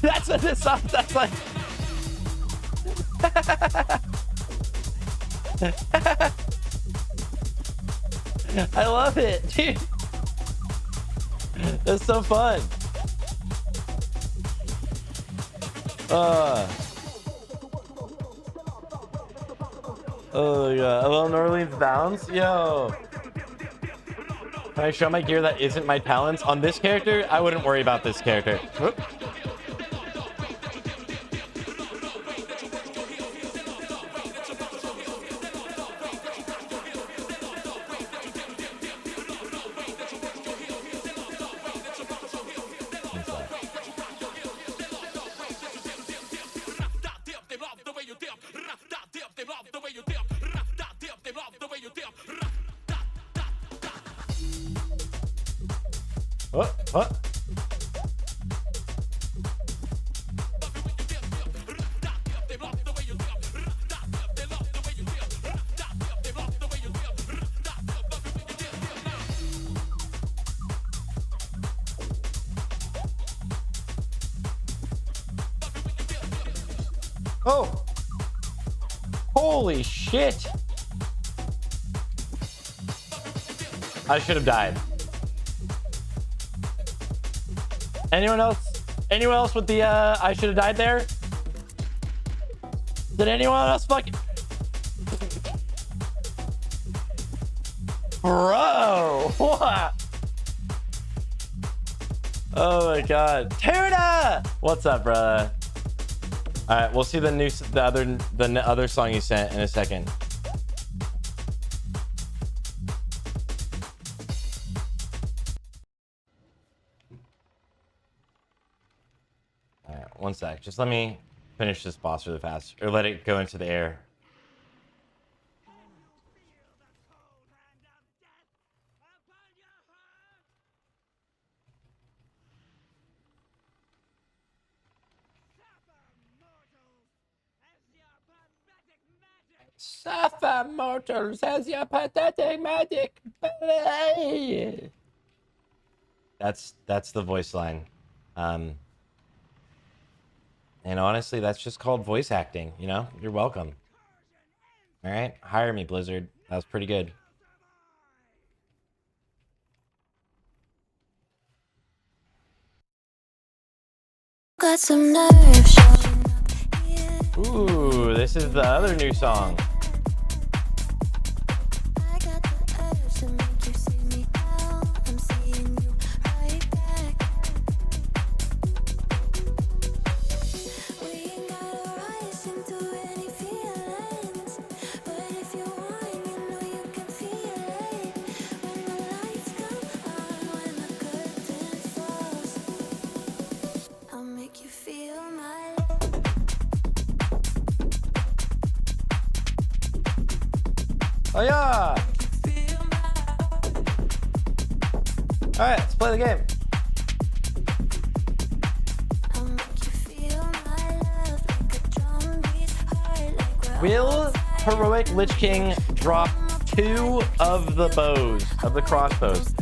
That's what this song that's like. I love it, dude. That's so fun. Oh yeah, a little New Orleans bounce, yo. Can I show my gear that isn't my talents on this character? I wouldn't worry about this character. Whoop. What? Oh! Holy shit! I should have died. Anyone else? Anyone else with the I should have died there? Did anyone else fucking... Bro! What? Oh my god. Tuna! What's up, brother? Alright, we'll see the other song you sent in a second. Alright, one sec. Just let me finish this boss really fast. Or let it go into the air. Suffer mortals as your pathetic magic. That's the voice line. And honestly, that's just called voice acting, you know? You're welcome. All right? Hire me, Blizzard. That was pretty good. Got some nerve showing up here. Ooh, this is the other new song. I got the urge to make you see me out. I'm seeing you right back. We ain't gotta rise into any feelings, but if you want, you know you can feel it. When the lights come on, when the curtain falls, I'll make you feel my Oh yeah! Alright, let's play the game. I'll make you feel my love like a drum beats hard like we're Will Heroic Lich King drop 2 of the bows, of the crossbows?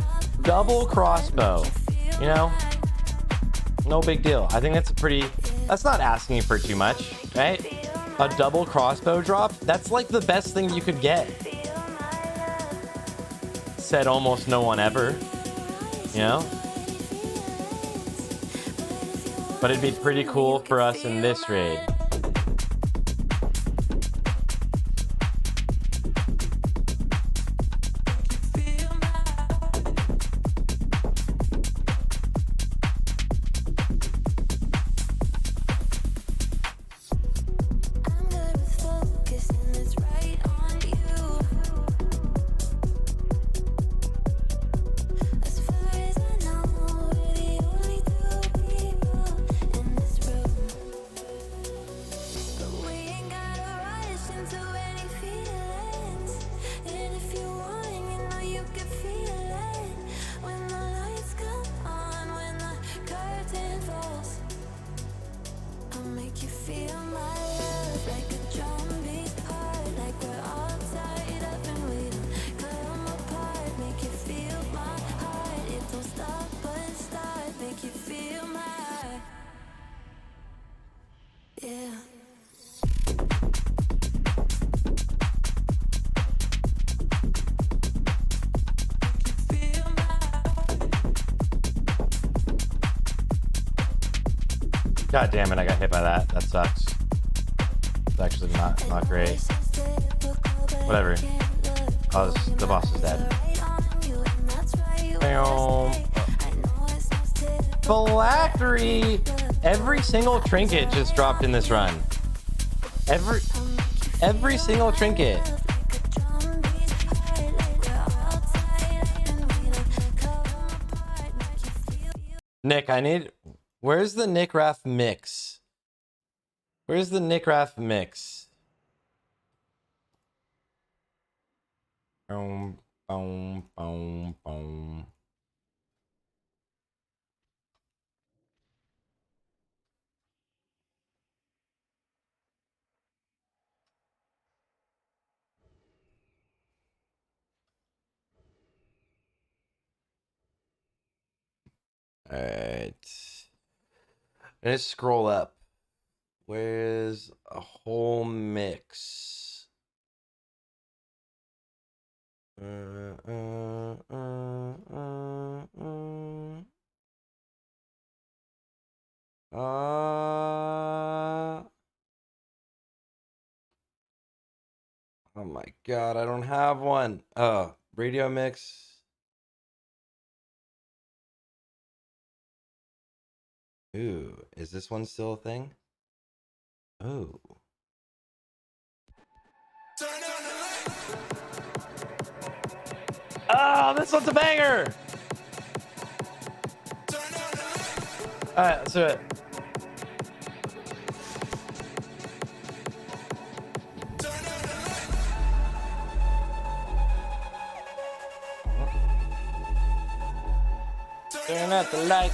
Double crossbow, you know? No big deal. I think that's not asking for too much, right? A double crossbow drop? That's like the best thing you could get. Said almost no one ever, you know? But it'd be pretty cool for us in this raid. God damn it, I got hit by that. That sucks. It's actually not great. Whatever. Oh, the boss is dead. Phylactery! Every single trinket just dropped in this run. Every single trinket. Nick, where's the Nick Raff mix? Where's the Nick Raff mix? Boom, boom, boom, boom. All right. Let's scroll up. Where's a whole mix? Oh my God, I don't have one. Oh, radio mix. Ooh, is this one still a thing? Oh. Oh, this one's a banger! Alright, let's do it. Turn out the light.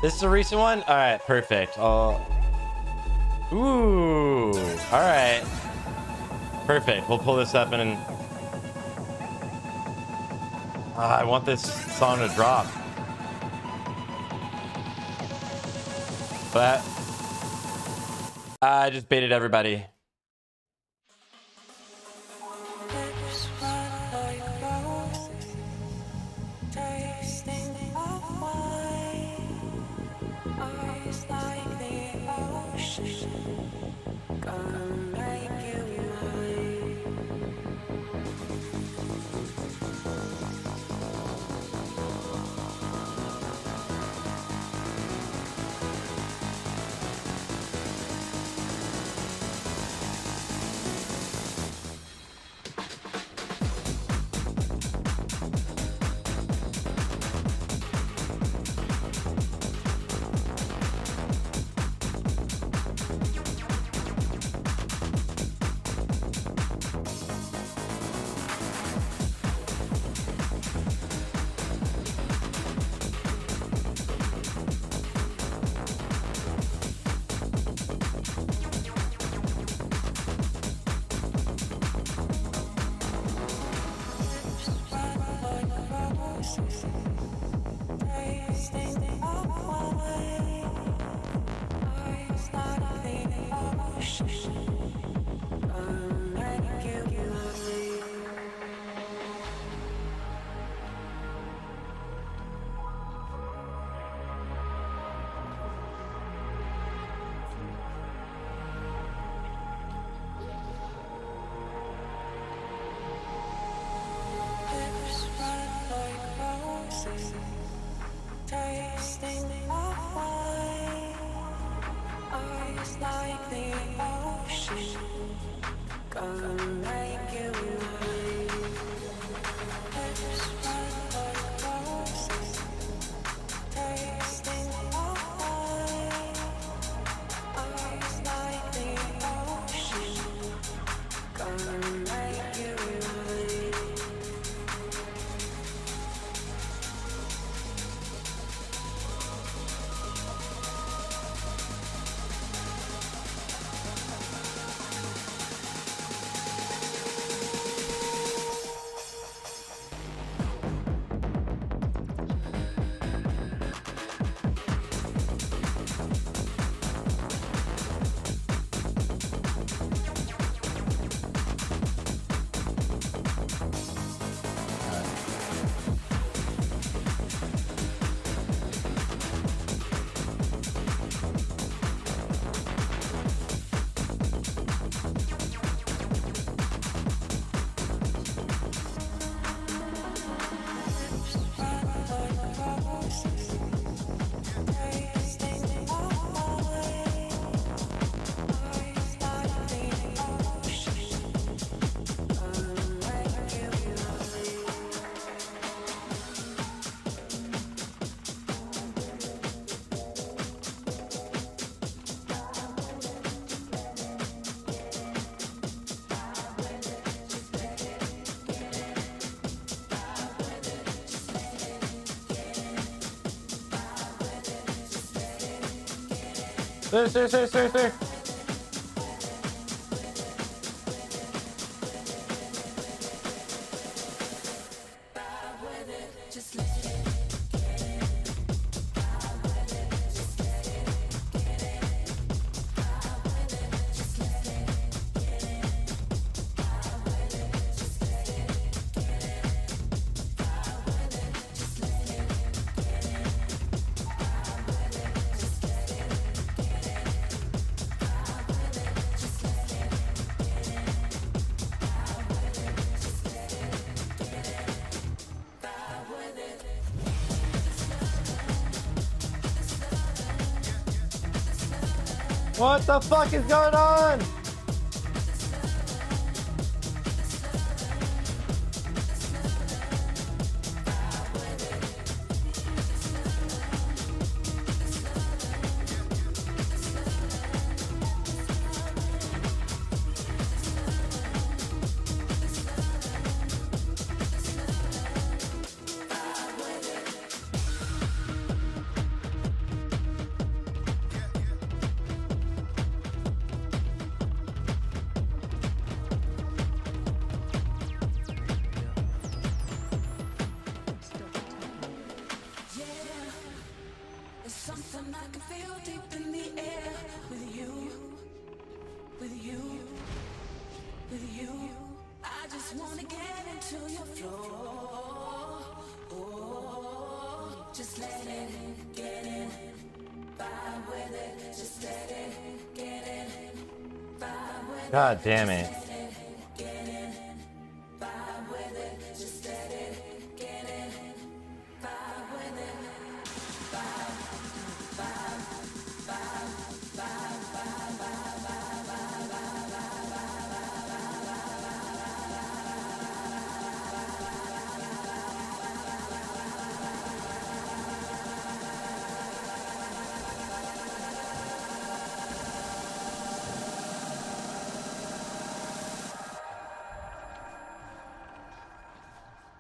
This is a recent one? Alright, perfect. Ooh. Alright. Perfect. We'll pull this up and I want this song to drop. But I just baited everybody. Sir. What the fuck is going on? God damn it.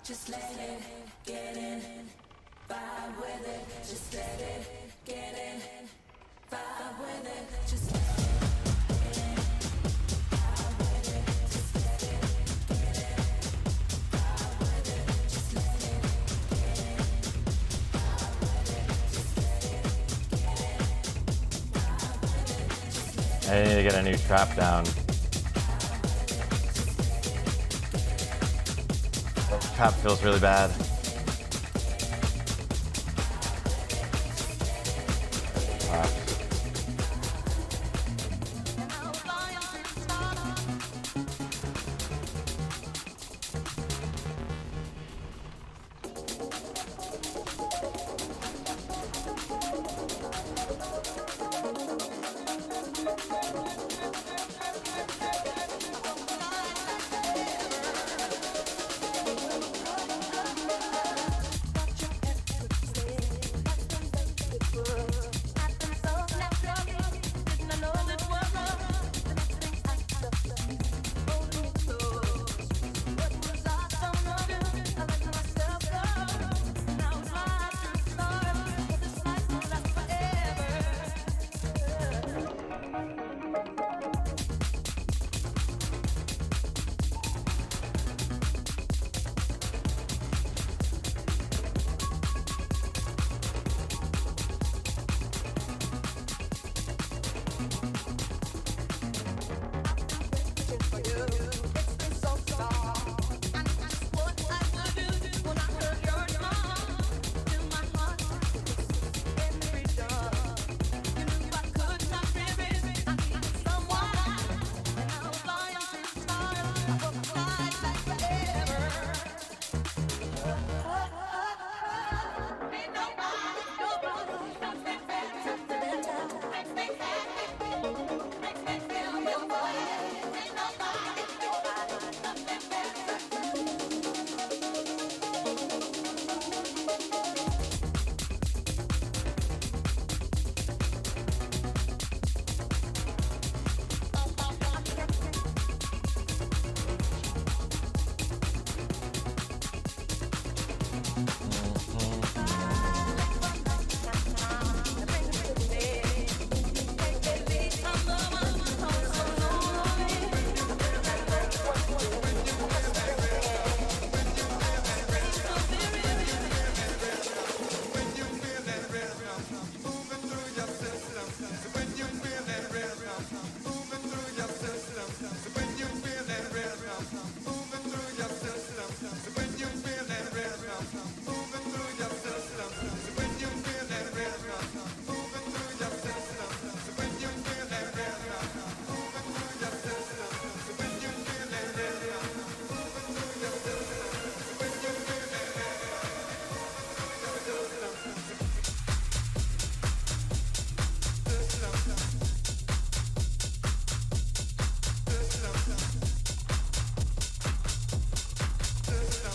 Just let it get in, vibe with it. Just let it get in, vibe with it. Just let it get in, vibe with it. Just let it get in, vibe with it. Just let it get in, vibe with it. Just let it get in, vibe with it. I need to get a new trap down. Trap feels really bad.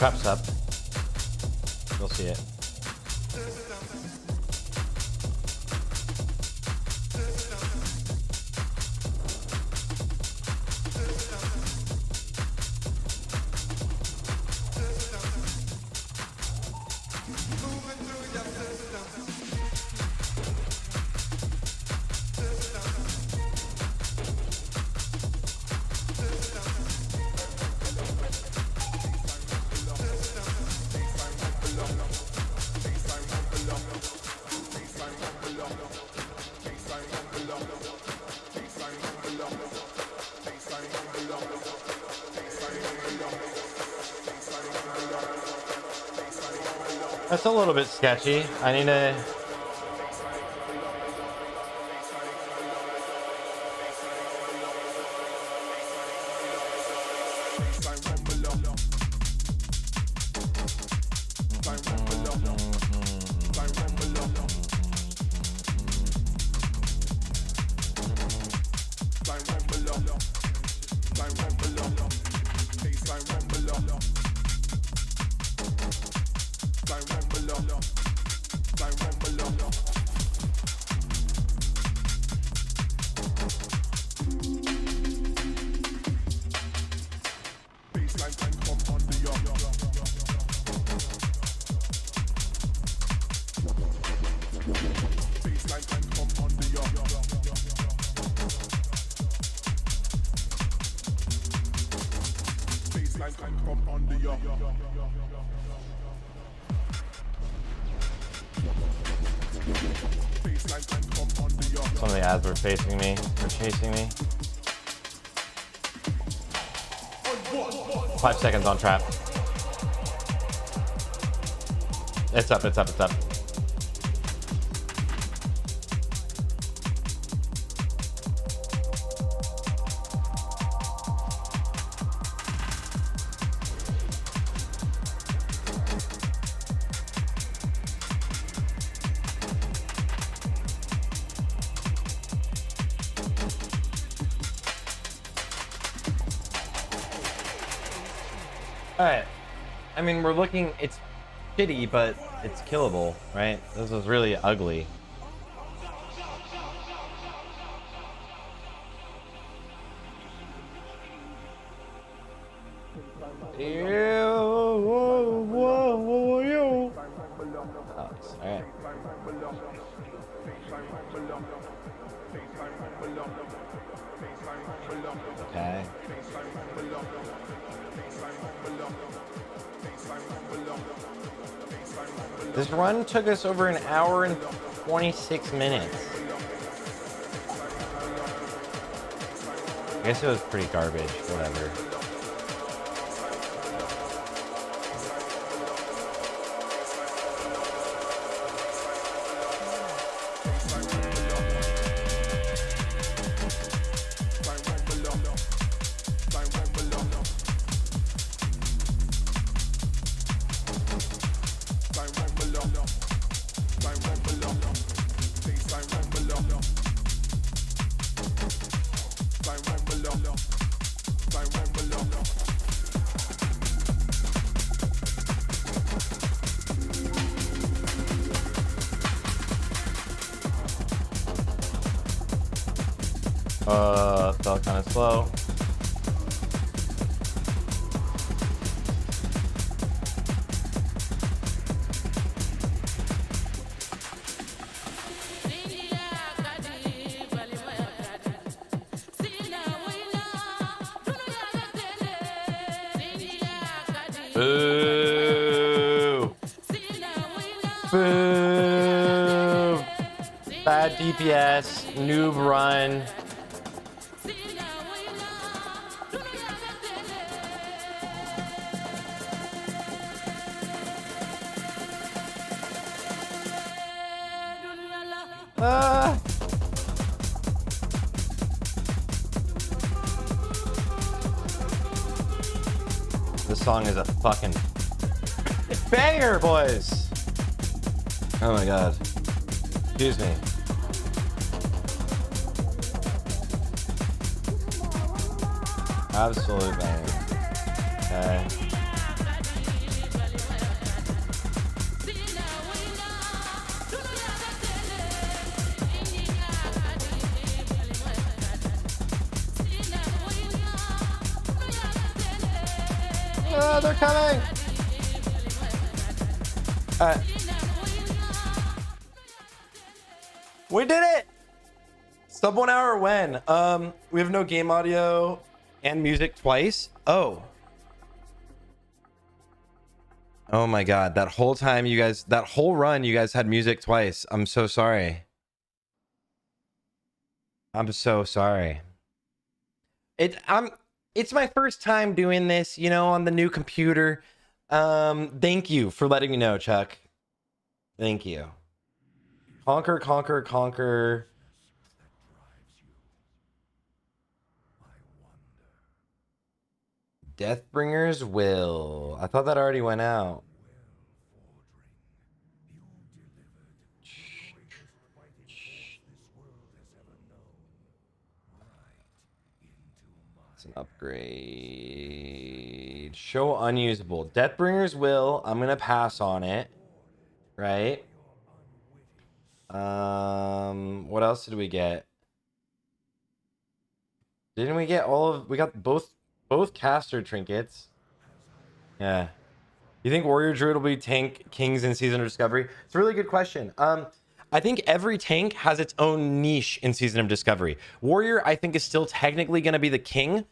Trap's up. You'll see it. That's a little bit sketchy. I need to... Some of the ads were facing me, or chasing me. 5 seconds on trap. It's up, it's up, it's up. Alright. I mean, we're looking, it's shitty, but it's killable, right? This is really ugly. Alright. Okay. This run took us over an hour and 26 minutes. I guess it was pretty garbage, whatever. Felt kind of slow. Boo! Boo! Bad DPS, noob run. This song is a fucking banger, boys. Oh my god. Excuse me. Absolute banger. Okay. Oh, they're coming. We did it. Sub 1 hour when? We have no game audio and music twice. Oh my God. That whole time you guys, that whole run, you guys had music twice. I'm so sorry. I'm so sorry. It's my first time doing this, you know, on the new computer. Thank you for letting me know, Chuck. Thank you. Conquer, conquer, conquer. Deathbringer's Will. I thought that already went out. It's an upgrade. Show unusable. Deathbringer's Will. I'm gonna pass on it. Right? What else did we get? Didn't we get all of... We got both caster trinkets. Yeah. You think Warrior Druid will be tank kings in Season of Discovery? It's a really good question. I think every tank has its own niche in Season of Discovery. Warrior, I think, is still technically going to be the king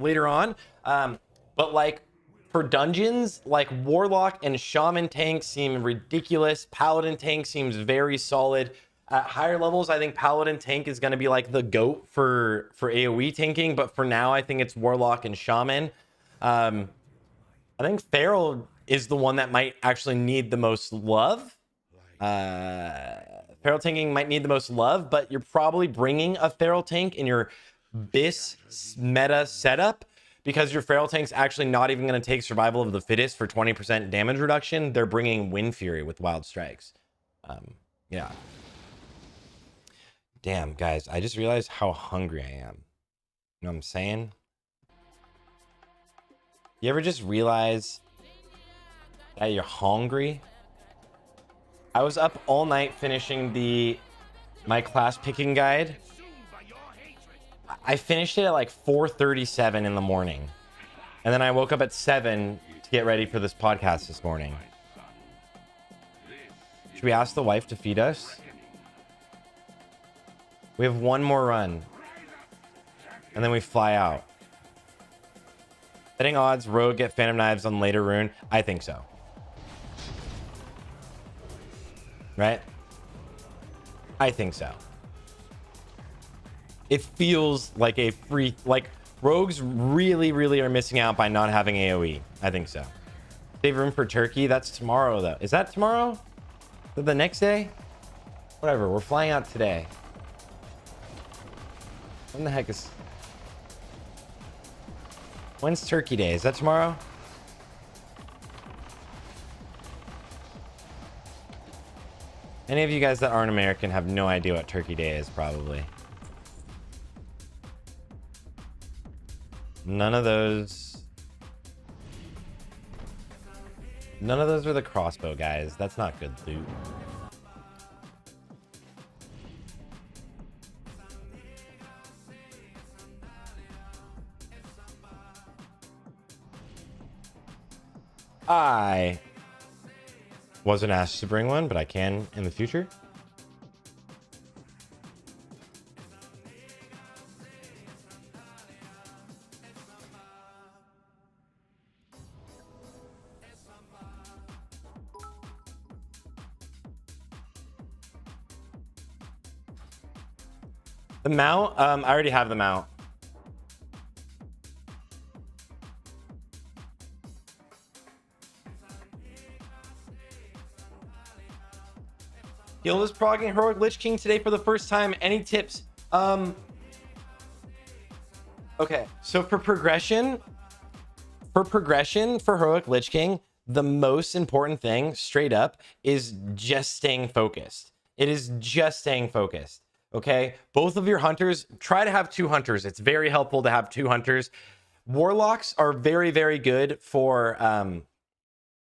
later on. But like for dungeons, like Warlock and Shaman tanks seem ridiculous. Paladin tank seems very solid. At higher levels, I think Paladin tank is going to be like the GOAT for AoE tanking. But for now, I think it's Warlock and Shaman. I think Feral is the one that might actually need the most love. Feral tanking might need the most love, but you're probably bringing a Feral tank in your BIS meta setup because your Feral tank's actually not even going to take Survival of the Fittest for 20% damage reduction. They're bringing Wind Fury with Wild Strikes. Yeah. Damn, guys, I just realized how hungry I am. You know what I'm saying? You ever just realize that you're hungry? I was up all night finishing my class picking guide. I finished it at like 4:37 in the morning. And then I woke up at 7 to get ready for this podcast this morning. Should we ask the wife to feed us? We have one more run. And then we fly out. Betting odds, Rogue get Phantom Knives on later rune. I think so. Right? I think so. It feels like a free... Like, Rogues really, really are missing out by not having AoE. I think so. Save room for Turkey. That's tomorrow, though. Is that tomorrow? Is that the next day? Whatever. We're flying out today. When the heck is... When's Turkey Day? Is that tomorrow? Any of you guys that aren't American have no idea what Turkey Day is, probably. None of those are the crossbow guys. That's not good loot. I wasn't asked to bring one, but I can in the future. The mount, I already have the mount. Gil is progging Heroic Lich King today for the first time. Any tips? Okay, so for progression for Heroic Lich King, the most important thing, straight up, is just staying focused. It is just staying focused. Okay, both of your hunters, try to have 2 hunters. It's very helpful to have 2 hunters. Warlocks are very, very good for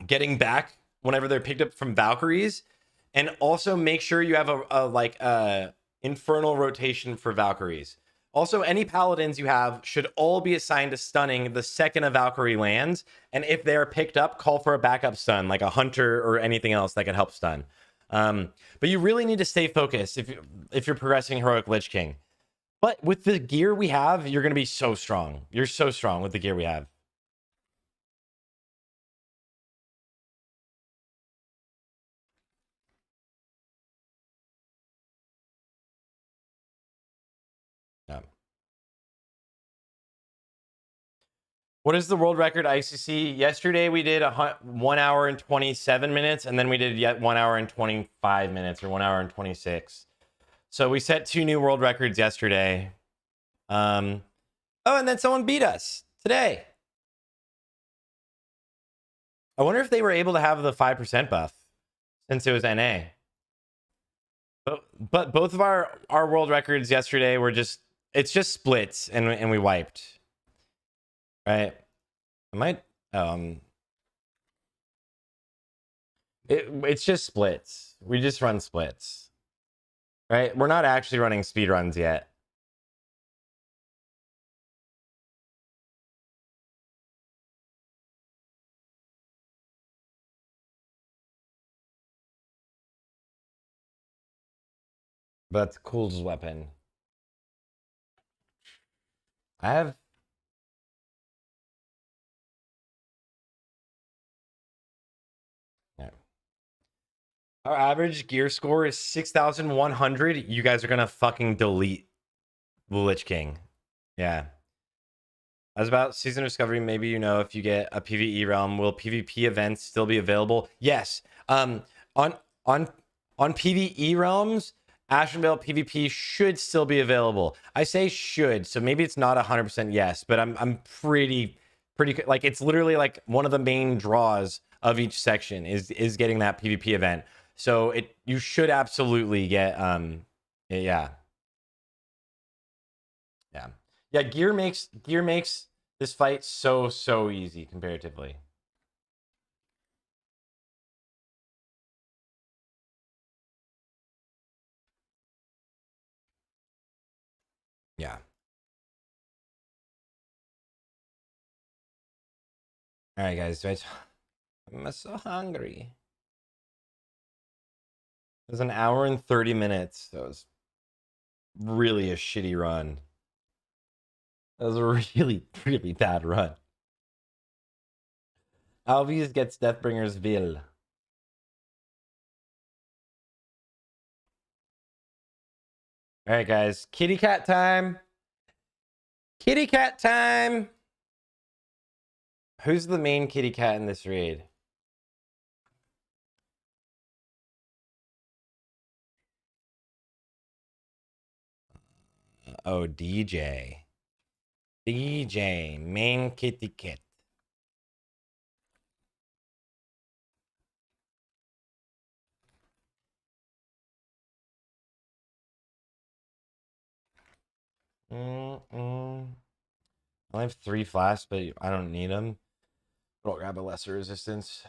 getting back whenever they're picked up from Valkyries. And also make sure you have a infernal rotation for Valkyries. Also, any paladins you have should all be assigned to stunning the second a Valkyrie lands. And if they are picked up, call for a backup stun, like a hunter or anything else that could help stun. But you really need to stay focused if you're progressing Heroic Lich King. But with the gear we have, you're going to be so strong. You're so strong with the gear we have. Yeah. What is the world record ICC? Yesterday we did 1 hour and 27 minutes, and then we did yet 1 hour and 25 minutes, or 1 hour and 26. So we set 2 new world records yesterday. Oh, and then someone beat us today. I wonder if they were able to have the 5% buff since it was NA. But both of our world records yesterday were it's just splits, and we wiped. Right? I might it's just splits. We just run splits. Right? We're not actually running speed runs yet. But that's Cool's weapon. I have our average gear score is 6,100. You guys are gonna fucking delete the Lich King. Yeah. As about Season of Discovery, maybe you know if you get a PvE realm, will PvP events still be available? Yes. On PvE realms, Ashenvale PvP should still be available. I say should, so maybe it's not 100% yes, but I'm pretty like it's literally like one of the main draws of each section is getting that PvP event. So you should absolutely get yeah. Gear makes this fight so easy comparatively. Yeah. All right, guys. I'm so hungry. It was an hour and 30 minutes. That was really a shitty run. That was a really bad run. Alves gets Deathbringer's Vil. All right, guys. Kitty cat time. Kitty cat time. Who's the main kitty cat in this raid? Oh, DJ. DJ, main kitty cat. I have 3 flasks, but I don't need them. But I'll grab a lesser resistance.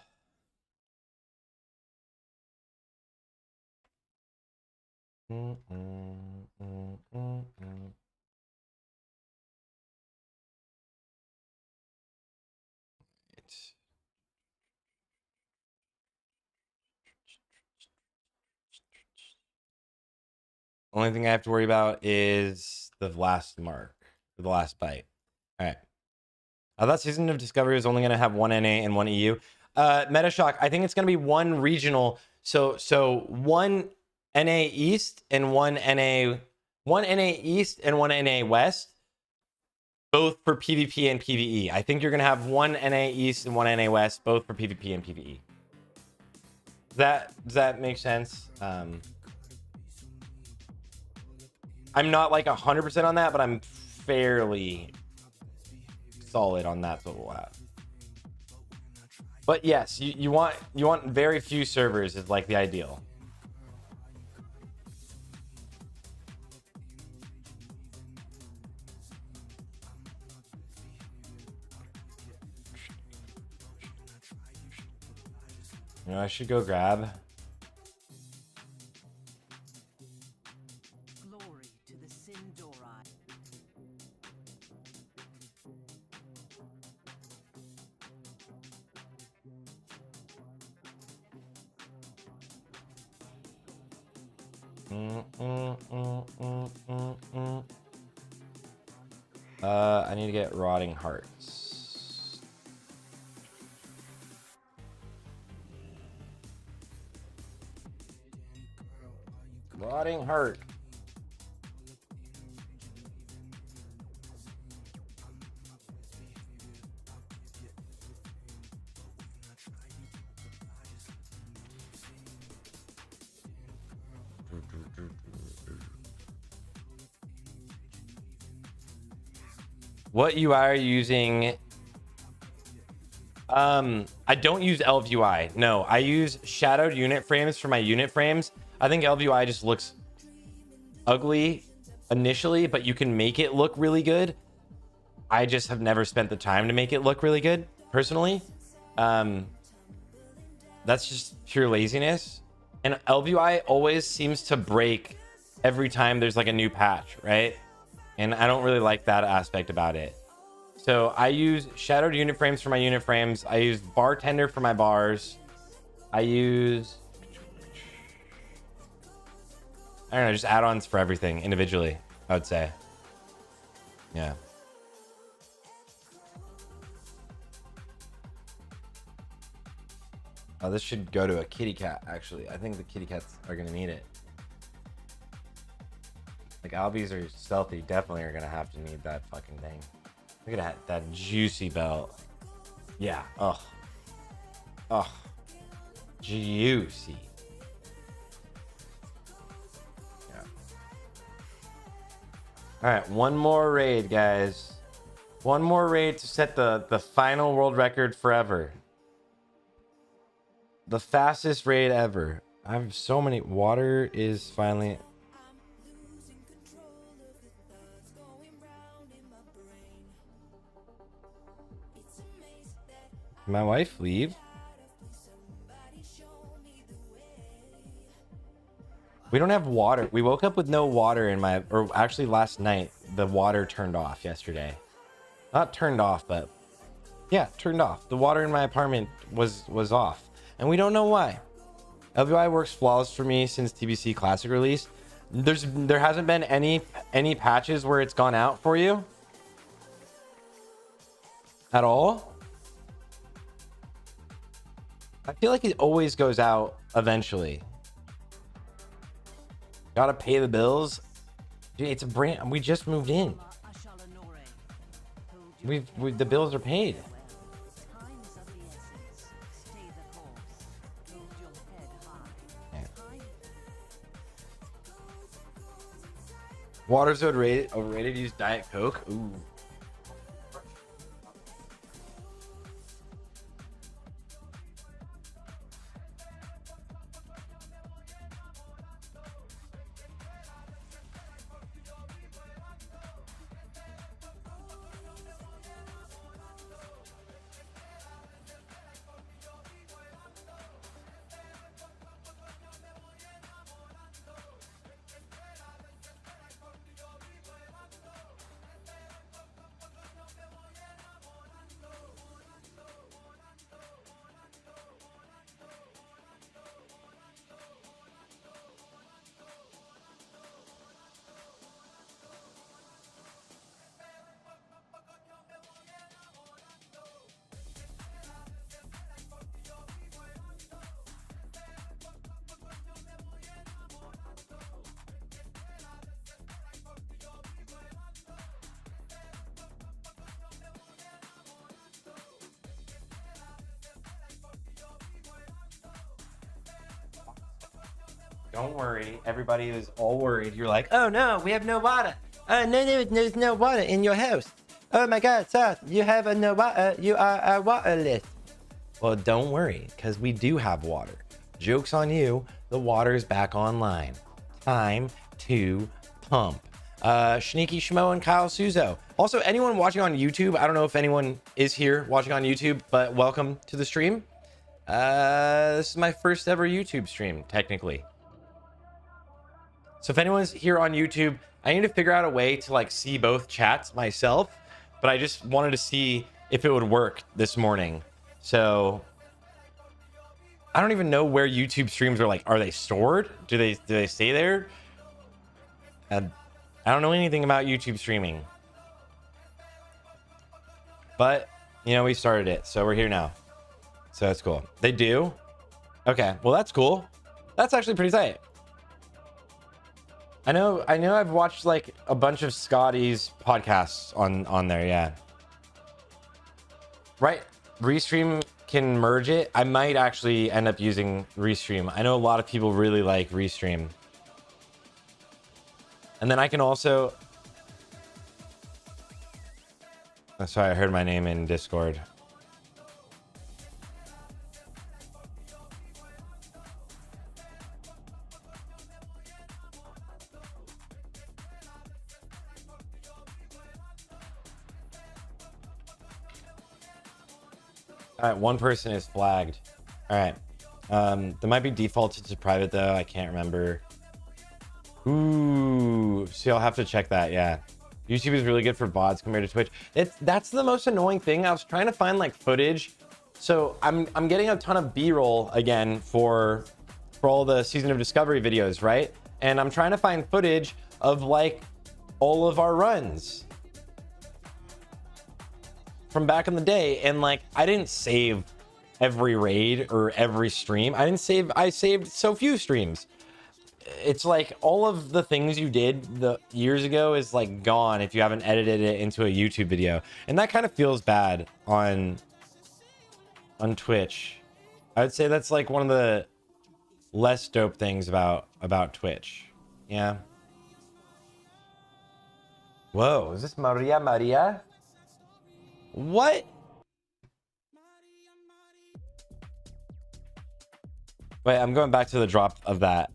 Only thing I have to worry about is the last mark, the last bite. All right. I thought Season of Discovery was only going to have 1 NA and 1 EU. Metashock, I think it's going to be 1 regional. So 1 NA East and 1 NA East and 1 NA West, both for PvP and PvE. I think you're going to have 1 NA East and 1 NA West, both for PvP and PvE. Does that make sense? I'm not like 100% on that, but I'm fairly solid on that's what we'll have. But yes, you want very few servers is like the ideal. You know, I should go grab. Glory to the Sindori. I need to get rotting hearts. Rotting heart. What UI are you using? I don't use ElvUI. No, I use shadowed unit frames for my unit frames. I think ElvUI just looks ugly initially, but you can make it look really good. I just have never spent the time to make it look really good, personally. That's just pure laziness. And ElvUI always seems to break every time there's like a new patch, right? And I don't really like that aspect about it. So I use shadowed unit frames for my unit frames. I use bartender for my bars. I use, I don't know, just add-ons for everything individually, I would say. Yeah. Oh, this should go to a kitty cat, actually. I think the kitty cats are going to need it. Like, Albies are stealthy, definitely are going to have to need that fucking thing. Look at that juicy belt. Yeah. Ugh. Ugh. Juicy. Yeah. All right, one more raid, guys. One more raid to set the final world record forever. The fastest raid ever. I have so many. Water is finally. Did my wife leave? We don't have water. We woke up with no water in my, or actually last night, the water turned off yesterday. Not turned off, but yeah, turned off. The water in my apartment was off. And we don't know why. LVI works flawless for me since TBC Classic release. There hasn't been any patches where it's gone out for you at all. I feel like it always goes out eventually. Gotta pay the bills. Dude, it's a brand. We just moved in. The bills are paid. Water's overrated. Use Diet Coke. Ooh. Don't worry. Everybody is all worried. You're like, oh no, we have no water. No, there's no water in your house. Oh my God, Seth, you have no water. You are waterless. Well, don't worry, because we do have water. Joke's on you. The water is back online. Time to pump. Sneaky Schmo and Kyle Suzo. Also, anyone watching on YouTube, I don't know if anyone is here watching on YouTube, but welcome to the stream. This is my first ever YouTube stream, technically. So if anyone's here on YouTube, I need to figure out a way to like see both chats myself, but I just wanted to see if it would work this morning. So I don't even know where YouTube streams are like. Are they stored? Do they stay there? And I don't know anything about YouTube streaming. But, you know, we started it, so we're here now. So that's cool. They do? Okay, well, that's cool. That's actually pretty tight. I know I've watched like a bunch of Scotty's podcasts on there, yeah. Right. Restream can merge it. I might actually end up using Restream. I know a lot of people really like Restream. And then I can also... Oh, sorry, I heard my name in Discord. All right, one person is flagged. All right. There might be defaulted to private though. I can't remember. Ooh, see, I'll have to check that. Yeah, YouTube is really good for bots compared to Twitch. That's the most annoying thing. I was trying to find like footage. So I'm getting a ton of B-roll again for all the Season of Discovery videos, right? And I'm trying to find footage of like all of our runs from back in the day, and like I didn't save every raid or every stream. I saved so few streams. It's like all of the things you did the years ago is like gone if you haven't edited it into a YouTube video, and that kind of feels bad on Twitch. I would say that's like one of the less dope things about Twitch. Yeah. Whoa, is this Maria? What? Wait, I'm going back to the drop of that.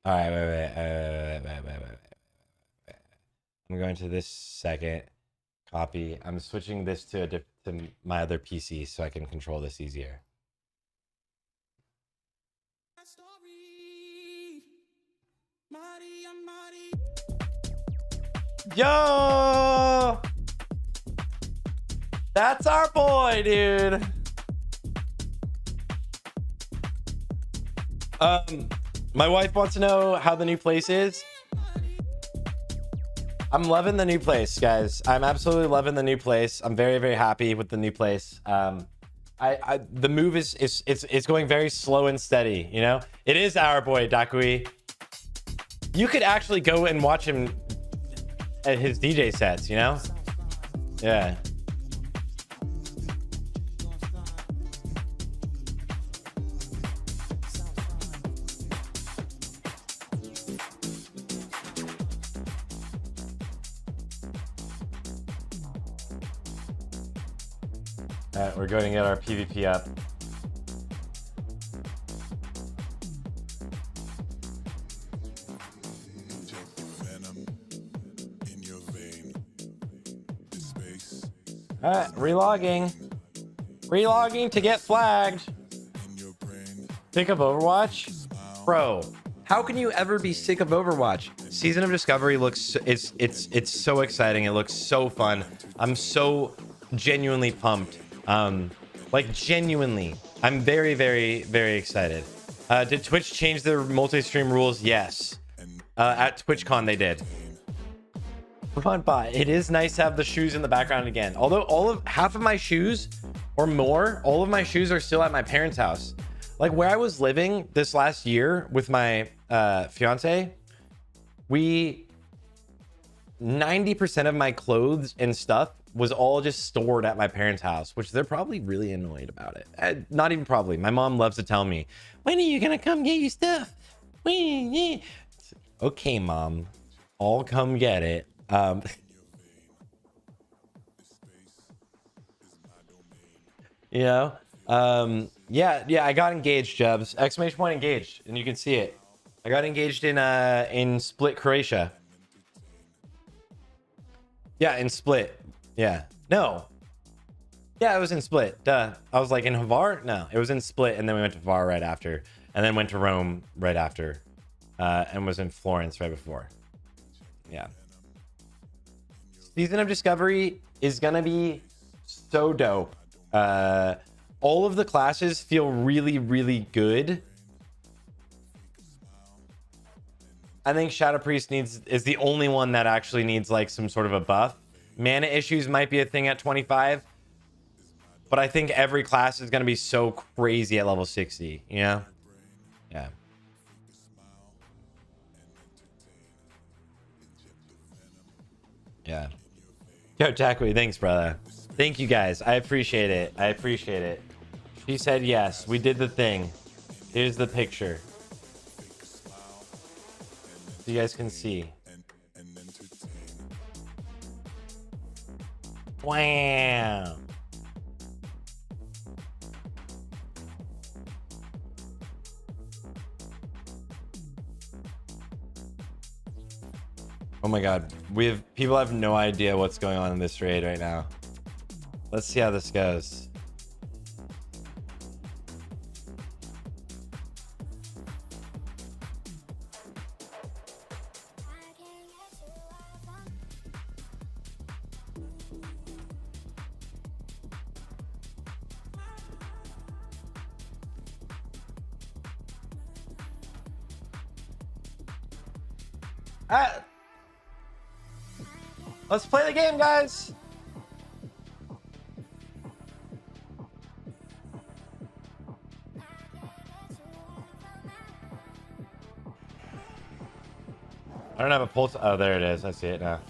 All right, wait. I'm going to this second. Copy. I'm switching this to my other PC so I can control this easier. Yo! That's our boy, dude. My wife wants to know how the new place is. I'm loving the new place, guys. I'm absolutely loving the new place. I'm very, very happy with the new place. The move is going very slow and steady, you know? It is our boy, Dakui. You could actually go and watch him at his DJ sets, you know? Yeah. All right, we're going to get our PvP up. All right, relogging. Relogging to get flagged. Sick of Overwatch? Bro, how can you ever be sick of Overwatch? Season of Discovery looks, it's so exciting. It looks so fun. I'm so genuinely pumped. Like genuinely, I'm very, very, very excited. Did Twitch change their multi-stream rules? Yes. At TwitchCon they did. Fun bot. It is nice to have the shoes in the background again. Although half of my shoes or more, all of my shoes are still at my parents' house. Like where I was living this last year with my fiance, 90% of my clothes and stuff was all just stored at my parents' house, which they're probably really annoyed about it. Not even probably. My mom loves to tell me, when are you gonna come get your stuff? Okay, Mom, I'll come get it. You know, yeah, I got engaged, Jubs. Exclamation point engaged, and you can see it. I got engaged in Split, Croatia. Yeah, in Split. Yeah. No. Yeah, it was in Split. Duh. I was like in Hvar? No, it was in Split, and then we went to Hvar right after, and then went to Rome right after. and was in Florence right before. Yeah. Season of Discovery is gonna be so dope. All of the classes feel really, really good. I think Shadow Priest is the only one that actually needs like some sort of a buff. Mana issues might be a thing at 25, but I think every class is gonna be so crazy at level 60. You know? Yeah. Yeah. Yo, Jackie, thanks, brother. Thank you guys. I appreciate it. I appreciate it. She said yes. We did the thing. Here's the picture. So you guys can see. Wow. Oh my god. People have no idea what's going on in this raid right now. Let's see how this goes. Let's play the game, guys. I don't have a pulse. Oh, there it is. I see it now.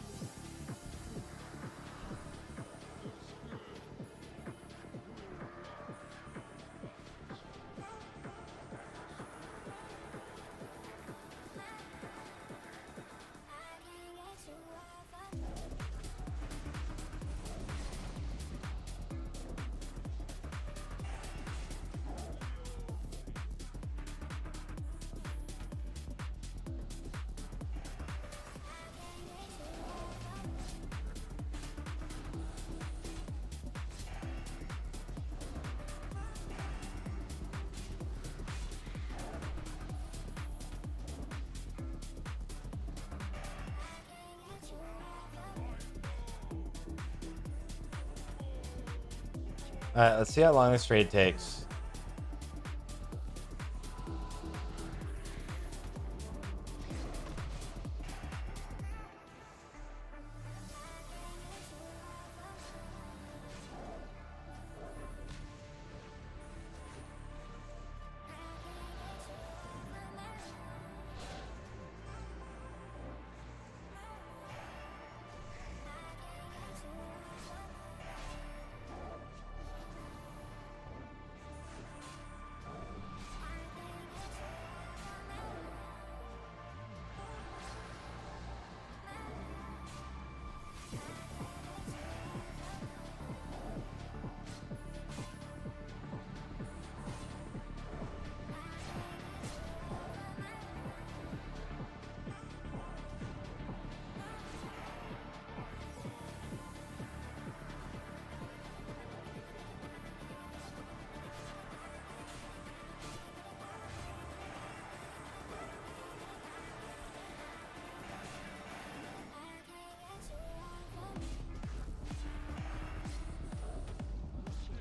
Alright, let's see how long this trade takes.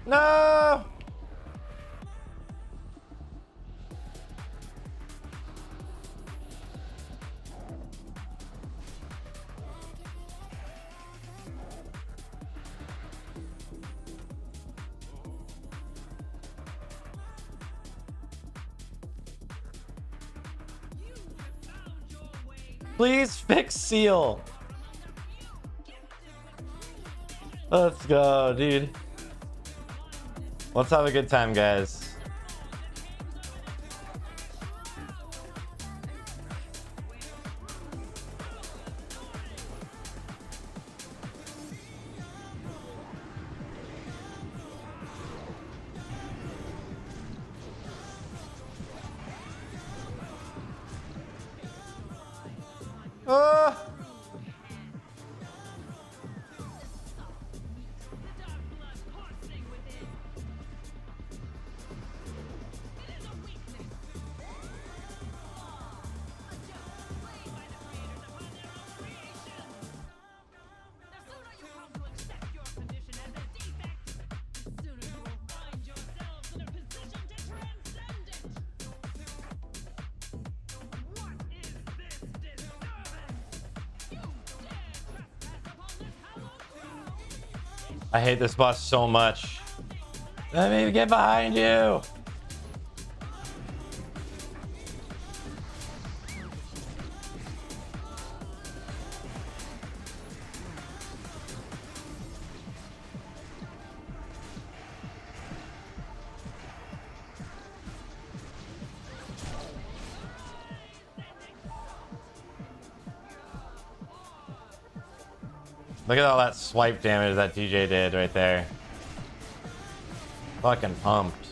No! Please fix seal. Let's go, dude. Let's have a good time, guys. Oh! I hate this boss so much. Let me get behind you. Look at all that swipe damage that DJ did right there. Fucking pumped.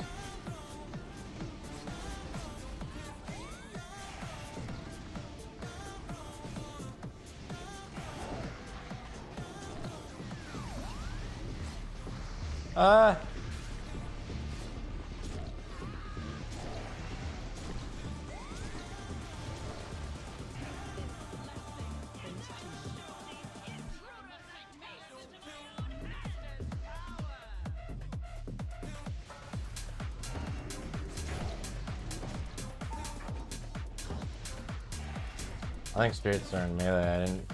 I think spirits are in melee. I didn't.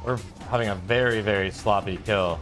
We're having a very, very sloppy kill.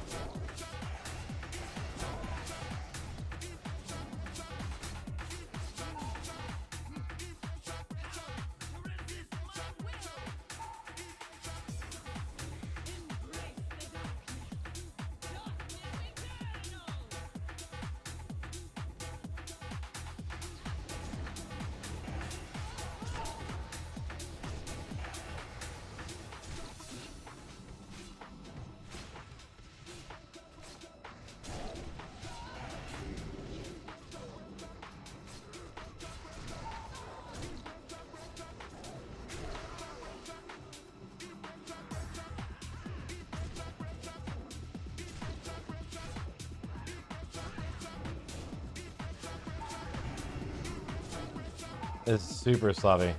It's super sloppy.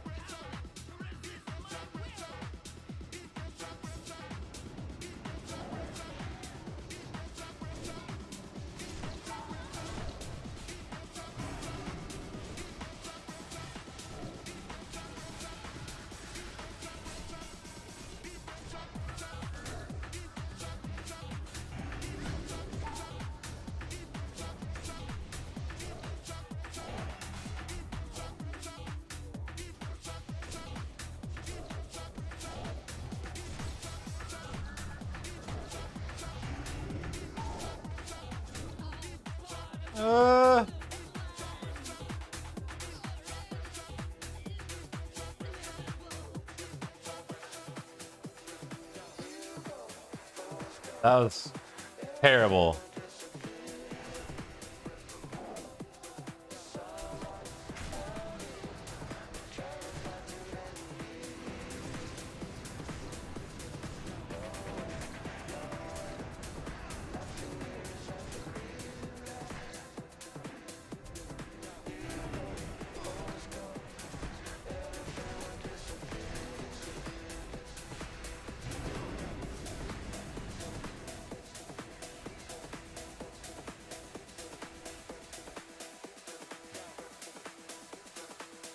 That was terrible.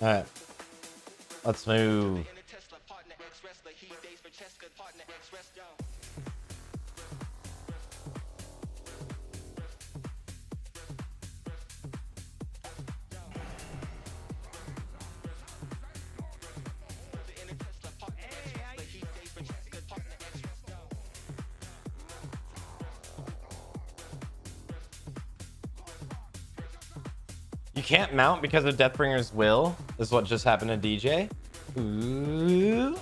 All right, let's move. You can't mount because of Deathbringer's will, is what just happened to DJ. Ooh.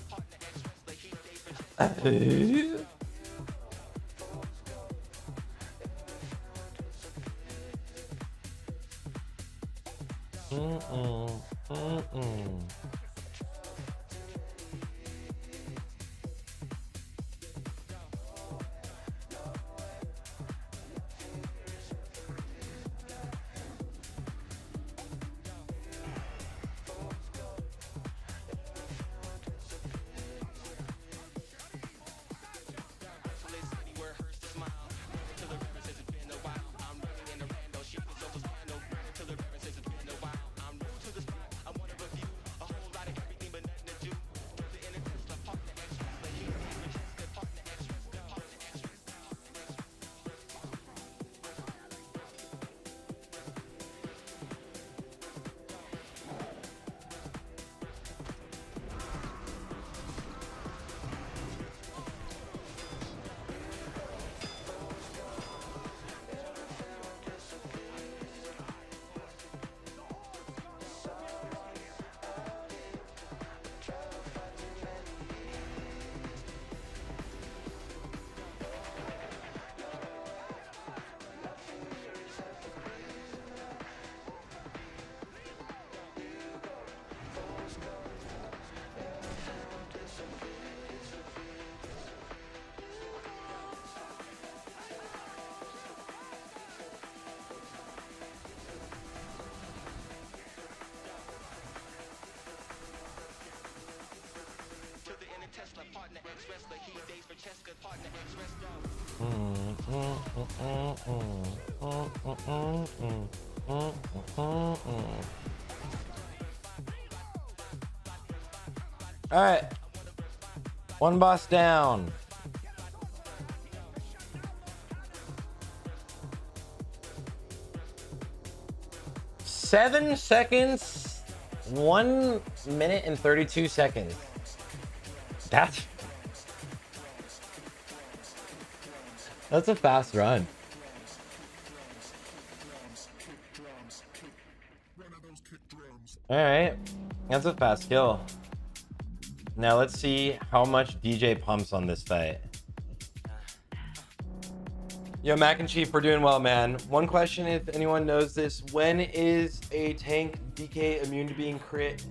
All right, one boss down. Seven seconds, 1 minute and 32 seconds. That's a fast run. All right, that's a fast kill. Now let's see how much DJ pumps on this fight. Yo, Mac and Chief, we're doing well, man. One question, if anyone knows this, when is a tank DK immune to being crit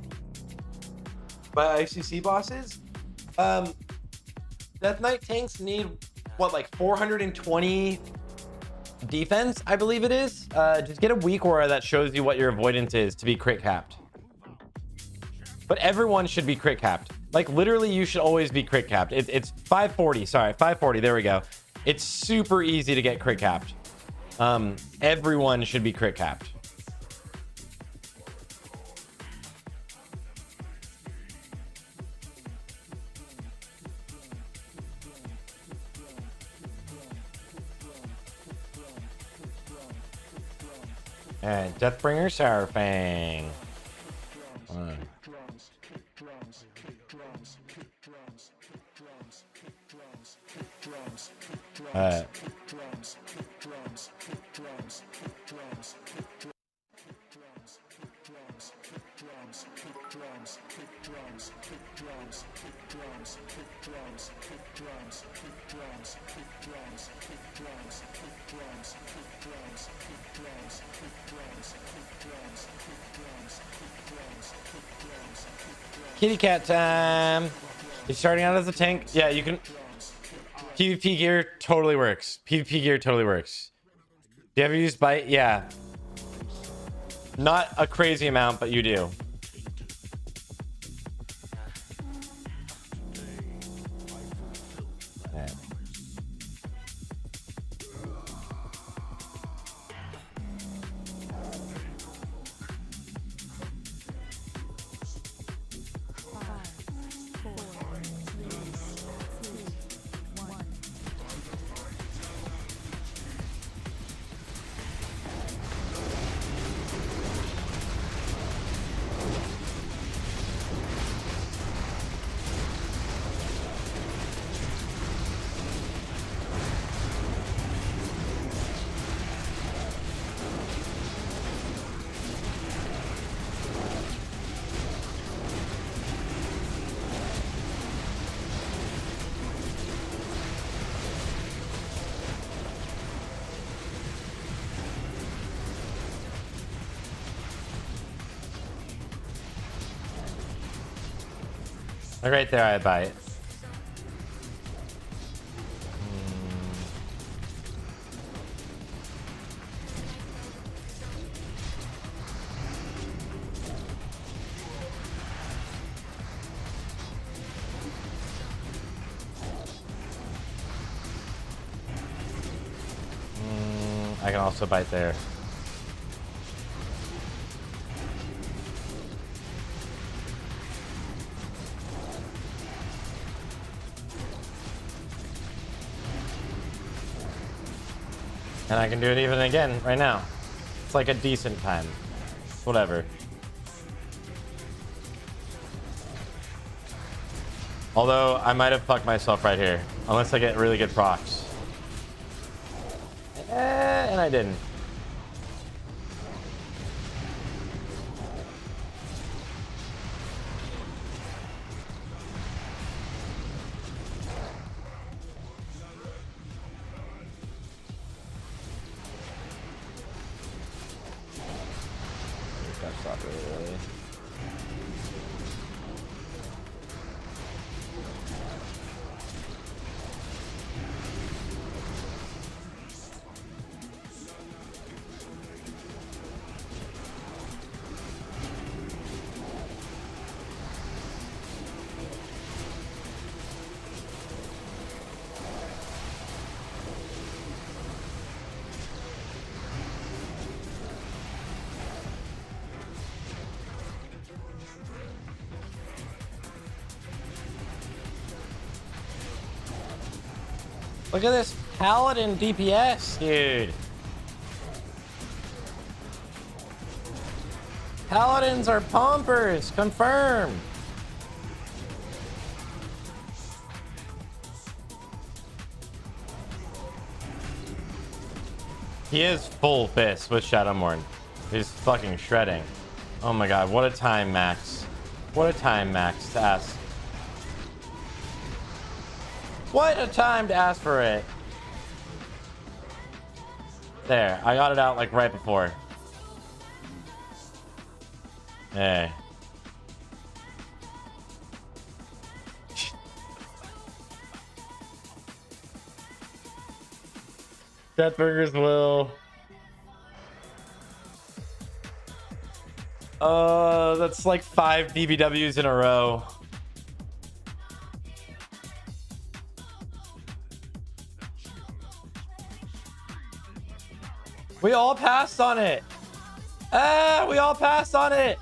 by ICC bosses? Death Knight tanks need, what, like 420 defense, I believe it is? Just get a weak aura that shows you what your avoidance is to be crit capped. But everyone should be crit capped. Like, literally, you should always be crit capped. It's 540, sorry, 540, there we go. It's super easy to get crit capped. Everyone should be crit capped. And Deathbringer Sourfang. Kitty cat time. You're starting out as a tank. Yeah, you can. PvP gear totally works. PvP gear totally works. Do you ever use bite? Yeah. Not a crazy amount, but you do. Yeah. Like right there, I buy it. I can also bite there. And I can do it even again right now. It's like a decent time. Whatever. Although I might have fucked myself right here. Unless I get really good procs. And I didn't. Got stopped really early. Look at this Paladin DPS, dude. Paladins are pumpers, confirmed. He is full fist with Shadowmourne. He's fucking shredding. Oh my god, what a time, Max. What a time, Max, to ask. What a time to ask for it. There, I got it out like right before. Hey. Death Burgers will. That's like 5 DBWs in a row. We all passed on it. We all passed on it.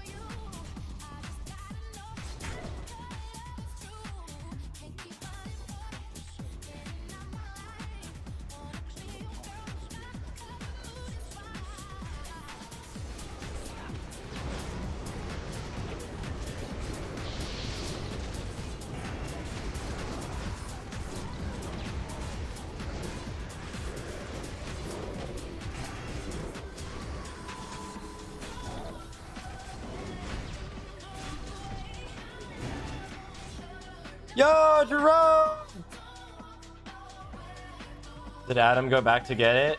Yo, Jerome! Did Adam go back to get it?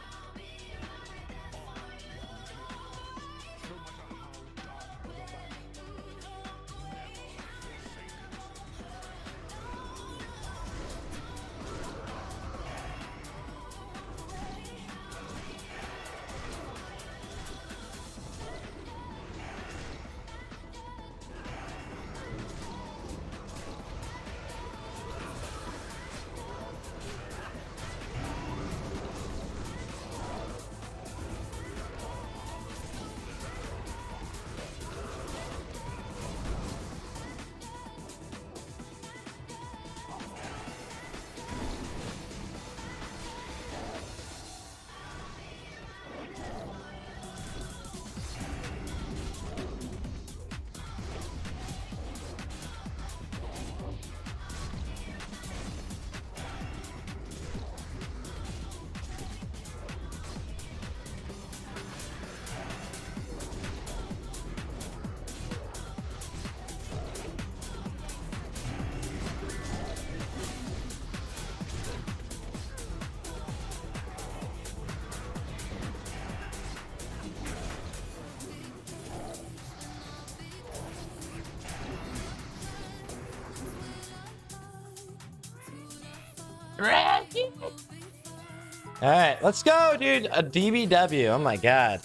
All right, let's go, dude. A DBW. Oh my god.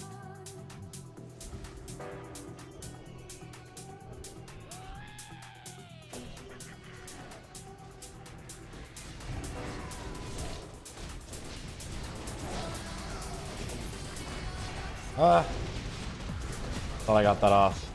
Thought I got that off.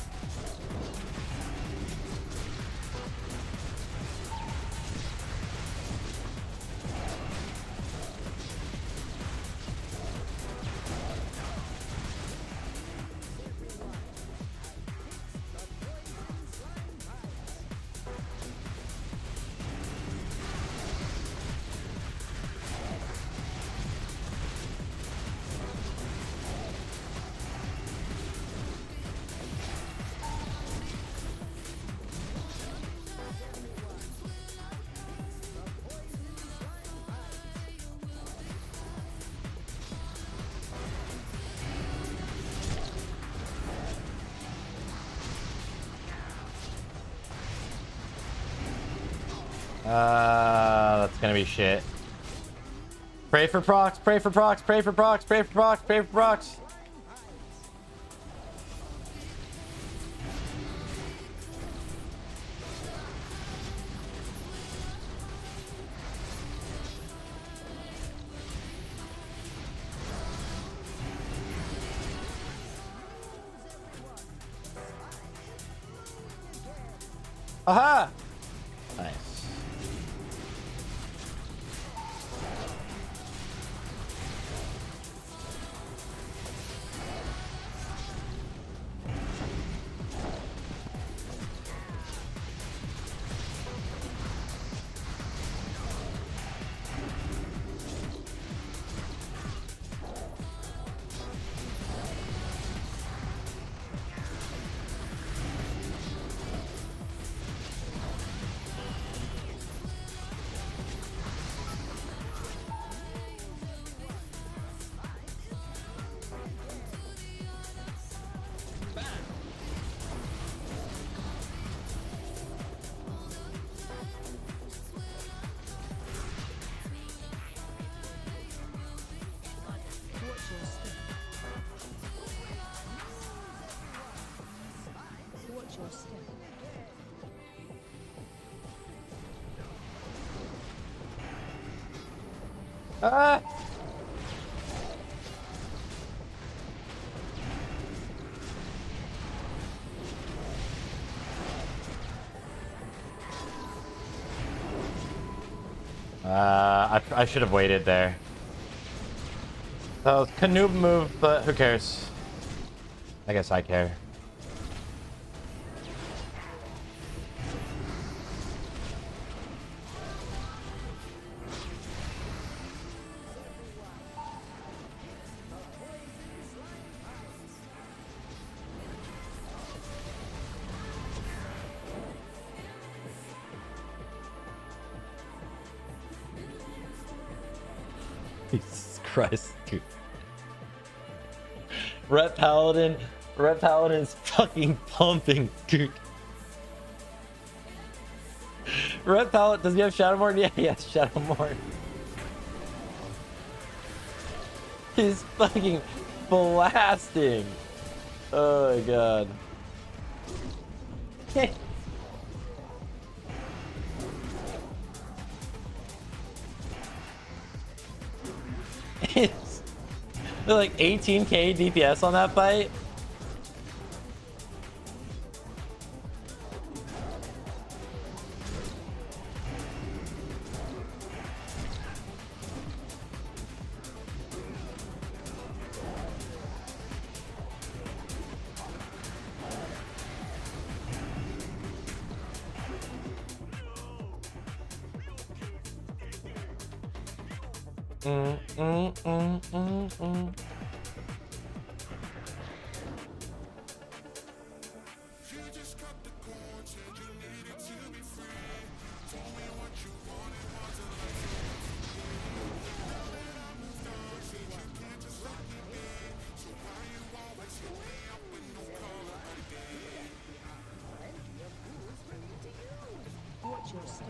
That's gonna be shit. Pray for procs, pray for procs, pray for procs, pray for procs, pray for procs. Aha! Nice. Ah! I should have waited there. That was a noob move, but who cares? I guess I care. Jesus Christ, dude. Ret Paladin is fucking pumping, dude. Ret Paladin, does he have Shadowmorn? Yeah, he has Shadowmorn. He's fucking blasting. Oh my god. It's like 18k DPS on that fight. Watch your step.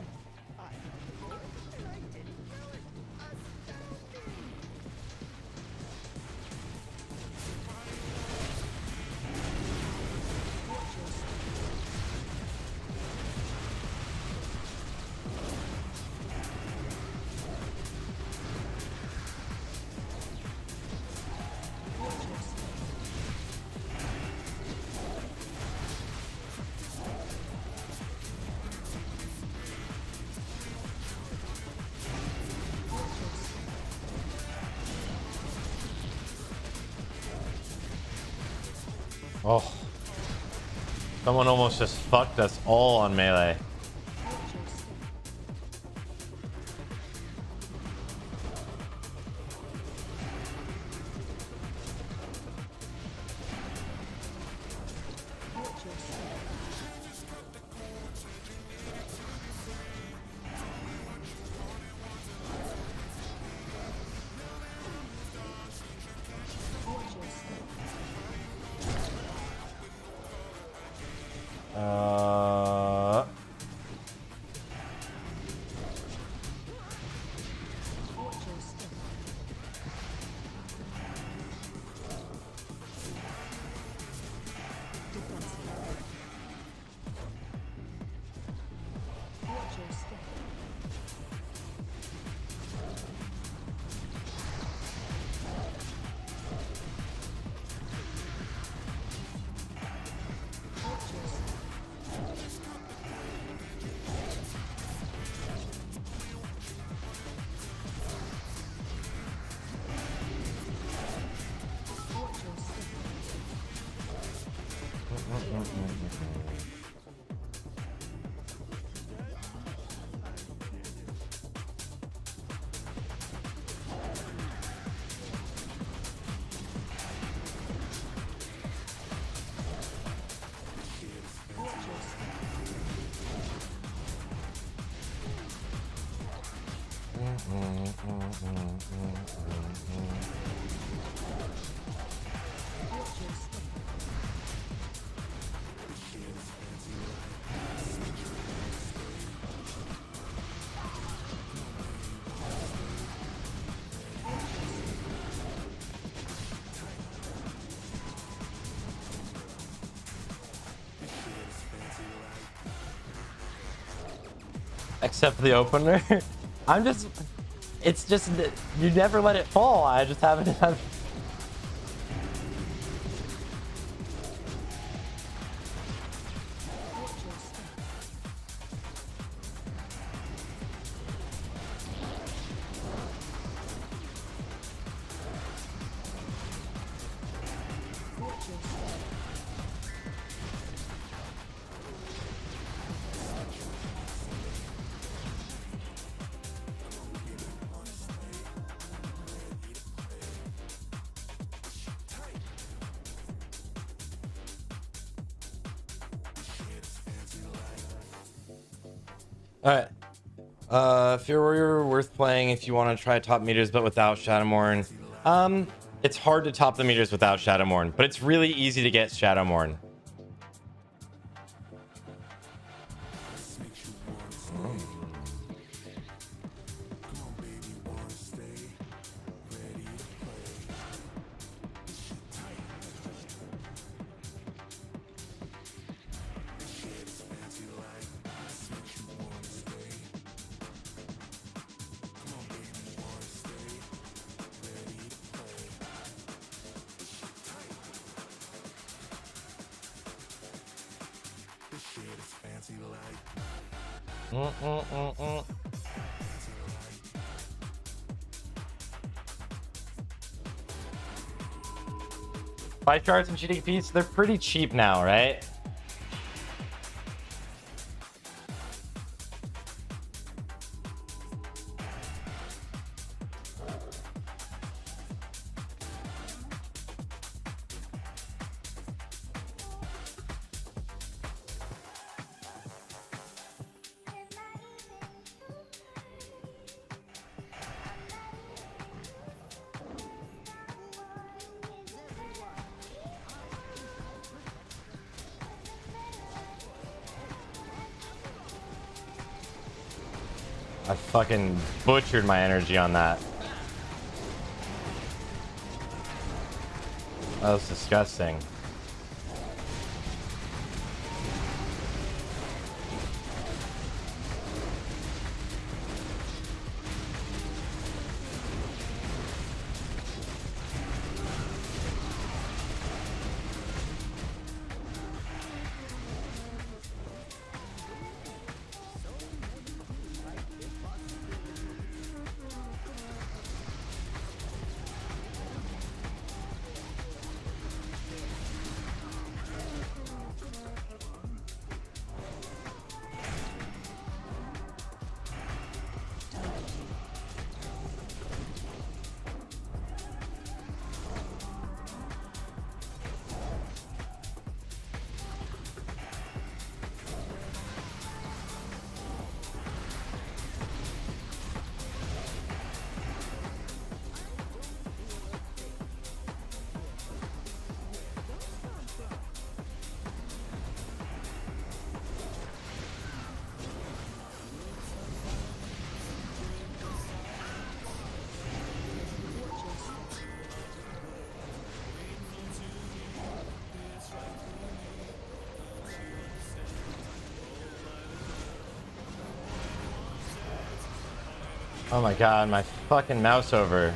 Oh. Someone almost just fucked us all on melee. Except for the opener. I'm just, it's just, you never let it fall. I just haven't had. Alright. Fear Warrior, worth playing if you want to try top meters but without Shadowmourne. It's hard to top the meters without Shadowmourne, but it's really easy to get Shadowmourne. Five shards and cheating piece, they're pretty cheap now, right? I fucking butchered my energy on that. That was disgusting. Oh my god, my fucking mouse over.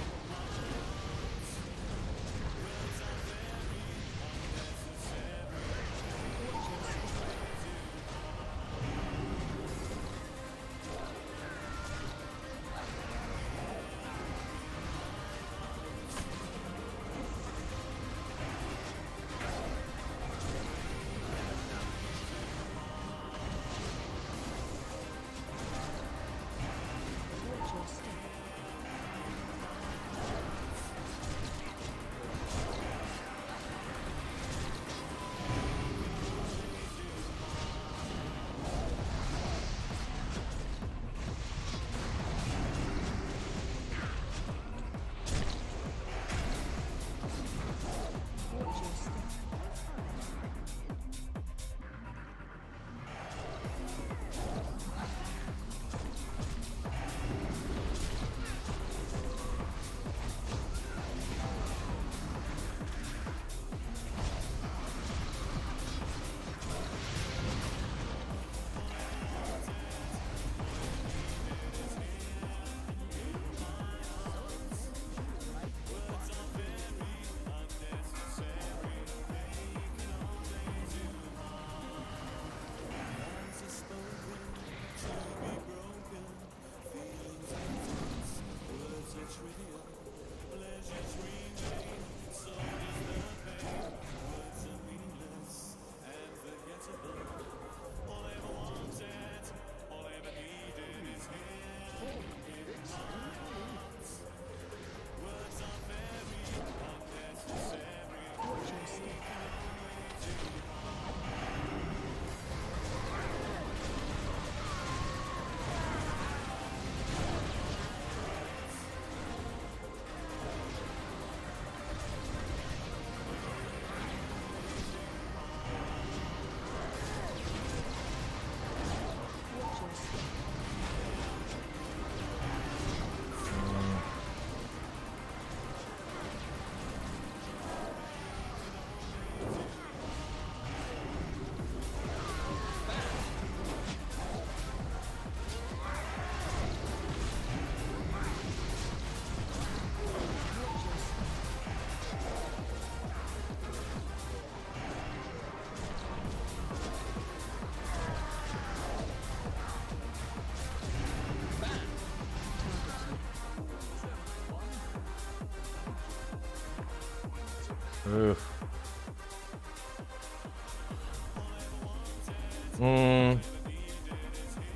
Oof.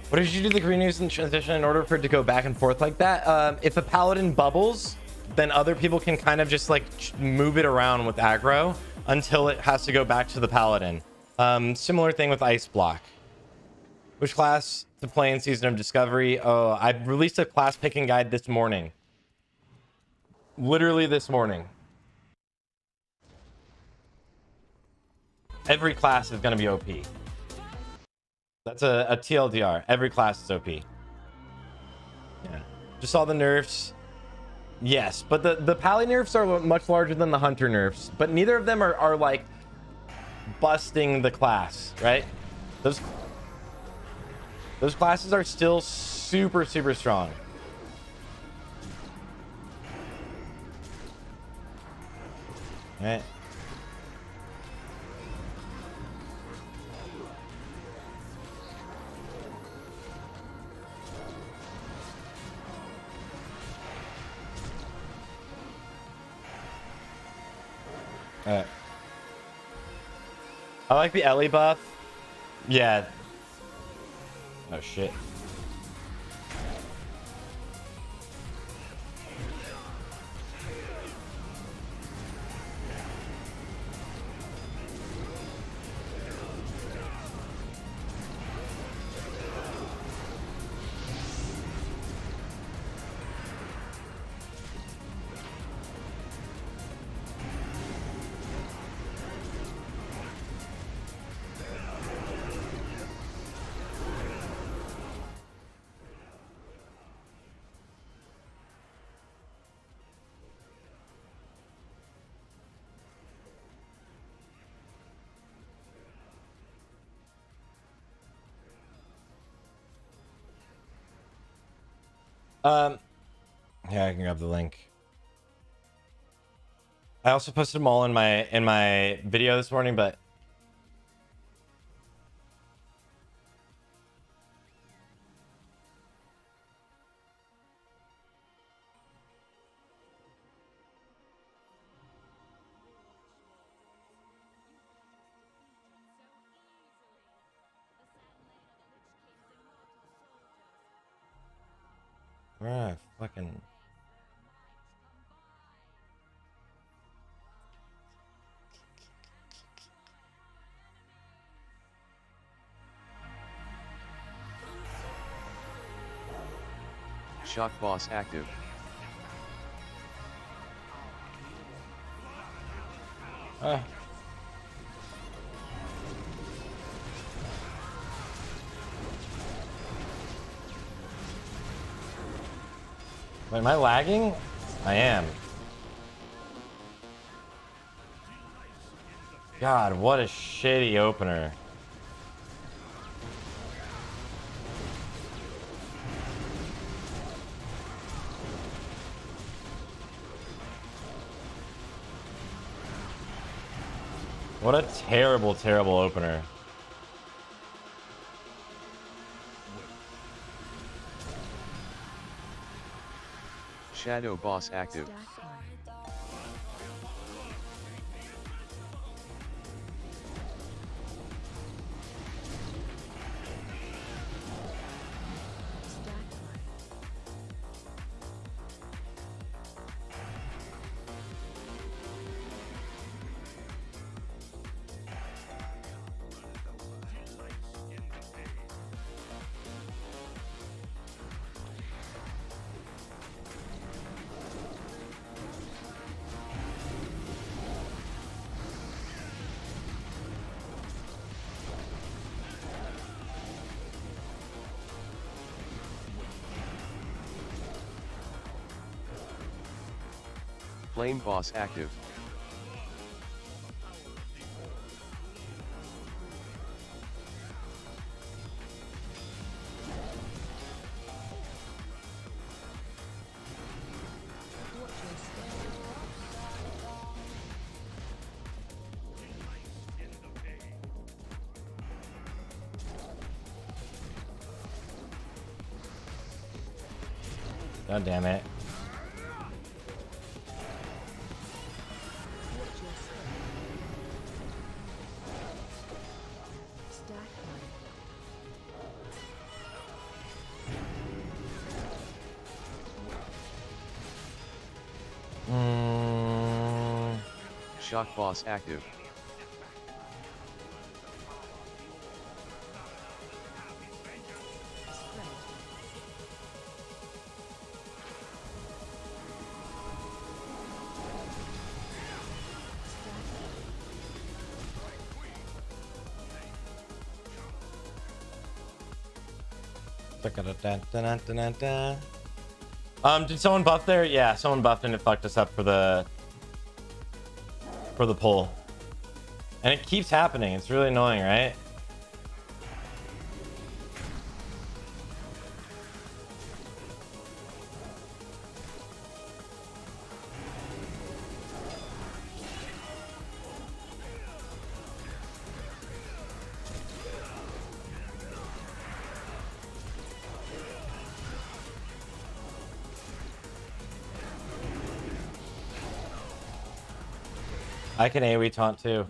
What did you do to the green news in transition in order for it to go back and forth like that? If a paladin bubbles, then other people can kind of just like move it around with aggro until it has to go back to the paladin. Similar thing with ice block. Which class to play in Season of Discovery? Oh, I released a class picking guide this morning. Literally this morning. Every class is going to be OP. That's a TLDR. Every class is OP. Yeah. Just all the nerfs. Yes, but the Pally nerfs are much larger than the Hunter nerfs. But neither of them are like busting the class, right? Those classes are still super, super strong. All right. Alright. I like the Ellie buff. Yeah. Oh shit. Yeah, I can grab the link. I also posted them all in my video this morning, but ah, fucking. Shock boss active. Ah. Wait, am I lagging? I am. God, what a shitty opener. What a terrible, terrible opener. Shadow boss active. Flame boss active. God damn it. Shock boss active. Did someone buff there? Yeah, someone buffed and it fucked us up for the pull. And it keeps happening. It's really annoying, right? I can AoE taunt too.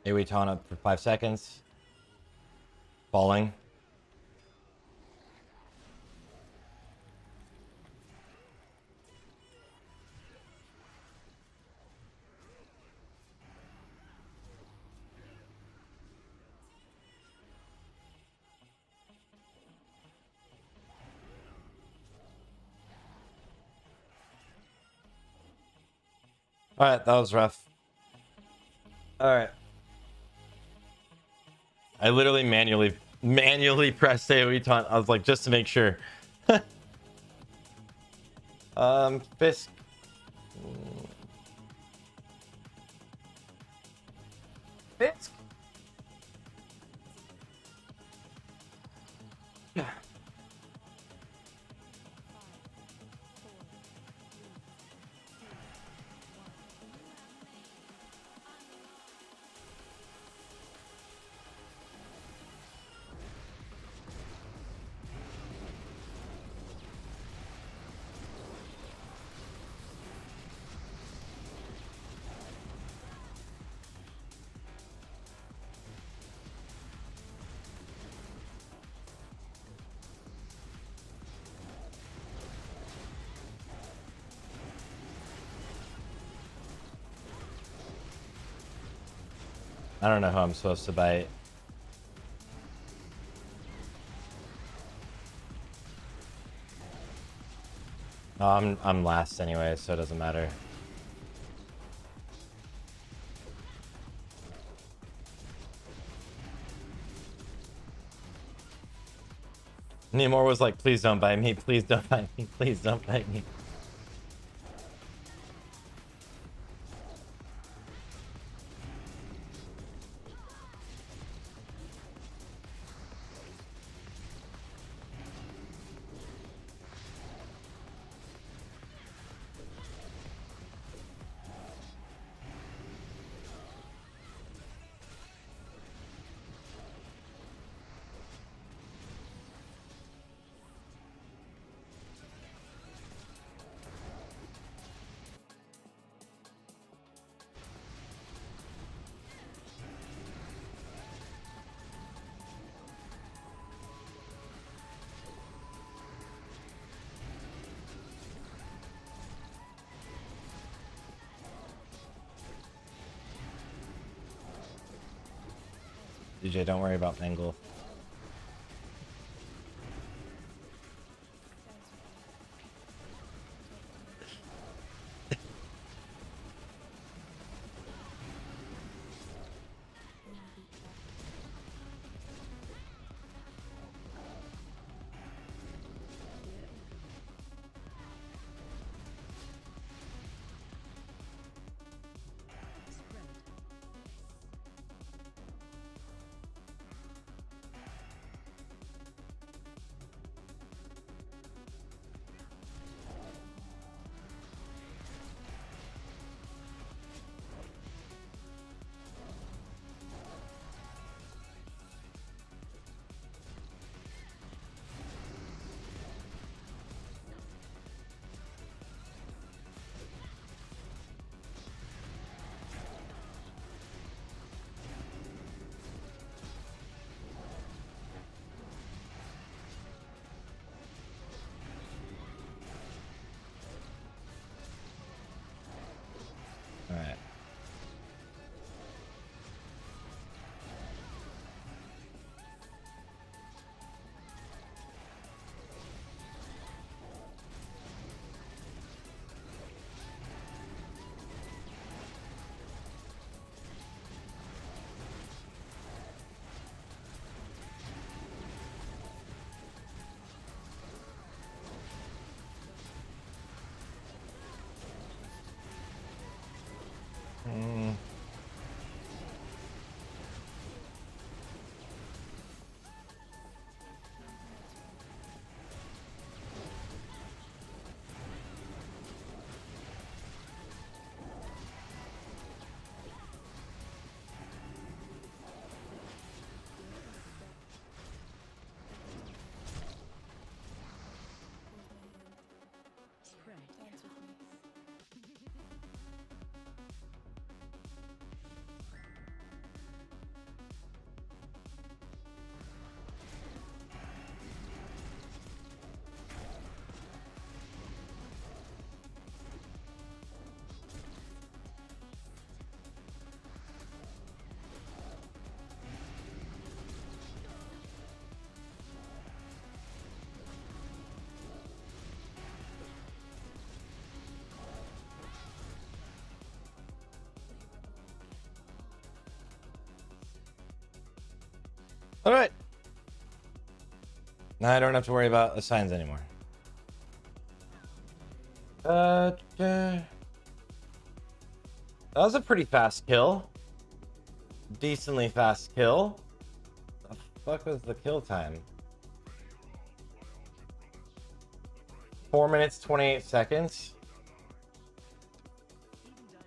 AoE taunt up for 5 seconds. Falling. All right, that was rough. All right. I literally manually pressed AoE taunt. I was like, just to make sure. Fisk. I don't know who I'm supposed to bite. Oh, I'm last anyway, so it doesn't matter. Nemor was like, please don't bite me, please don't bite me, please don't bite me. DJ, don't worry about Mangle. Alright. All right. Now I don't have to worry about the signs anymore. That was a pretty fast kill. Decently fast kill. The fuck was the kill time? 4 minutes, 28 seconds.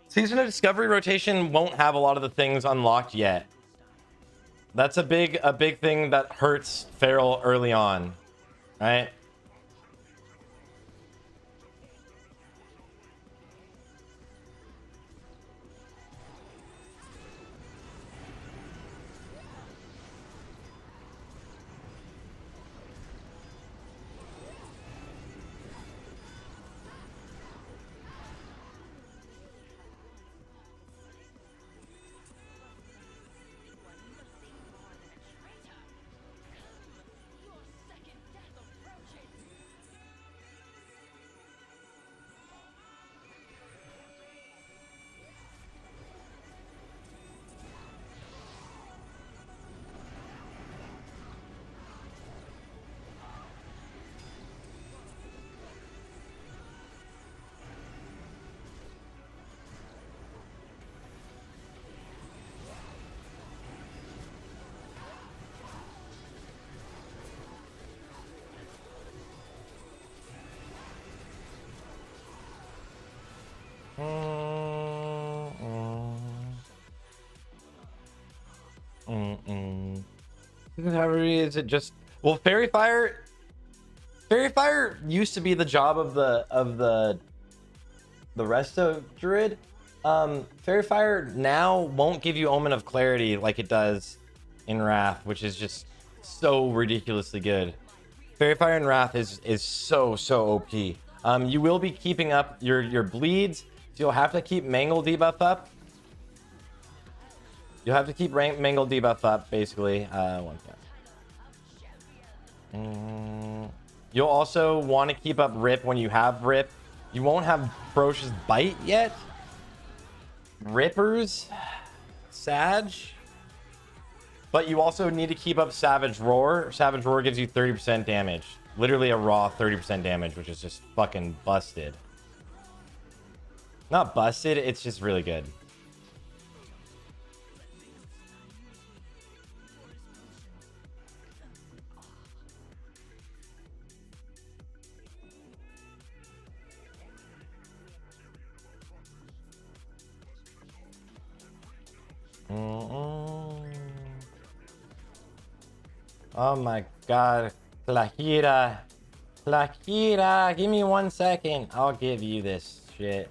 Season of Discovery rotation won't have a lot of the things unlocked yet. That's a big thing that hurts Feral early on, right? However, is it just well? Fairy Fire used to be the job of the resto druid. Fairy Fire now won't give you Omen of Clarity like it does in Wrath, which is just so ridiculously good. Fairy Fire and Wrath is so OP. You will be keeping up your bleeds, so you'll have to keep Mangle debuff up. You'll have to keep Mangle debuff up, basically. One second. You'll also want to keep up Rip when you have Rip. You won't have Ferocious Bite yet. Rippers, Sag. But you also need to keep up Savage Roar. Savage Roar gives you 30% damage. Literally a raw 30% damage, which is just fucking busted. Not busted, it's just really good. Oh my god, Klahira. Klahira, give me 1 second. I'll give you this shit.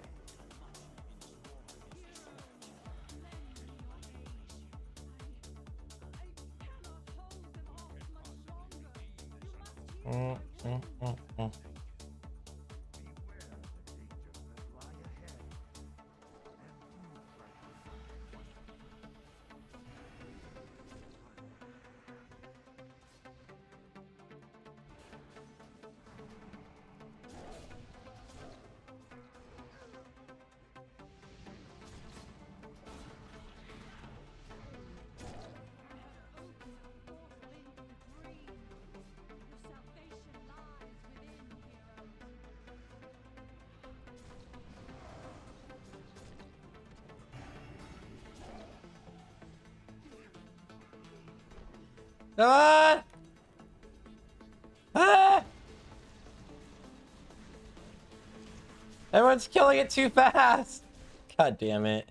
Ah! Ah! Everyone's killing it too fast. God damn it.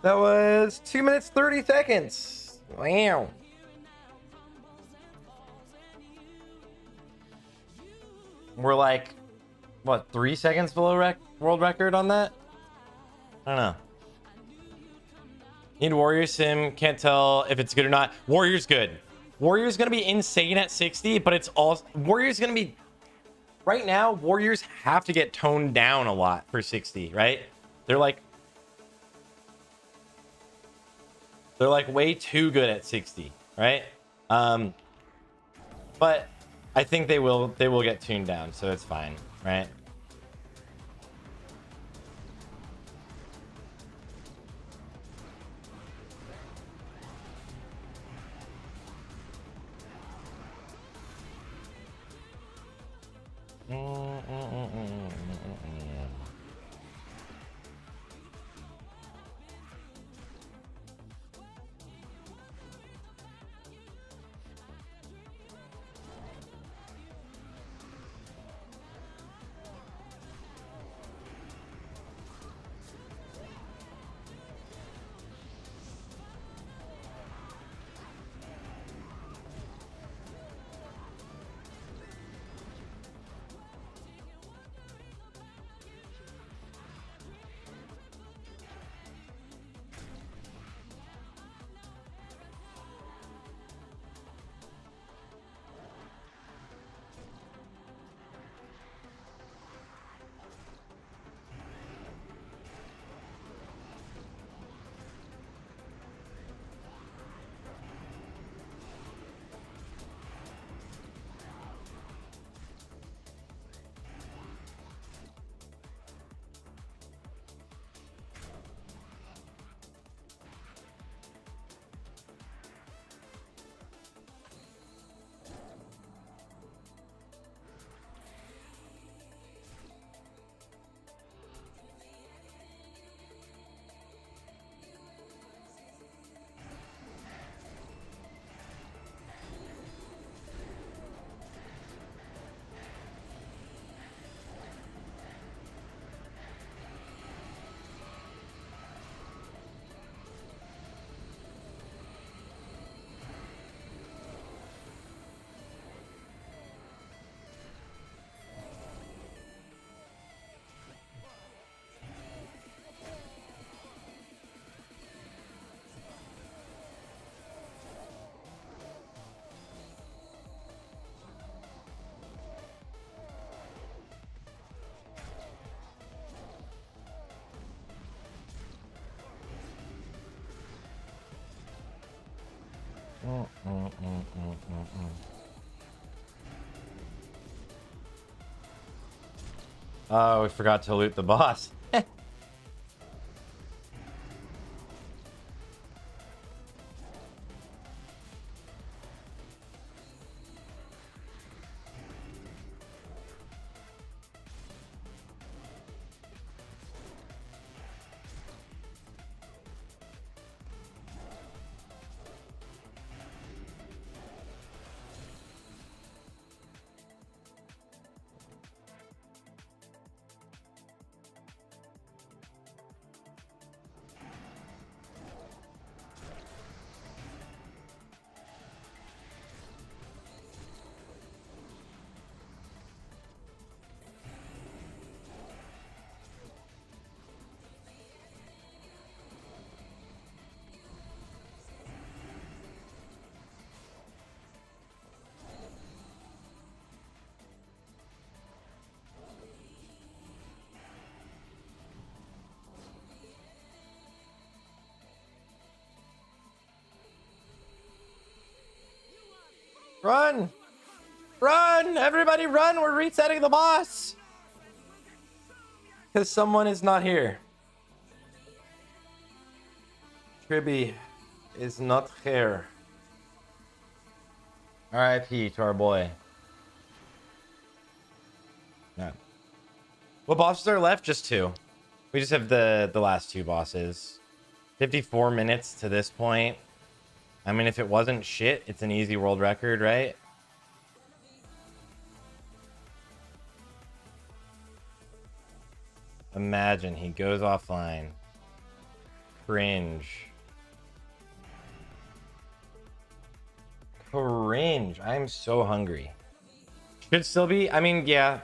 That was 2 minutes 30 seconds. Wow. We're like, what, 3 seconds below world record on that? I don't know. Need Warrior Sim, can't tell if it's good or not. Warrior's good. Warrior's gonna be insane at 60, but it's all Warrior's gonna be right now. Warriors have to get toned down a lot for 60, right? They're like way too good at 60, right? But I think they will get tuned down, so it's fine, right? Oh, we forgot to loot the boss. Run! Run! Everybody run! We're resetting the boss! Because someone is not here. Tribby is not here. RIP to our boy. Yeah. What bosses are left? Just 2. We just have the last 2 bosses. 54 minutes to this point. I mean, if it wasn't shit, it's an easy world record, right? Imagine he goes offline. Cringe. Cringe. I'm so hungry. Should still be. I mean, yeah.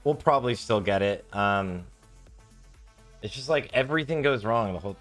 We'll probably still get it. It's just like everything goes wrong the whole...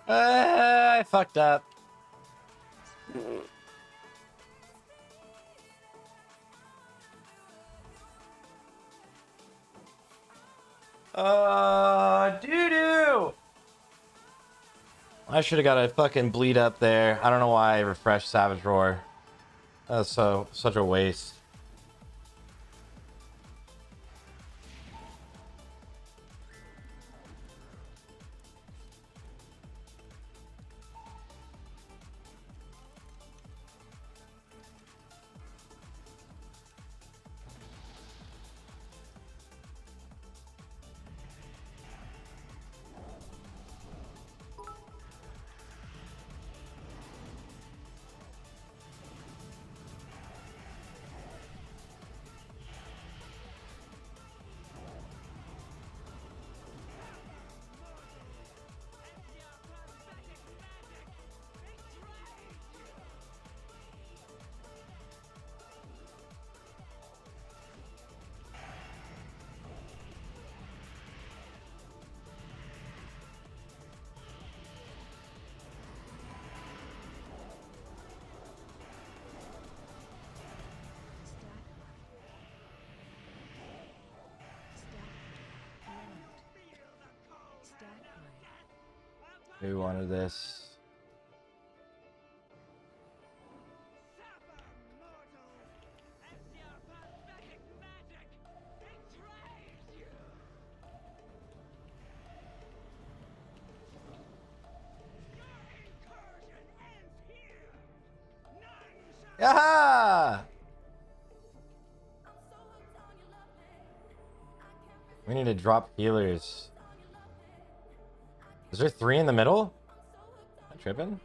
I fucked up. Doo-doo. I should have got a fucking bleed up there. I don't know why I refreshed Savage Roar. That's such a waste. Who wanted this? Yaha! We need to drop healers. Is there 3 in the middle? Am I tripping?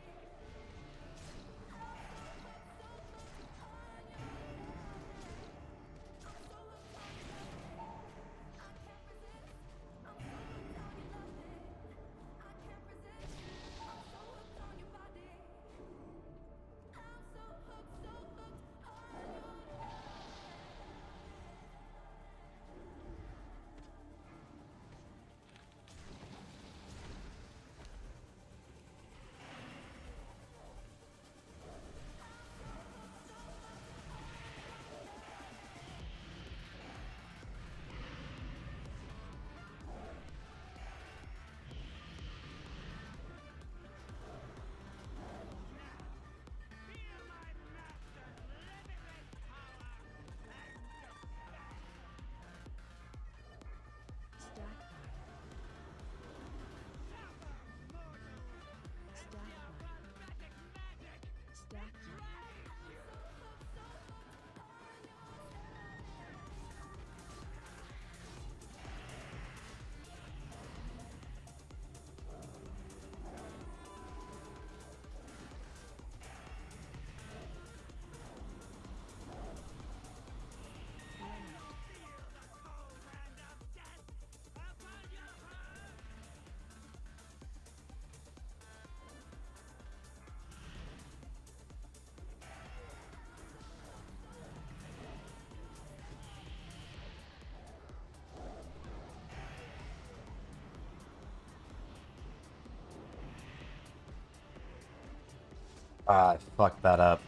Ah, I fucked that up.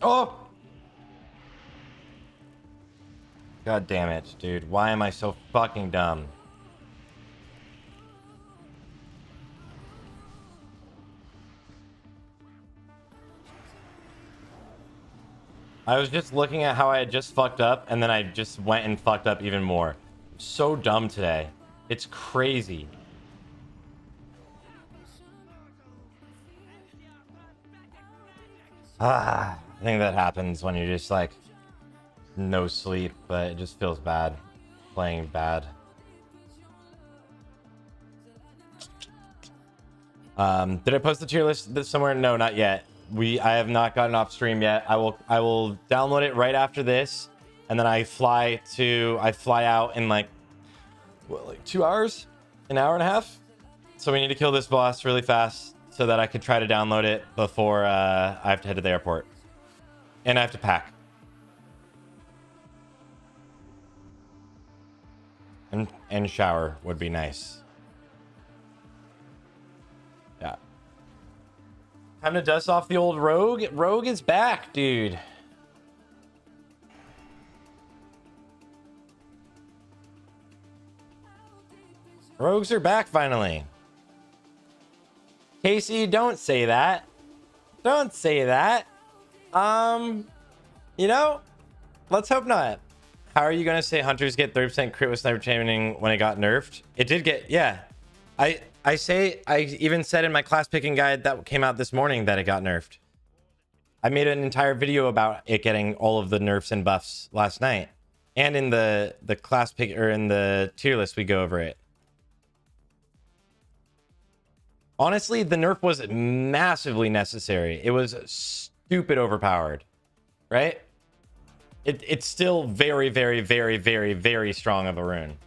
Oh! God damn it, dude. Why am I so fucking dumb? I was just looking at how I had just fucked up, and then I just went and fucked up even more. I'm so dumb today. It's crazy. I think that happens when you're just like no sleep, but it just feels bad playing bad. Did I post the tier list somewhere? No, not yet. I have not gotten off stream yet. I will download it right after this, and then I fly out in like 2 hours, an hour and a half. So we need to kill this boss really fast so that I can try to download it before I have to head to the airport, and I have to pack. And shower would be nice. Yeah. Time to dust off the old Rogue. Rogue is back, dude. Rogues are back finally. Casey, don't say that. Don't say that. You know, let's hope not. How are you gonna say hunters get 30% crit with sniper chaining when it got nerfed? It did get, yeah. I even said in my class picking guide that came out this morning that it got nerfed. I made an entire video about it getting all of the nerfs and buffs last night. And in the class pick, or in the tier list, we go over it. Honestly, the nerf was massively necessary. It was stupid overpowered, right? It's still very, very, very, very, very strong of a rune.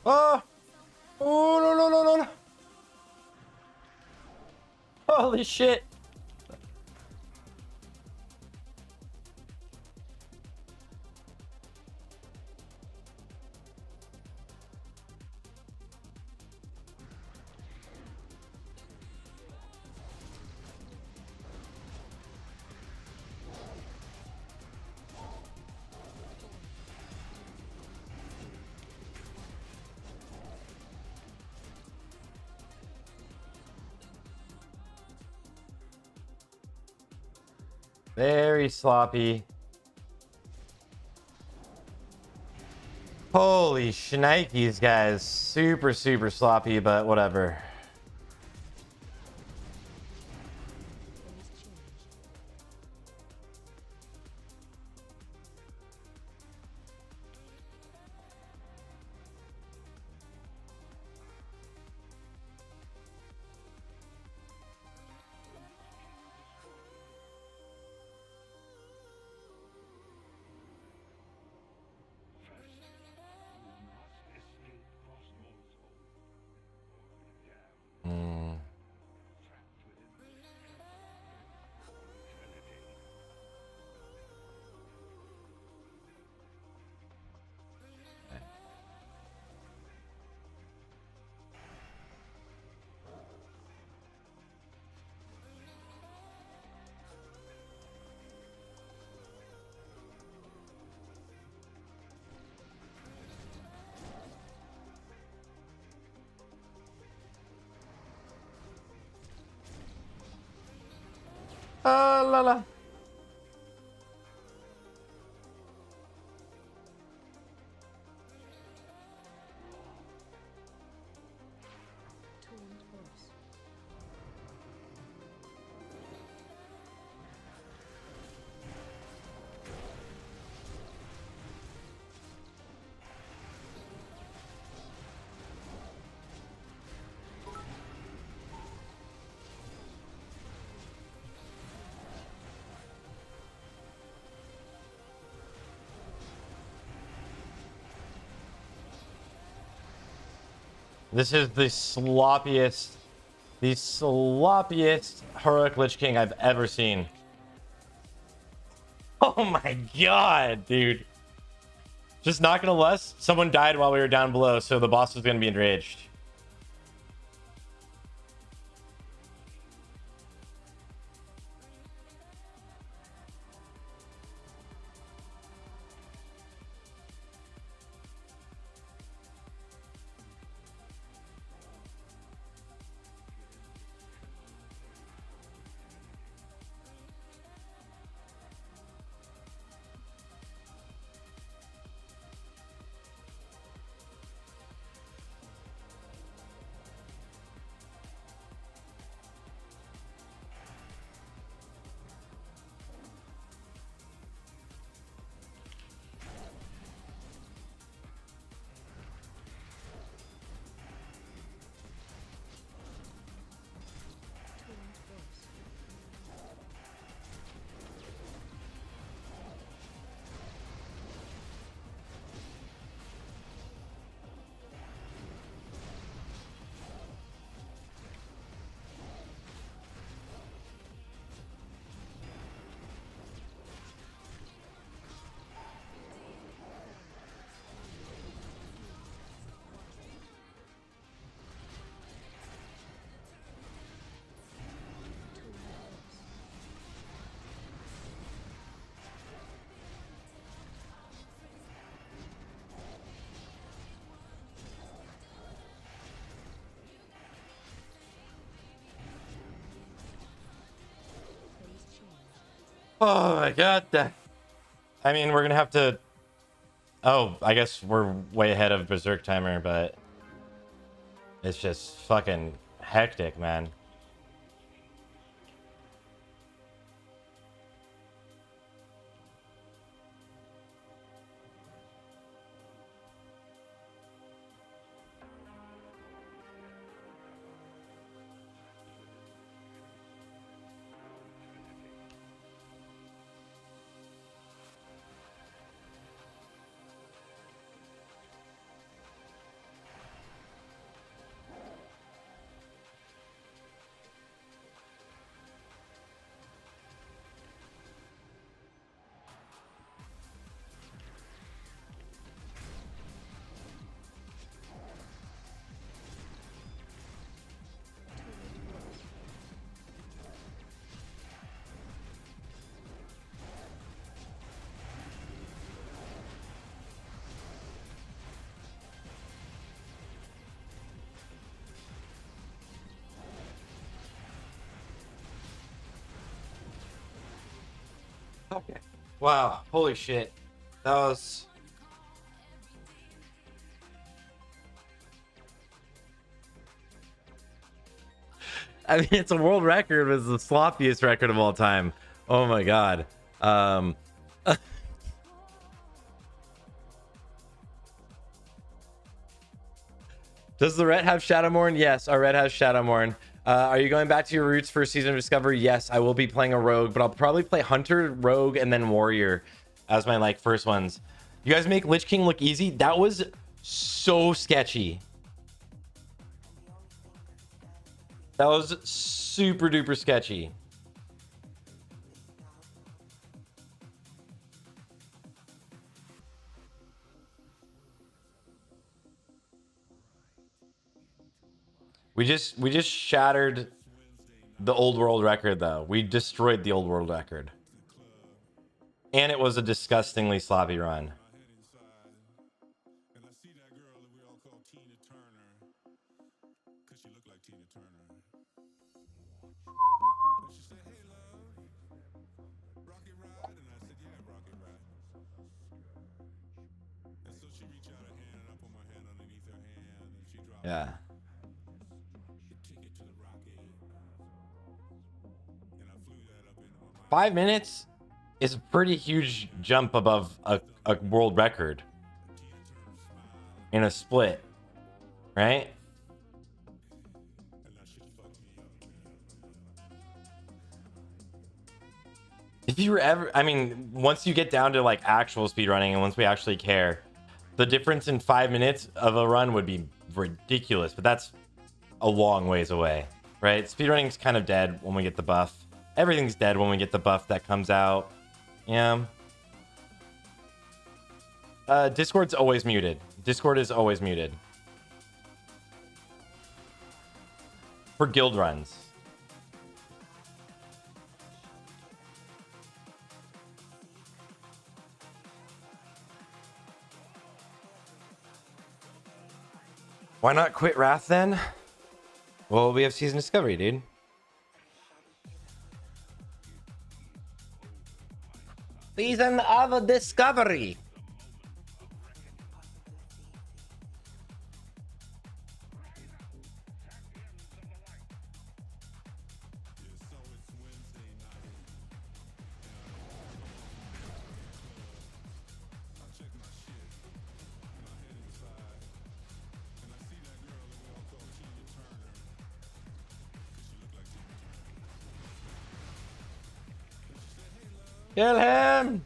Oh! Oh, no, no, no, no, no. Holy shit. Very sloppy. Holy shnikes, guys. Super, super sloppy, but whatever. Hmm. Ah, la la. This is the sloppiest heroic Lich King I've ever seen. Oh my god, dude. Just not gonna lust. Someone died while we were down below, so the boss was gonna be enraged. Oh my god. I mean, we're gonna have to... Oh, I guess we're way ahead of Berserk timer, but it's just fucking hectic, man. Okay. Wow. Holy shit. That was. I mean, it's a world record. It's the sloppiest record of all time. Oh my god. Does the red have Shadowmourne? Yes, our red has Shadowmourne. Are you going back to your roots for Season of Discovery? Yes, I will be playing a rogue, but I'll probably play Hunter, Rogue, and then Warrior as my like first ones. You guys make Lich King look easy. That was so sketchy. That was super duper sketchy. We just shattered the old world record though. We destroyed the old world record. And it was a disgustingly sloppy run. Yeah. Five minutes is a pretty huge jump above a world record in a split, right? If you were ever, I mean, once you get down to like actual speedrunning and once we actually care, the difference in 5 minutes of a run would be ridiculous, but that's a long ways away, right? Speedrunning's kind of dead when we get the buff. Everything's dead when we get the buff that comes out. Yeah. Discord's always muted. Discord is always muted. For guild runs. Why not quit Wrath then? Well, we have Season Discovery, dude. Season of Discovery. Kill him!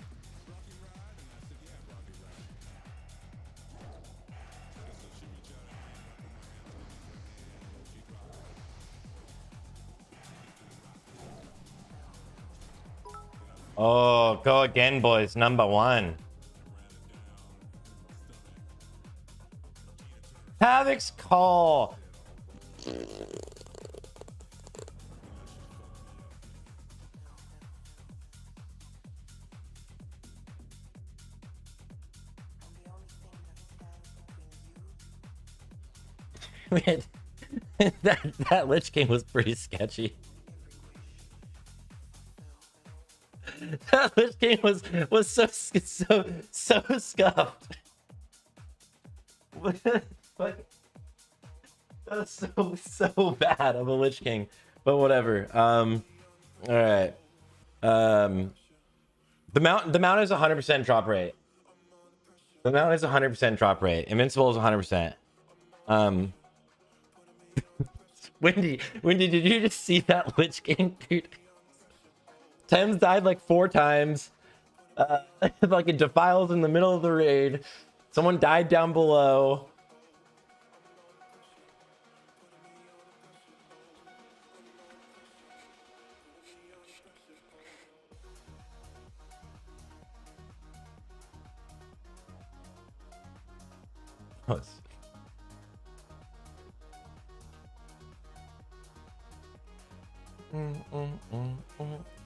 Oh, go again, boys. Number one. Havoc's call. that Lich King was pretty sketchy. That Lich King was so scuffed. Like, that's so bad of a Lich King, but whatever. All right. The mount is 100% drop rate. The mount is 100% drop rate. Invincible is 100%. Wendy, did you just see that Lich King, dude? Thames died like 4 times. Like it defiles in the middle of the raid. Someone died down below.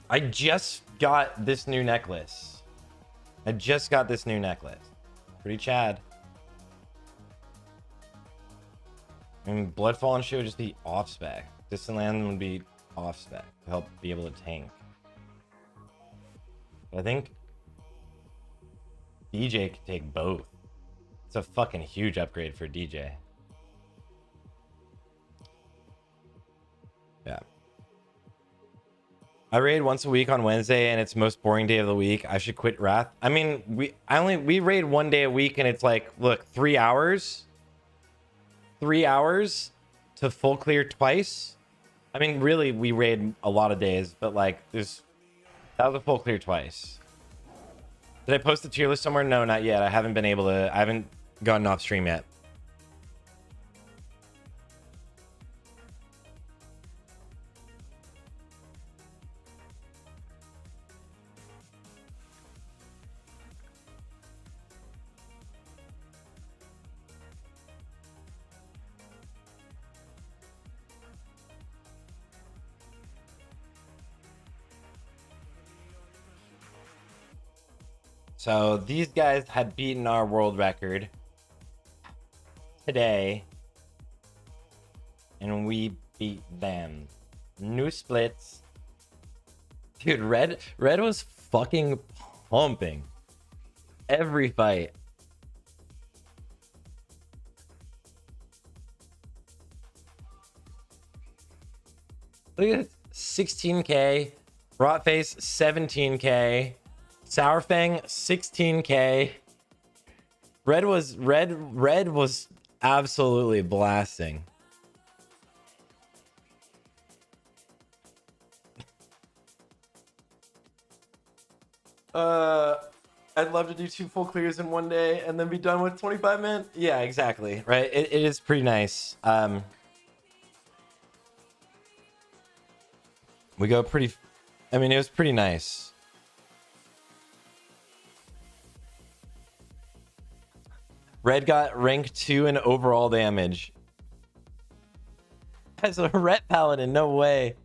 I just got this new necklace. Pretty Chad. I mean, Bloodfall and shit would just be off spec. Distant Land would be off spec to help be able to tank. I think DJ could take both. It's a fucking huge upgrade for DJ. Yeah. I raid once a week on Wednesday and it's most boring day of the week. I should quit Wrath. I mean, we raid 1 day a week and it's like, look, 3 hours. 3 hours to full clear twice. I mean, really, we raid a lot of days, but like, that was a full clear twice. Did I post the tier list somewhere? No, not yet. I haven't gotten off stream yet. So these guys had beaten our world record today, and we beat them. New splits. Dude, Red was fucking pumping every fight. Look at this. 16k. Rotface 17k. Sourfang 16k. Red was absolutely blasting. I'd love to do 2 full clears in 1 day and then be done with 25 men. Yeah, exactly. Right. It is pretty nice. We go pretty. I mean, it was pretty nice. Red got rank 2 in overall damage. As a Ret Paladin, no way.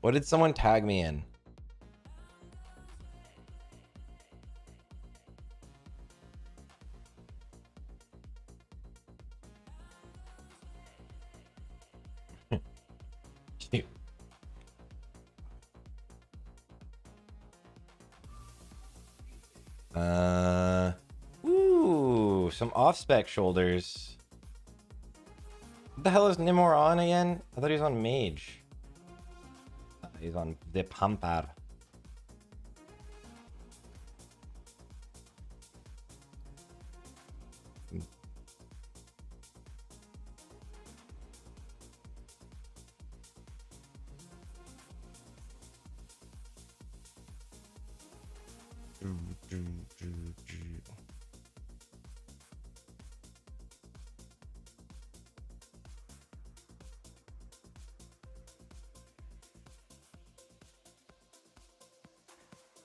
What did someone tag me in? Cute. Ooh, some off-spec shoulders. What the hell is Nimor on again? I thought he was on Mage. He's on the Pampar.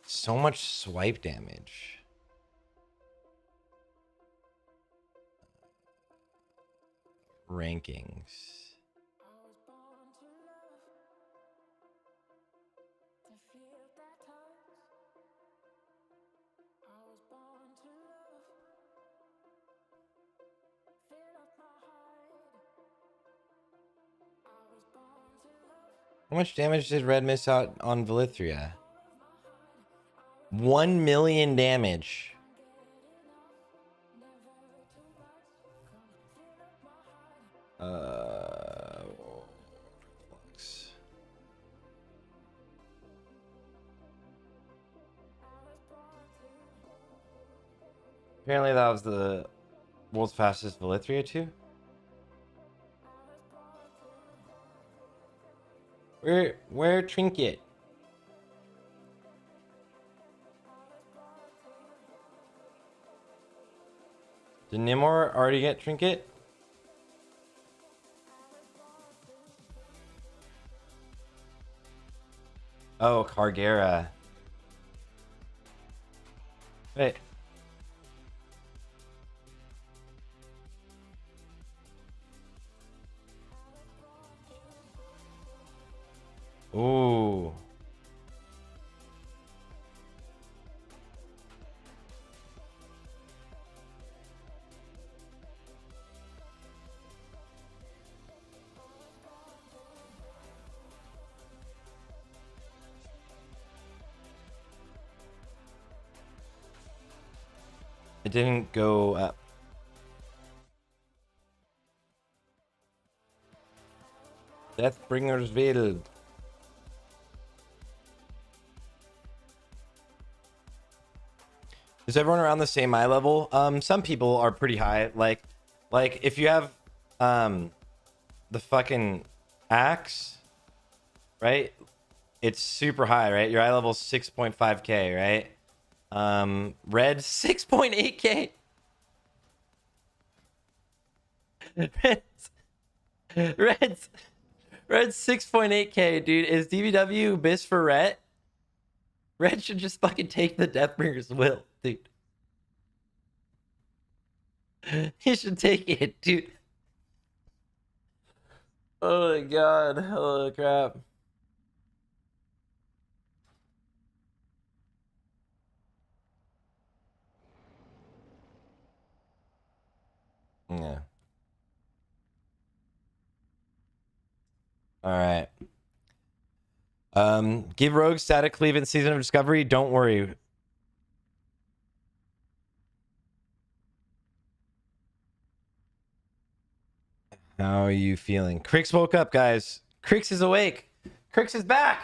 So much swipe damage. Rankings. How much damage did Red miss out on Velithria? 1 million damage. Apparently that was the world's fastest Velithria too. Where Trinket? Did Nimor already get Trinket? Oh, Cargera. Wait. Ooh. It didn't go up. Deathbringer's Veil. Is everyone around the same eye level? Some people are pretty high. Like if you have the fucking axe, right? It's super high, right? Your eye level 6.5k, right? Red 6.8k. Red's 6.8k, dude. Is DVW bis for Red? Red should just fucking take the Deathbringer's will, dude. He should take it, dude. Oh my god. Holy crap. Yeah. All right. Give Rogue static cleave in Season of Discovery. Don't worry. How are you feeling? Crix woke up, guys. Crix is awake. Crix is back.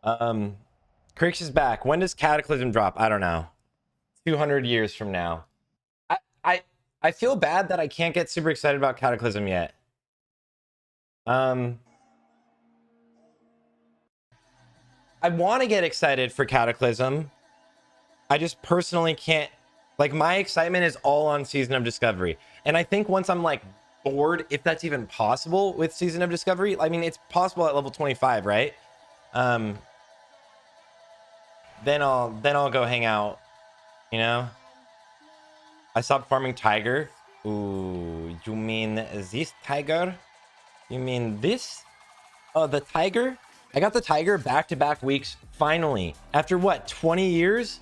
Crix is back. When does Cataclysm drop? I don't know. 200 years from now. I feel bad that I can't get super excited about Cataclysm yet. I want to get excited for Cataclysm. I just personally can't. Like, my excitement is all on Season of Discovery. And I think once I'm like bored, if that's even possible with Season of Discovery, I mean, it's possible at level 25, right? Then I'll go hang out, you know? I stopped farming tiger. Ooh, you mean this tiger? You mean this? Oh, the tiger? I got the tiger back-to-back weeks, finally. After what, 20 years?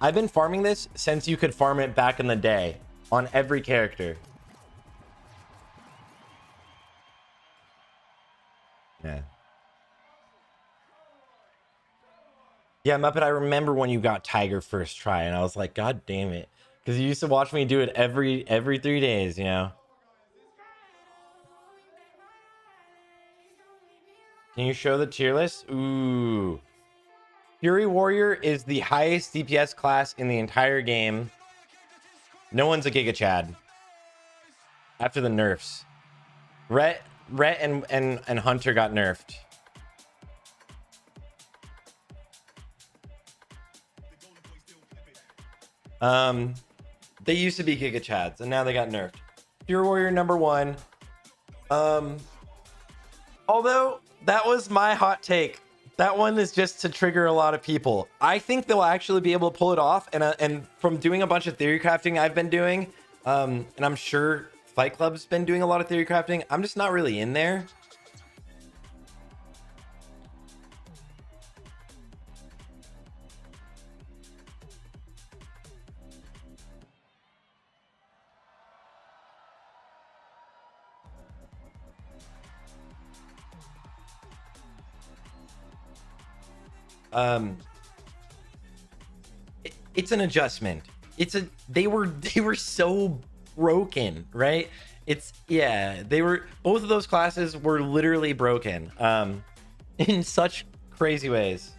I've been farming this since you could farm it back in the day on every character. Yeah. Yeah, Muppet, I remember when you got tiger first try, and I was like, God damn it. Because you used to watch me do it every 3 days, you know? Can you show the tier list? Ooh. Fury Warrior is the highest DPS class in the entire game. No one's a Giga Chad. After the nerfs. Rhett and Hunter got nerfed. They used to be Giga Chads, and now they got nerfed. Fury Warrior #1. Although that was my hot take. That one is just to trigger a lot of people. I think they'll actually be able to pull it off. And from doing a bunch of theory crafting I've been doing, and I'm sure Fight Club's been doing a lot of theory crafting, I'm just not really in there. It's an adjustment. They were so broken, right? Both of those classes were literally broken in such crazy ways.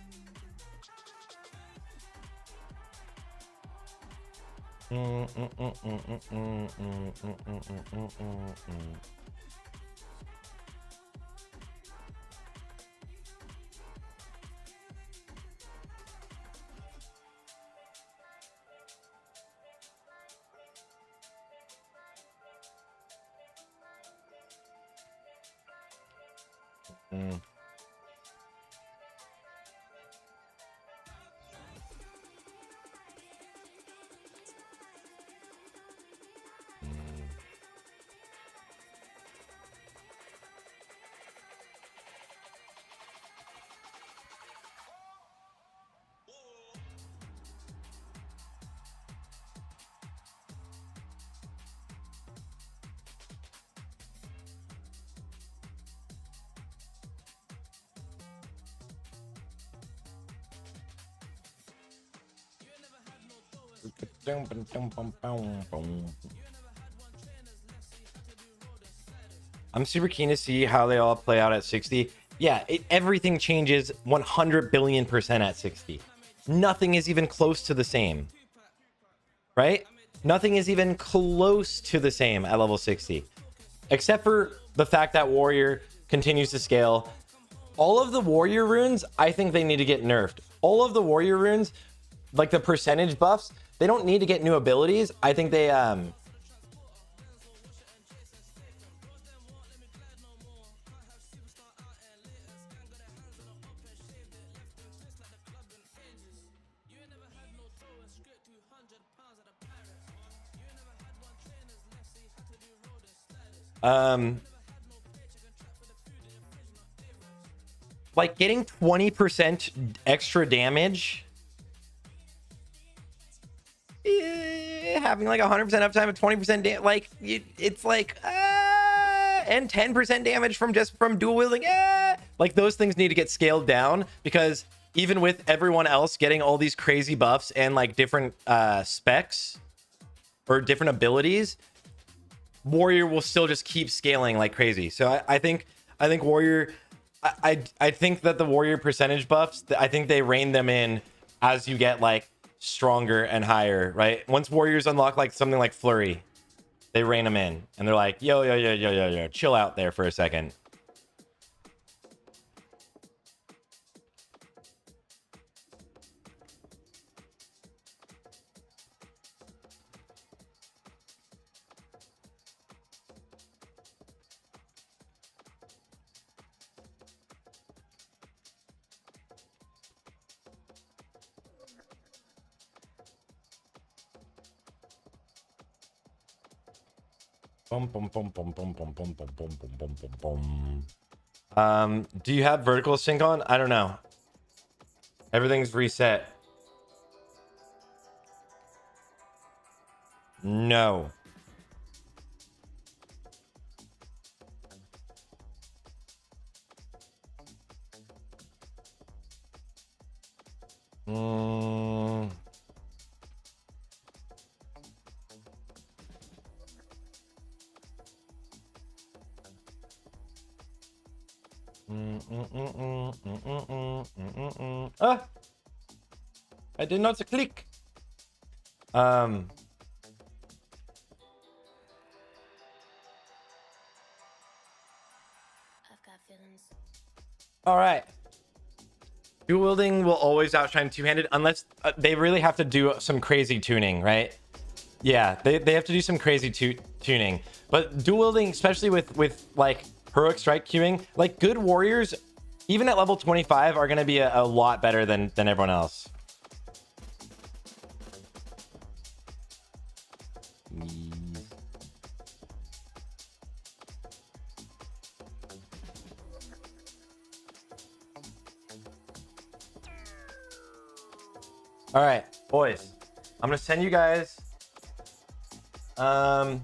I'm super keen to see how they all play out at 60. Yeah, everything changes 100 billion% at 60. Nothing is even close to the same, right? Nothing is even close to the same at level 60, except for the fact that warrior continues to scale. All of the warrior runes, I think they need to get nerfed. All of the warrior runes, like the percentage buffs, they don't need to get new abilities. I think they like getting 20% extra damage, having like 100% uptime and 20% like it's like and 10% damage from dual wielding, like those things need to get scaled down, because even with everyone else getting all these crazy buffs and like different specs or different abilities, warrior will still just keep scaling like crazy. So I think warrior, I think that the warrior percentage buffs, I think they rein them in as you get like stronger and higher, right? Once warriors unlock like something like flurry, they rein them in and they're like, yo, chill out there for a second. Do you have vertical sync on? I don't know. Everything's reset. No. I did not click. All right. Dual wielding will always outshine two-handed unless they really have to do some crazy tuning, right? Yeah, they have to do some crazy tuning. But dual wielding, especially with like heroic strike queuing, like good warriors, even at level 25, are going to be a lot better than everyone else. All right, boys, I'm gonna send you guys all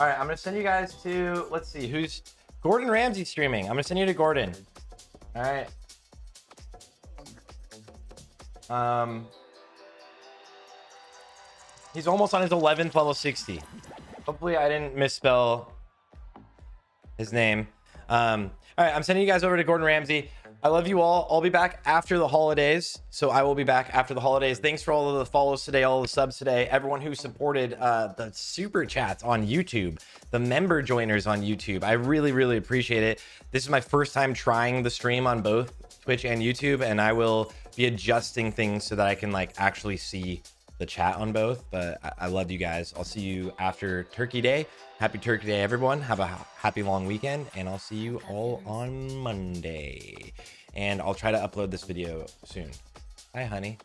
right, I'm gonna send you guys to, let's see, who's Gordon Ramsay streaming. I'm gonna send you to Gordon. All right. He's almost on his 11th level 60. Hopefully I didn't misspell his name. All right, I'm sending you guys over to Gordon Ramsay. I love you all. I'll be back after the holidays. So I will be back after the holidays. Thanks for all of the follows today, all the subs today, everyone who supported the super chats on YouTube, the member joiners on YouTube. I really, really appreciate it. This is my first time trying the stream on both Twitch and YouTube, and I will be adjusting things so that I can like actually see the chat on both. But I love you guys. I'll see you after Turkey Day. Happy Turkey Day, everyone. Have a happy long weekend, and I'll see you all on Monday. And I'll try to upload this video soon. Bye, honey.